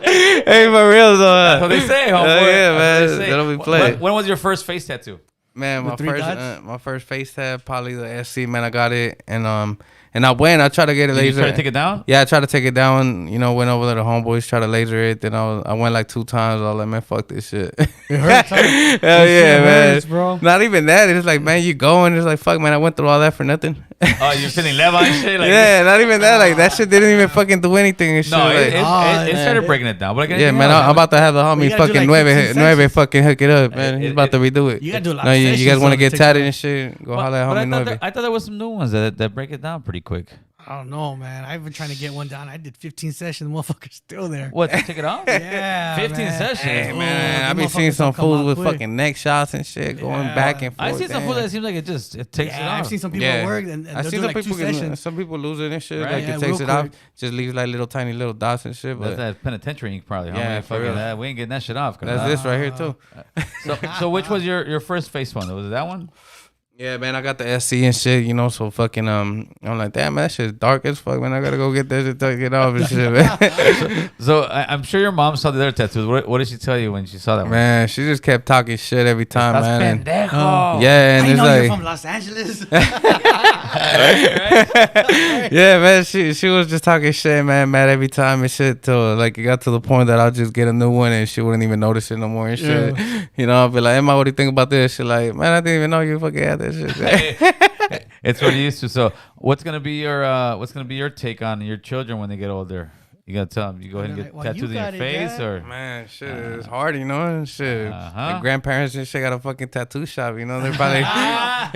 Speaker 3: Hey, for real, though.
Speaker 1: That's what they say, homeboy.
Speaker 3: Yeah,
Speaker 1: That's what
Speaker 3: man.
Speaker 1: they say.
Speaker 3: That'll be played.
Speaker 1: When was your first face tattoo?
Speaker 3: Man,
Speaker 2: The three dots?
Speaker 3: my first face tab, probably the SC, man. I got it, and I tried to get it
Speaker 1: Did you
Speaker 3: laser.
Speaker 1: try to take it down?
Speaker 3: Yeah, I tried to take it down. You know, went over there to homeboys, tried to laser it. Then I went like 2 times. I was like, man, fuck this shit.
Speaker 2: It hurts, huh?
Speaker 3: Hell
Speaker 2: This
Speaker 3: yeah,
Speaker 2: shit
Speaker 3: man.
Speaker 2: hurts, bro.
Speaker 3: Not even that. It's like, man, you going? It's like, fuck, man, I went through all that for nothing.
Speaker 1: Oh, you're feeling leva and shit? Like,
Speaker 3: Yeah, not even that. Like that shit didn't even fucking do anything and shit.
Speaker 1: No,
Speaker 3: like,
Speaker 1: it started breaking it down. But like
Speaker 3: yeah,
Speaker 1: anything
Speaker 3: man,
Speaker 1: else,
Speaker 3: I'm about to have the
Speaker 2: you
Speaker 3: homie
Speaker 2: gotta do
Speaker 3: fucking
Speaker 2: like 15
Speaker 3: nueve
Speaker 2: sessions.
Speaker 3: fucking hook it up, man. He's about to redo it.
Speaker 2: You gotta do a lot
Speaker 3: No,
Speaker 2: of
Speaker 3: you
Speaker 2: sessions,
Speaker 3: guys want to
Speaker 2: so it
Speaker 3: get
Speaker 2: takes
Speaker 3: tatted
Speaker 2: time.
Speaker 3: and shit? Go
Speaker 1: But
Speaker 3: holler at homie nueve.
Speaker 1: I thought there was some new ones that break it down pretty quick.
Speaker 2: I don't know, man. I've been trying to get one down. I did 15 sessions. The motherfucker's still there.
Speaker 1: What, to take it off?
Speaker 2: Yeah,
Speaker 1: 15
Speaker 2: man.
Speaker 1: sessions.
Speaker 3: Hey,
Speaker 2: Oh,
Speaker 3: man,
Speaker 2: them
Speaker 3: I been seeing
Speaker 2: motherfuckers
Speaker 3: some
Speaker 2: don't come
Speaker 3: fools
Speaker 2: out
Speaker 3: with
Speaker 2: quick.
Speaker 3: fucking neck shots and shit going
Speaker 2: Yeah.
Speaker 3: back and forth.
Speaker 1: I see some food that seems like it takes it
Speaker 2: Yeah,
Speaker 1: off.
Speaker 2: I've seen some people at work and
Speaker 3: I
Speaker 2: they'll
Speaker 3: see
Speaker 2: do
Speaker 3: some
Speaker 2: like 2
Speaker 3: people
Speaker 2: sessions.
Speaker 3: some people lose it and shit.
Speaker 1: Right.
Speaker 3: Like
Speaker 2: Yeah,
Speaker 3: it takes
Speaker 2: real
Speaker 3: it off,
Speaker 2: quick.
Speaker 3: just leaves like little tiny little dots and shit.
Speaker 1: That's
Speaker 3: But
Speaker 1: that penitentiary ink probably.
Speaker 3: Yeah,
Speaker 1: Yeah,
Speaker 3: for real.
Speaker 1: that. We ain't getting that shit off.
Speaker 3: that's this right here too.
Speaker 1: So which was your first face one? Was it that one?
Speaker 3: Yeah, man, I got the SC and shit, you know, so fucking, I'm like, damn, man, that shit's dark as fuck, man. I gotta go get that shit, take it off and shit, man.
Speaker 1: So I'm sure your mom saw the other tattoos. What did she tell you when she saw that one?
Speaker 3: Man, she just kept talking shit every time, man. And,
Speaker 1: Pendejo.
Speaker 3: yeah, and
Speaker 2: I
Speaker 3: it's
Speaker 2: know
Speaker 3: like,
Speaker 2: you're from Los Angeles.
Speaker 3: yeah, man, she was just talking shit, man, mad every time and shit, till like it got to the point that I'll just get a new one and she wouldn't even notice it no more and shit.
Speaker 2: Yeah.
Speaker 3: You know, I'll be like, Emma, what do you think about this? She like, man, I didn't even know you fucking had that shit.
Speaker 1: It's what you used to. So what's gonna be your take on your children when they get older? You gotta tell them. You go ahead and get
Speaker 2: Well,
Speaker 1: tattoos
Speaker 2: you
Speaker 1: in your
Speaker 2: got it,
Speaker 1: face,
Speaker 2: Dad.
Speaker 1: or
Speaker 3: Man, shit, it's hard, you know, and shit.
Speaker 1: Uh-huh.
Speaker 3: My grandparents and shit got a fucking tattoo shop, you know. They're probably,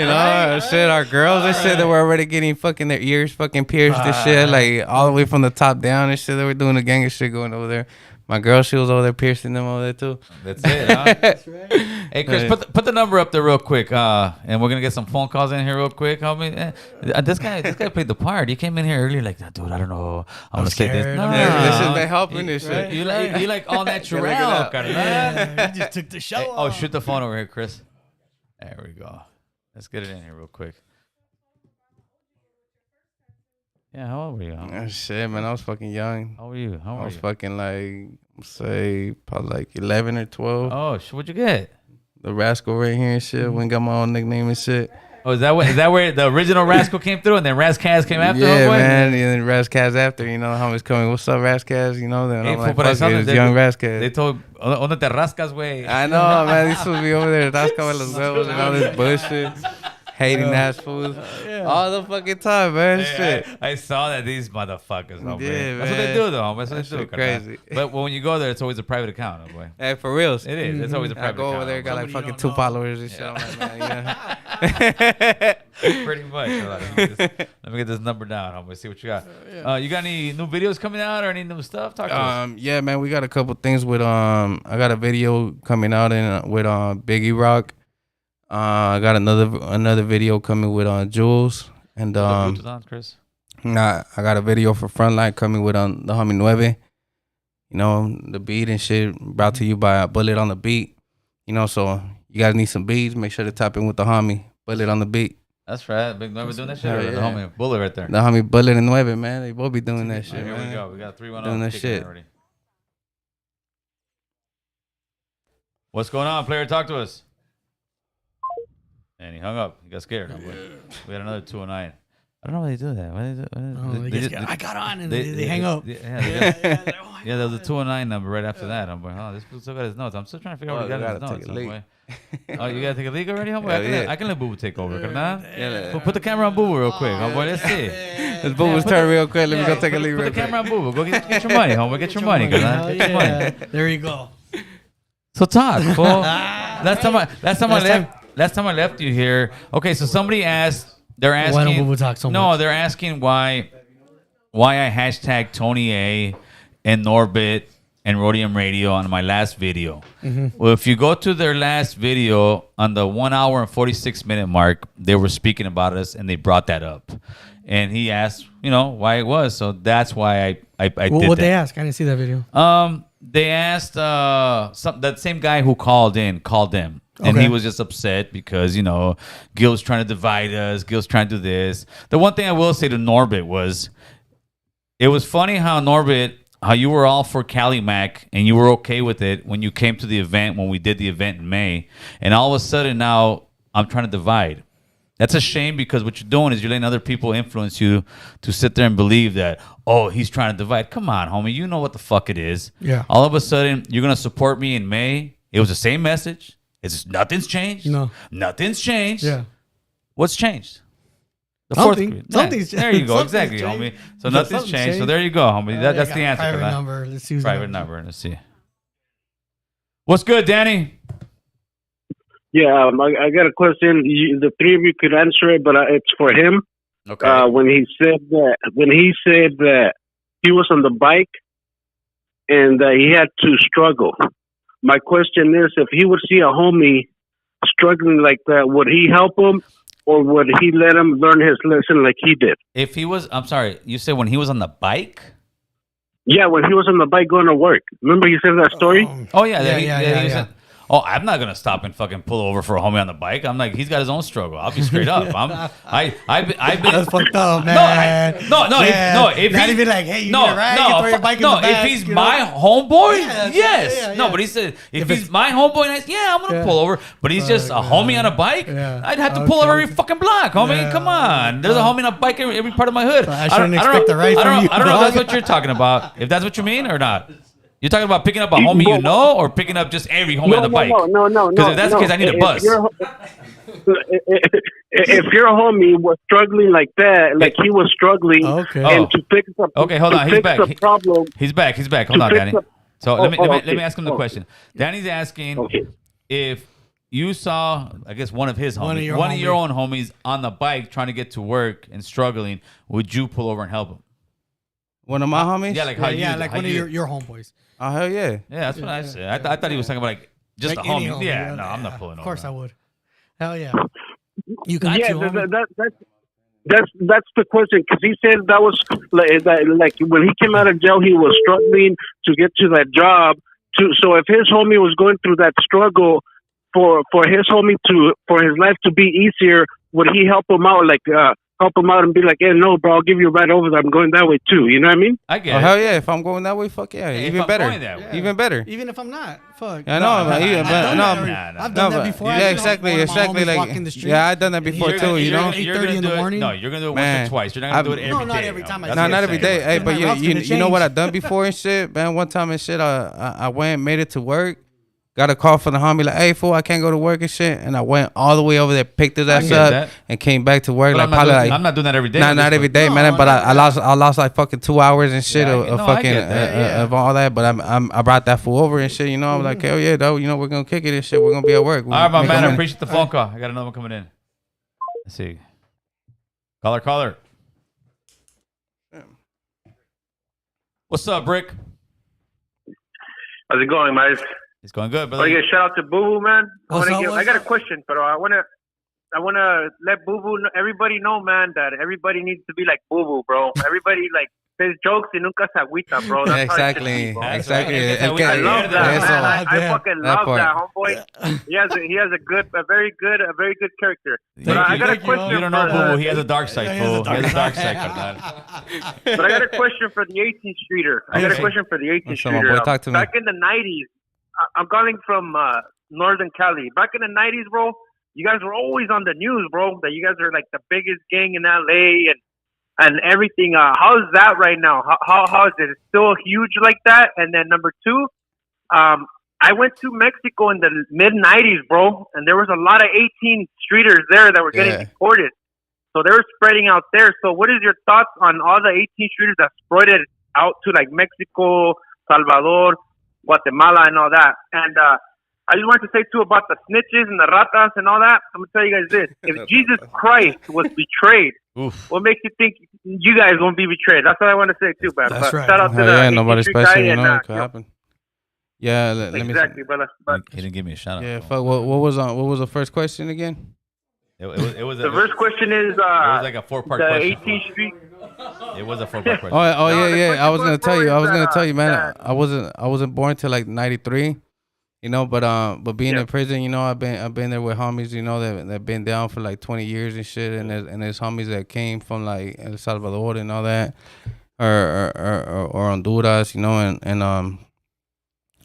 Speaker 3: you know, shit. Our girls and shit, they were already getting fucking their ears fucking pierced and shit, like all the way from the top down and shit. They were doing a gang of shit going over there. My girl, she was over there piercing them over there too.
Speaker 1: that's it. Huh?
Speaker 2: That's right.
Speaker 1: Hey, Chris, put the number up there real quick, and we're gonna get some phone calls in here real quick. Homie, this guy played the part. He came in here earlier like, dude, I don't know. I'm gonna say this.
Speaker 2: scared.
Speaker 1: No,
Speaker 3: Yeah, this has been helping this shit.
Speaker 1: You like all natural,
Speaker 3: Look it up.
Speaker 1: carnal.
Speaker 2: Yeah, you just took the show
Speaker 1: Hey,
Speaker 2: off.
Speaker 1: shoot the phone over here, Chris. There we go. Let's get it in here real quick. Yeah, how old were you?
Speaker 3: Oh, shit, man, I was fucking young.
Speaker 1: How were you? How
Speaker 3: I
Speaker 1: were
Speaker 3: was
Speaker 1: you?
Speaker 3: fucking like, say, probably like 11 or 12.
Speaker 1: Oh, what'd you get?
Speaker 3: The Rascal right here and shit. Went and got my own nickname and shit.
Speaker 1: Oh, is that where the original Rascal came through, and then Raskas came after?
Speaker 3: Yeah,
Speaker 1: homeboy?
Speaker 3: man. And then Raskas after, you know, homies coming. What's up, Raskas? You know, then
Speaker 1: Hey,
Speaker 3: I'm like,
Speaker 1: fool, but I
Speaker 3: fuck
Speaker 1: saw
Speaker 3: it,
Speaker 1: that
Speaker 3: it's
Speaker 1: they-
Speaker 3: young
Speaker 1: They
Speaker 3: Raskas.
Speaker 1: told, ¿Dónde te rascas, güey?
Speaker 3: I know, man. These fools be over there. Rascas los huevos and all this bullshit. Hating ass fools. All the fucking time, man.
Speaker 1: Hey,
Speaker 3: Shit.
Speaker 1: I saw that these motherfuckers, homie.
Speaker 3: Yeah,
Speaker 1: That's what they
Speaker 3: man.
Speaker 1: do, though, homie. That's what
Speaker 3: That
Speaker 1: they do.
Speaker 3: shit
Speaker 1: carnal.
Speaker 3: crazy.
Speaker 1: But when you go there, it's always a private account, homeboy.
Speaker 3: Hey, for reals.
Speaker 1: It is. It's always a
Speaker 3: I
Speaker 1: private
Speaker 3: go
Speaker 1: account.
Speaker 3: over there, got like
Speaker 2: Somebody
Speaker 3: fucking
Speaker 2: you
Speaker 3: 2
Speaker 2: don't know.
Speaker 3: followers and shit. I'm like, man, yeah.
Speaker 1: Pretty much. Hold on, let me get this number down, homie. See what you got. You got any new videos coming out or any new stuff? Talk to us.
Speaker 3: Yeah, man, we got a couple things with I got a video coming out with Biggie Rock. I got another video coming with Jules and
Speaker 1: The Bluetooth on, Chris.
Speaker 3: I got a video for Frontline coming with the homie Nueve. You know, the beat and shit brought to you by Bullet on the Beat. You know, so you guys need some beats, make sure to tap in with the homie Bullet on the Beat.
Speaker 1: That's right. Big Nueve doing that shit.
Speaker 3: Hell
Speaker 1: Or the
Speaker 3: yeah.
Speaker 1: homie Bullet right there.
Speaker 3: The homie Bullet and Nueve, man, they both be doing that shit,
Speaker 1: Here we
Speaker 3: man.
Speaker 1: go. We got 310
Speaker 3: Doing that
Speaker 1: kicking in
Speaker 3: shit.
Speaker 1: already. What's going on, player? Talk to us. And he hung up. He got scared. Homeboy. We had another 209. I don't know why they do that. Why they do,
Speaker 2: I got on and they hang up.
Speaker 1: Yeah, yeah, there was a 209 number right after that. I'm like, oh, this fool still got his notes. I'm still trying to figure out what he got in his
Speaker 3: gotta
Speaker 1: notes.
Speaker 3: take a leak.
Speaker 1: Homeboy. Oh, you gotta take a leak already, homeboy?
Speaker 3: Hell yeah.
Speaker 1: I can let Boo Boo take over. Carnal.
Speaker 3: Yeah,
Speaker 1: Put the camera on Boo Boo real quick, homeboy. Let's see.
Speaker 3: Let's boom his turn real quick. Let me go take a leak
Speaker 1: Put
Speaker 3: real
Speaker 1: the camera on
Speaker 3: quick.
Speaker 1: Boo Boo. Go get your money, homeboy. Get your money, carnal. Get your money.
Speaker 2: There you go.
Speaker 1: So talk, fool. Last time I left you here. Okay, so somebody asked. They're asking.
Speaker 2: Why don't Boo Boo talk so
Speaker 1: No,
Speaker 2: much?
Speaker 1: they're asking why I hashtag Tony A and Norbit and Rhodium Radio on my last video. Well, if you go to their last video on the 1 hour and 46-minute mark, they were speaking about us and they brought that up. And he asked, why it was. So that's why I did
Speaker 2: What
Speaker 1: that.
Speaker 2: they ask? I didn't see that video.
Speaker 1: They asked that same guy who called them, and
Speaker 2: Okay.
Speaker 1: he was just upset because Gil's trying to divide us. Gil's trying to do this. The one thing I will say to Norbit was, it was funny how you were all for Cali Mac and you were okay with it when you came to the event when we did the event in May, and all of a sudden now I'm trying to divide. That's a shame because what you're doing is you're letting other people influence you to sit there and believe that, oh, he's trying to divide. Come on, homie. You know what the fuck it is.
Speaker 2: Yeah.
Speaker 1: All of a sudden, you're going to support me in May. It was the same message. It's just nothing's changed.
Speaker 2: No.
Speaker 1: Nothing's changed.
Speaker 2: Yeah.
Speaker 1: What's changed? The
Speaker 2: Something.
Speaker 1: fourth.
Speaker 2: Something's
Speaker 1: There you go.
Speaker 2: something's
Speaker 1: Exactly,
Speaker 2: changed.
Speaker 1: homie. So
Speaker 2: Yeah,
Speaker 1: nothing's
Speaker 2: something's
Speaker 1: changed. So
Speaker 2: changed.
Speaker 1: there you go, homie. That's
Speaker 2: I
Speaker 1: the
Speaker 2: got
Speaker 1: answer.
Speaker 2: Private
Speaker 1: for that.
Speaker 2: number. Let's see who's
Speaker 1: Private
Speaker 2: got-
Speaker 1: number. Let's see. What's good, Danny?
Speaker 4: Yeah, I got a question. The three of you could answer it, but it's for him.
Speaker 1: Okay.
Speaker 4: When he said that he was on the bike and he had to struggle. My question is, if he would see a homie struggling like that, would he help him, or would he let him learn his lesson like he did?
Speaker 1: If he was, I'm sorry, you said when he was on the bike?
Speaker 4: Yeah, when he was on the bike going to work. Remember he said that story?
Speaker 1: Oh yeah,
Speaker 2: Yeah,
Speaker 1: he
Speaker 2: yeah,
Speaker 1: was
Speaker 2: yeah.
Speaker 1: in- Oh, I'm not gonna stop and fucking pull over for a homie on the bike. I'm like, he's got his own struggle. I'll be straight up. I've been.
Speaker 2: That's fucked up, man.
Speaker 1: No. If
Speaker 2: not
Speaker 1: he,
Speaker 2: even like, hey, you
Speaker 1: no,
Speaker 2: need a ride,
Speaker 1: no,
Speaker 2: you throw your bike in the back.
Speaker 1: if he's my homeboy,
Speaker 2: Yeah,
Speaker 1: yes.
Speaker 2: yeah.
Speaker 1: No, but he said if he's my homeboy, I'm gonna pull over. But he's just a homie on a bike.
Speaker 2: Yeah.
Speaker 1: I'd have to pull over every fucking block, homie.
Speaker 2: Yeah.
Speaker 1: Come on, there's a homie on a bike every part of my hood.
Speaker 2: I shouldn't expect the right from you.
Speaker 1: I don't know if that's what you're talking about. If that's what you mean or not. You're talking about picking up a homie you know, or picking up just every homie on the bike?
Speaker 4: No.
Speaker 1: Because if that's the case, I need a bus.
Speaker 4: If your homie was struggling like that, like he was struggling, and to fix up,
Speaker 1: hold on, he's back.
Speaker 4: Problem,
Speaker 1: he's back. Hold on, Danny. So let me ask him the question. Danny's asking if you saw, I guess, one of his homies, one of your own homies on the bike trying to get to work and struggling, would you pull over and help him?
Speaker 3: One of my homies?
Speaker 1: Yeah, like how you,
Speaker 2: like one of your homeboys.
Speaker 3: Oh, hell yeah.
Speaker 1: Yeah, that's what I said. I thought he was talking about like just
Speaker 2: like
Speaker 1: a homie. Yeah, no, I'm not pulling over.
Speaker 2: Of course I would. Hell yeah. You got
Speaker 4: that's the question, because he said that was like when he came out of jail, he was struggling to get to that job. So if his homie was going through that struggle for his homie for his life to be easier, would he help him out? Like help him out and be like, hey, no, bro, I'll give you a ride over there. I'm going that way too. You know what I mean?
Speaker 1: I get
Speaker 3: it.
Speaker 1: Oh,
Speaker 3: hell yeah. If I'm going that way, fuck yeah. Even better. Even better.
Speaker 2: Even if I'm not. Fuck.
Speaker 3: I know.
Speaker 2: I've done that before.
Speaker 3: Yeah, exactly. Like, yeah, I've done that before too, you know?
Speaker 2: 8:30 in the morning.
Speaker 1: No, you're going to do it once or twice. You're not going to do it every day.
Speaker 2: No, not every time.
Speaker 3: No, not every day. Hey, but you know what I've done before and shit? Man, one time and shit, I went and made it to work. Got a call from the homie like, hey, fool, I can't go to work and shit. And I went all the way over there, picked his ass up, and came back to work.
Speaker 1: But I'm not doing that every day.
Speaker 3: Not every day, man. But I lost like fucking 2 hours and shit of all that. But I brought that fool over and shit. You know, I'm like, hell yeah, though. You know, we're gonna kick it and shit. We're gonna be at work.
Speaker 1: All right, my man. I appreciate the phone call. I got another one coming in. Let's see. Caller. What's up, Brick?
Speaker 5: How's it going, guys?
Speaker 1: It's going good, brother.
Speaker 5: I want to shout out to Boo Boo, man. I got a
Speaker 2: up?
Speaker 5: question, but I wanna let Boo Boo everybody know, man, that everybody needs to be like Boo Boo, bro. Everybody like says jokes y nunca se agüita, bro. That's
Speaker 3: exactly.
Speaker 5: I love that, man. I fucking love that, homeboy. He has a very good character. But I got a question.
Speaker 1: You don't know Boo Boo. He has a dark side, fool. He has a dark side, man.
Speaker 5: But I got a question for the 18th Streeter.
Speaker 3: Talk to me.
Speaker 5: Back in the 90s. I'm calling from Northern Cali. Back in the 90s, bro, you guys were always on the news, bro, that you guys are like the biggest gang in LA and everything. How is that right now? How is it? It's still huge like that? And then number two, I went to Mexico in the mid-90s, bro, and there was a lot of 18 streeters there that were getting deported. So they were spreading out there. So what is your thoughts on all the 18 streeters that spread it out to like Mexico, Salvador, Guatemala and all that? And I just wanted to say too about the snitches and the ratas and all that. I'm gonna tell you guys this: if Jesus Christ was betrayed, what makes you think you guys won't be betrayed? That's what I want to say too, man.
Speaker 2: That's right.
Speaker 5: Shout out to the
Speaker 3: nobody special, you know, it could happen. Yeah, let
Speaker 5: exactly,
Speaker 3: me
Speaker 5: brother. But
Speaker 1: he didn't give me a shout out.
Speaker 3: Yeah, fuck. What was the first question again?
Speaker 1: It was
Speaker 5: the first question is
Speaker 1: it was like a 4-part
Speaker 5: the
Speaker 1: question.
Speaker 5: 18th Street.
Speaker 1: It was a 4-part question.
Speaker 3: Yeah. I was gonna tell you, man. I wasn't born till like 93, you know. But being in prison, you know, I've been there with homies, you know, that been down for like 20 years and shit, and there's homies that came from like El Salvador and all that, or Honduras, you know,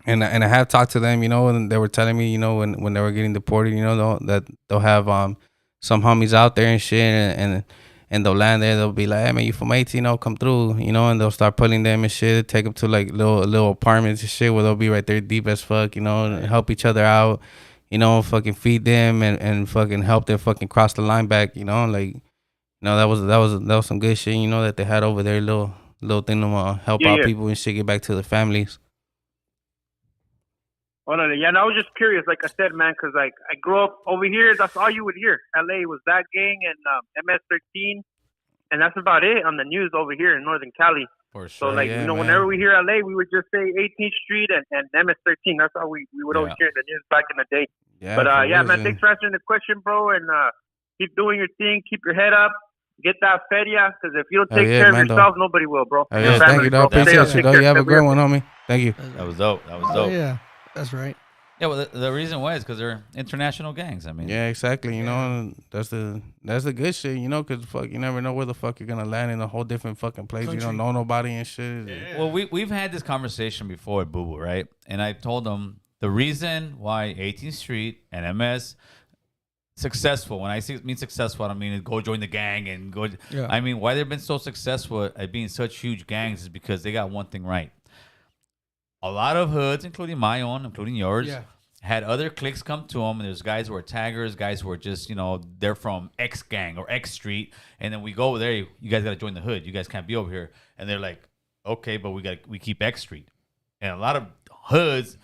Speaker 3: and I have talked to them, you know, and they were telling me, you know, when they were getting deported, you know, that they'll have some homies out there and shit, and they'll land there. They'll be like, hey man, you from 18? Oh, come through, you know, and they'll start pulling them and shit, take them to like little apartments and shit where they'll be right there deep as fuck, you know, and help each other out, you know, fucking feed them and fucking help them fucking cross the line back, you know, like, you know, that was some good shit, you know, that they had over there, little thing to help out people and shit, get back to their families.
Speaker 5: Oh, no, yeah, and I was just curious, like I said, man, because like I grew up over here. That's all you would hear. LA was that gang and MS-13, and that's about it on the news over here in Northern Cali.
Speaker 1: For sure.
Speaker 5: So, like, you know, whenever we hear LA, we would just say 18th Street and MS-13. That's all we would always hear in the news back in the day.
Speaker 3: Yeah,
Speaker 5: but man, thanks for answering the question, bro, and keep doing your thing. Keep your head up. Get that feria, because if you don't take care of yourself, nobody will, bro.
Speaker 3: Thank you, dog. Appreciate you, dog. You have a great one, homie. Thank you.
Speaker 1: That was dope.
Speaker 2: Oh, yeah. That's right.
Speaker 1: Yeah, well, the reason why is because they're international gangs. I mean,
Speaker 3: Yeah, exactly. You know, and that's the good shit. You know, because fuck, you never know where the fuck you're gonna land in a whole different fucking place. You
Speaker 2: Country.
Speaker 3: don't know nobody and shit.
Speaker 1: well, we've had this conversation before at Boo Boo, right? And I told them the reason why 18th Street and MS successful. When I mean successful, I don't mean go join the gang and go.
Speaker 2: Yeah.
Speaker 1: I mean why they've been so successful at being such huge gangs is because they got one thing right. A lot of hoods, including my own, including yours,
Speaker 2: Yeah.
Speaker 1: had other cliques come to them. And there's guys who are taggers, guys who are just, they're from X gang or X street. And then we go over there, you guys got to join the hood. You guys can't be over here. And they're like, okay, but we keep X street. And a lot of hoods,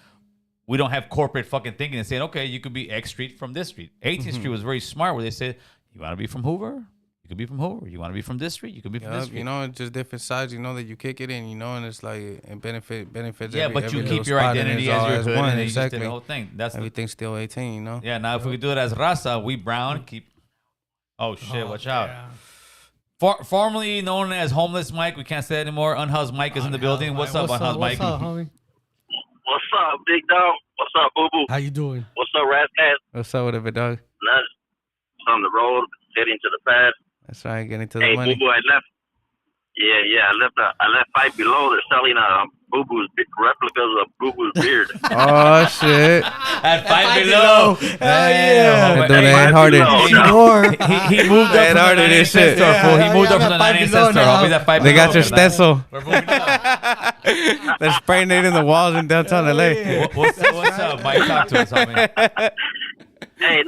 Speaker 1: we don't have corporate fucking thinking and saying, okay, you could be X street from this street. 18th Street was very smart where they said, you want to be from Hoover? You could be from Hoover. You want to be from this street? You can be from this street.
Speaker 3: You know, it's just different sides. You know that you kick it in. You know, and it's like it benefits.
Speaker 1: Yeah, but you keep your identity as your hood, and you just did the whole thing. That's
Speaker 3: everything's still 18. You know.
Speaker 1: Yeah. Now, if we could do it as Raza, we brown keep. Oh shit! Watch out.
Speaker 2: Yeah.
Speaker 1: Formerly known as Homeless Mike, we can't say it anymore. Unhoused Mike is in the building. What's up, Unhoused Mike?
Speaker 2: What's up, homie?
Speaker 6: What's up, big dog? What's up, boo boo?
Speaker 2: How you doing?
Speaker 6: What's up, Raskas?
Speaker 3: What's up with it, big dog?
Speaker 6: Nuts. On the road, heading to the pad.
Speaker 3: That's right, getting to the
Speaker 6: Hey,
Speaker 3: money.
Speaker 6: boo boo, I left. Yeah, I left Five Below. They're selling Boo Boo's replicas of Boo Boo's beard.
Speaker 3: Oh shit!
Speaker 1: At Five Below.
Speaker 2: Hell yeah.
Speaker 3: They're doing it hearted.
Speaker 1: He moved up from the 99 cent store. Fool. He moved up from the 99 cent store. Homie's at Five
Speaker 3: They
Speaker 1: Below.
Speaker 3: got your stencil.
Speaker 1: We're moving up.
Speaker 3: They're spraying it in the walls in downtown LA.
Speaker 1: What's up, Mike? Talk to us, homie.
Speaker 6: Hey,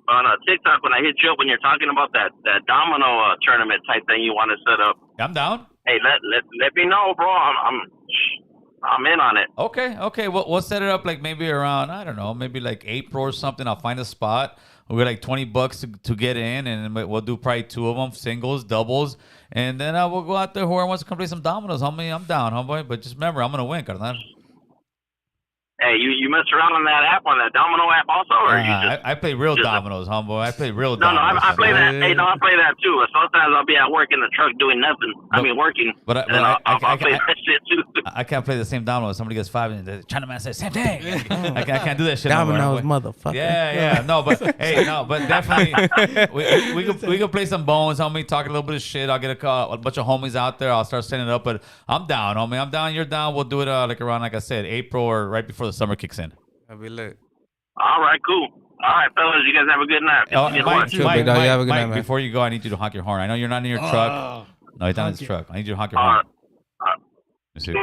Speaker 6: on TikTok when I hit you up when you're talking about that domino tournament type thing you want to set up.
Speaker 1: I'm down.
Speaker 6: Hey, let me know, bro. I'm in on it.
Speaker 1: Okay. We'll set it up like maybe around, I don't know, maybe like April or something. I'll find a spot. We'll get like $20 to get in, and we'll do probably 2 of them, singles, doubles, and then we'll go out there. Whoever wants to come play some dominoes, homie, I'm down, homeboy. But just remember, I'm gonna win, carnal.
Speaker 6: Hey, you messed around on that app, on that domino app also, or you just?
Speaker 1: I play real dominoes, homeboy. I play real
Speaker 6: No,
Speaker 1: dominoes.
Speaker 6: I play that. Hey, I play that too. Sometimes I'll be at work in the truck doing nothing. Working.
Speaker 1: But
Speaker 6: I'll play that shit too.
Speaker 1: I can't play the same dominoes. Somebody gets 5 and they're trying to say same thing. I can't do that shit.
Speaker 3: Dominoes,
Speaker 1: no more,
Speaker 3: motherfucker.
Speaker 1: Yeah. No, but hey, but definitely we could play some bones, homie. Talk a little bit of shit. I'll get a bunch of homies out there. I'll start setting it up. But I'm down, homie. I'm down. You're down. We'll do it like around, like I said, April or right before the summer kicks in.
Speaker 3: I'll be lit.
Speaker 6: All right, cool. All right, fellas, you guys have a good night.
Speaker 1: Mike, before you go, I need you to honk your horn. I know you're not in your truck. No, he's not in his truck. I need you to honk your horn. Let me see.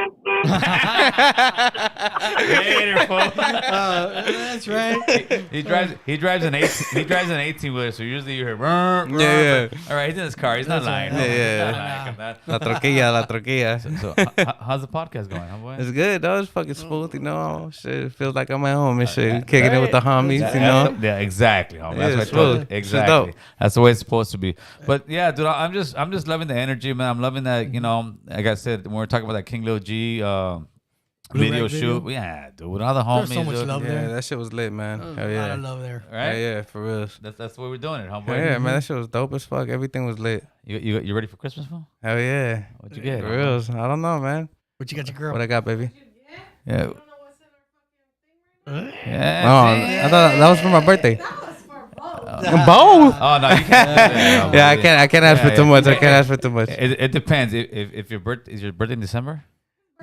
Speaker 1: Later, fool.
Speaker 2: That's right.
Speaker 1: He drives an 18 wheeler, so usually you hear.
Speaker 3: Yeah.
Speaker 1: All right, he's in his car. He's not lying.
Speaker 3: Yeah. La troquilla.
Speaker 1: So how's the podcast going, homeboy?
Speaker 3: It's good, though. It's fucking smooth, you know. Shit, it feels like I'm at home and shit. Kicking it with the homies, you know.
Speaker 1: Yeah, exactly, homie. That's what I
Speaker 3: smooth.
Speaker 1: told you. Exactly. That's the way it's supposed to be. But yeah, dude, I'm just loving the energy, man. I'm loving that, like I said, when we're talking about that King Lil G video shoot. Yeah, dude. All the homies.
Speaker 2: There's so much love
Speaker 3: Yeah,
Speaker 2: there.
Speaker 3: that shit was lit, man. Hell
Speaker 2: A
Speaker 3: yeah.
Speaker 2: lot of love there.
Speaker 1: Right?
Speaker 3: Yeah, for real.
Speaker 1: That's the way we're doing it, homeboy.
Speaker 3: Hell yeah, man. That shit was dope as fuck. Everything was lit.
Speaker 1: You ready for Christmas, fool?
Speaker 3: Hell yeah.
Speaker 1: What'd you get?
Speaker 3: For real. I don't know, man.
Speaker 2: What you got your girl?
Speaker 3: What I got, baby?
Speaker 1: Yeah.
Speaker 3: Oh,
Speaker 1: Yeah.
Speaker 3: I thought that was for my birthday.
Speaker 7: Both.
Speaker 1: Oh no, you can't.
Speaker 3: Yeah, I can't ask for too much. I can't ask for too much.
Speaker 1: It depends. If your birthday is your birthday in December.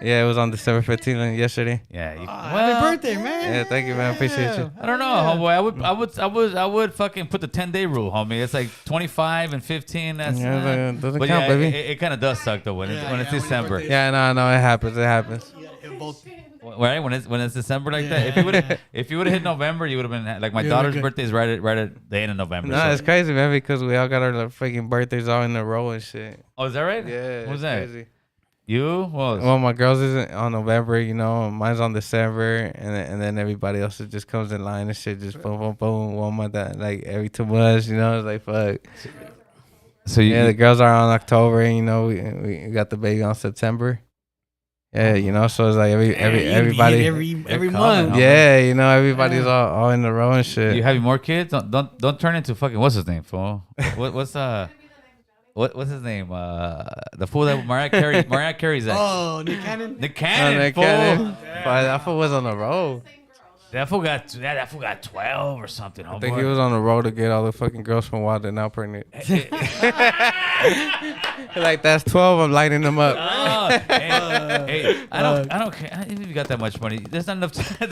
Speaker 3: Yeah, it was on December 15th yesterday.
Speaker 1: Yeah.
Speaker 2: Happy birthday, man.
Speaker 3: Yeah, thank you, man. Appreciate you.
Speaker 1: I don't know, homeboy. I would fucking put the 10-day rule, homie. It's like 25 and 15. That's
Speaker 3: Yeah, doesn't
Speaker 1: but
Speaker 3: count,
Speaker 1: yeah,
Speaker 3: baby.
Speaker 1: it kind of does suck though when it's December.
Speaker 3: Yeah, no, it happens. It happens.
Speaker 1: Right when it's December like that. If you would have hit November, you would have been like my daughter's birthday is right at the end of November.
Speaker 3: No, it's crazy, man, because we all got our freaking birthdays all in a row and shit.
Speaker 1: Oh, is that right?
Speaker 3: Yeah.
Speaker 1: Who's that?
Speaker 3: Crazy.
Speaker 1: You?
Speaker 3: Well, my girls isn't on November, mine's on December, and then everybody else just comes in line and shit, just boom, boom, boom, 1 month, like every 2 months, it's like fuck.
Speaker 1: So
Speaker 3: the girls are on October, and we got the baby on September. Yeah, so it's like everybody
Speaker 2: every month.
Speaker 3: Yeah, everybody's all in a row and shit.
Speaker 1: You have more kids? Don't turn into fucking what's his name, fool? What's his name? The fool that Mariah Carey's ex.
Speaker 2: Oh, Nick Cannon.
Speaker 1: Nick Cannon.
Speaker 3: Nick Cannon. But that fool was on the road.
Speaker 1: That fool got 12 or something.
Speaker 3: I think he was on the road to get all the fucking girls from Wild and now pregnant. Like that's 12. I'm lighting them up.
Speaker 1: Hey, I don't care. Even if you got that much money, there's not enough time.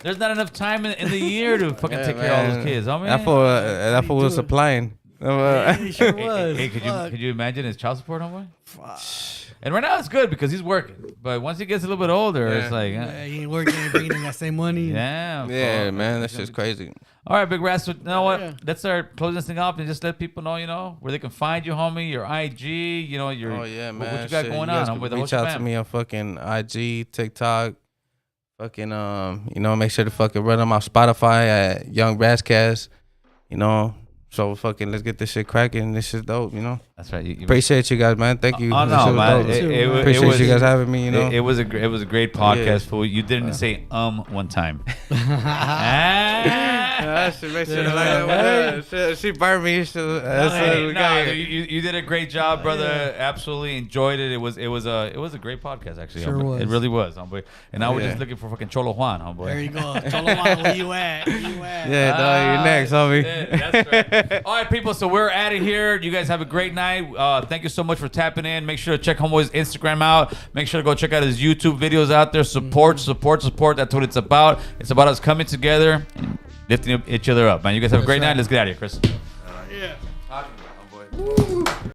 Speaker 1: There's not enough time in the year to fucking take care of all those kids. Homie.
Speaker 3: That fool was supplying.
Speaker 2: He sure was.
Speaker 1: Hey, could you imagine his child support, homeboy? And right now it's good because he's working. But once he gets a little bit older, it's like
Speaker 2: he ain't working and bringing in that same money.
Speaker 1: yeah,
Speaker 3: Man, that's just crazy.
Speaker 1: All right, Big Ras. You know what? Let's start closing this thing up and just let people know, where they can find you, homie. Your IG, your
Speaker 3: Man.
Speaker 1: what you got going on, homeboy.
Speaker 3: Reach out to me on fucking IG, TikTok. Fucking make sure to fucking run on my Spotify at Young Raskas. So fucking let's get this shit cracking. This shit's dope,
Speaker 1: That's right.
Speaker 3: Appreciate you guys, man. Thank you.
Speaker 1: Oh no, man.
Speaker 3: Appreciate you guys having me.
Speaker 1: It was a great podcast, fool. You didn't say one time.
Speaker 3: She burned me.
Speaker 1: You did a great job, brother. Absolutely enjoyed it. It was a great podcast, actually.
Speaker 2: Sure was.
Speaker 1: It really was, homeboy. And now we're just looking for fucking Cholo Juan, homeboy.
Speaker 2: There you go. Cholo Juan, where you at?
Speaker 3: Yeah, dog, you're next, homie.
Speaker 1: That's right. All right, people. So we're out of here. You guys have a great night. Thank you so much for tapping in. Make sure to check Homeboy's Instagram out. Make sure to go check out his YouTube videos out there. Support. That's what it's about. It's about us coming together and lifting each other up, man. You guys have a great night. Let's get out of here, Chris.
Speaker 2: Yeah.
Speaker 1: Talking about, homeboy.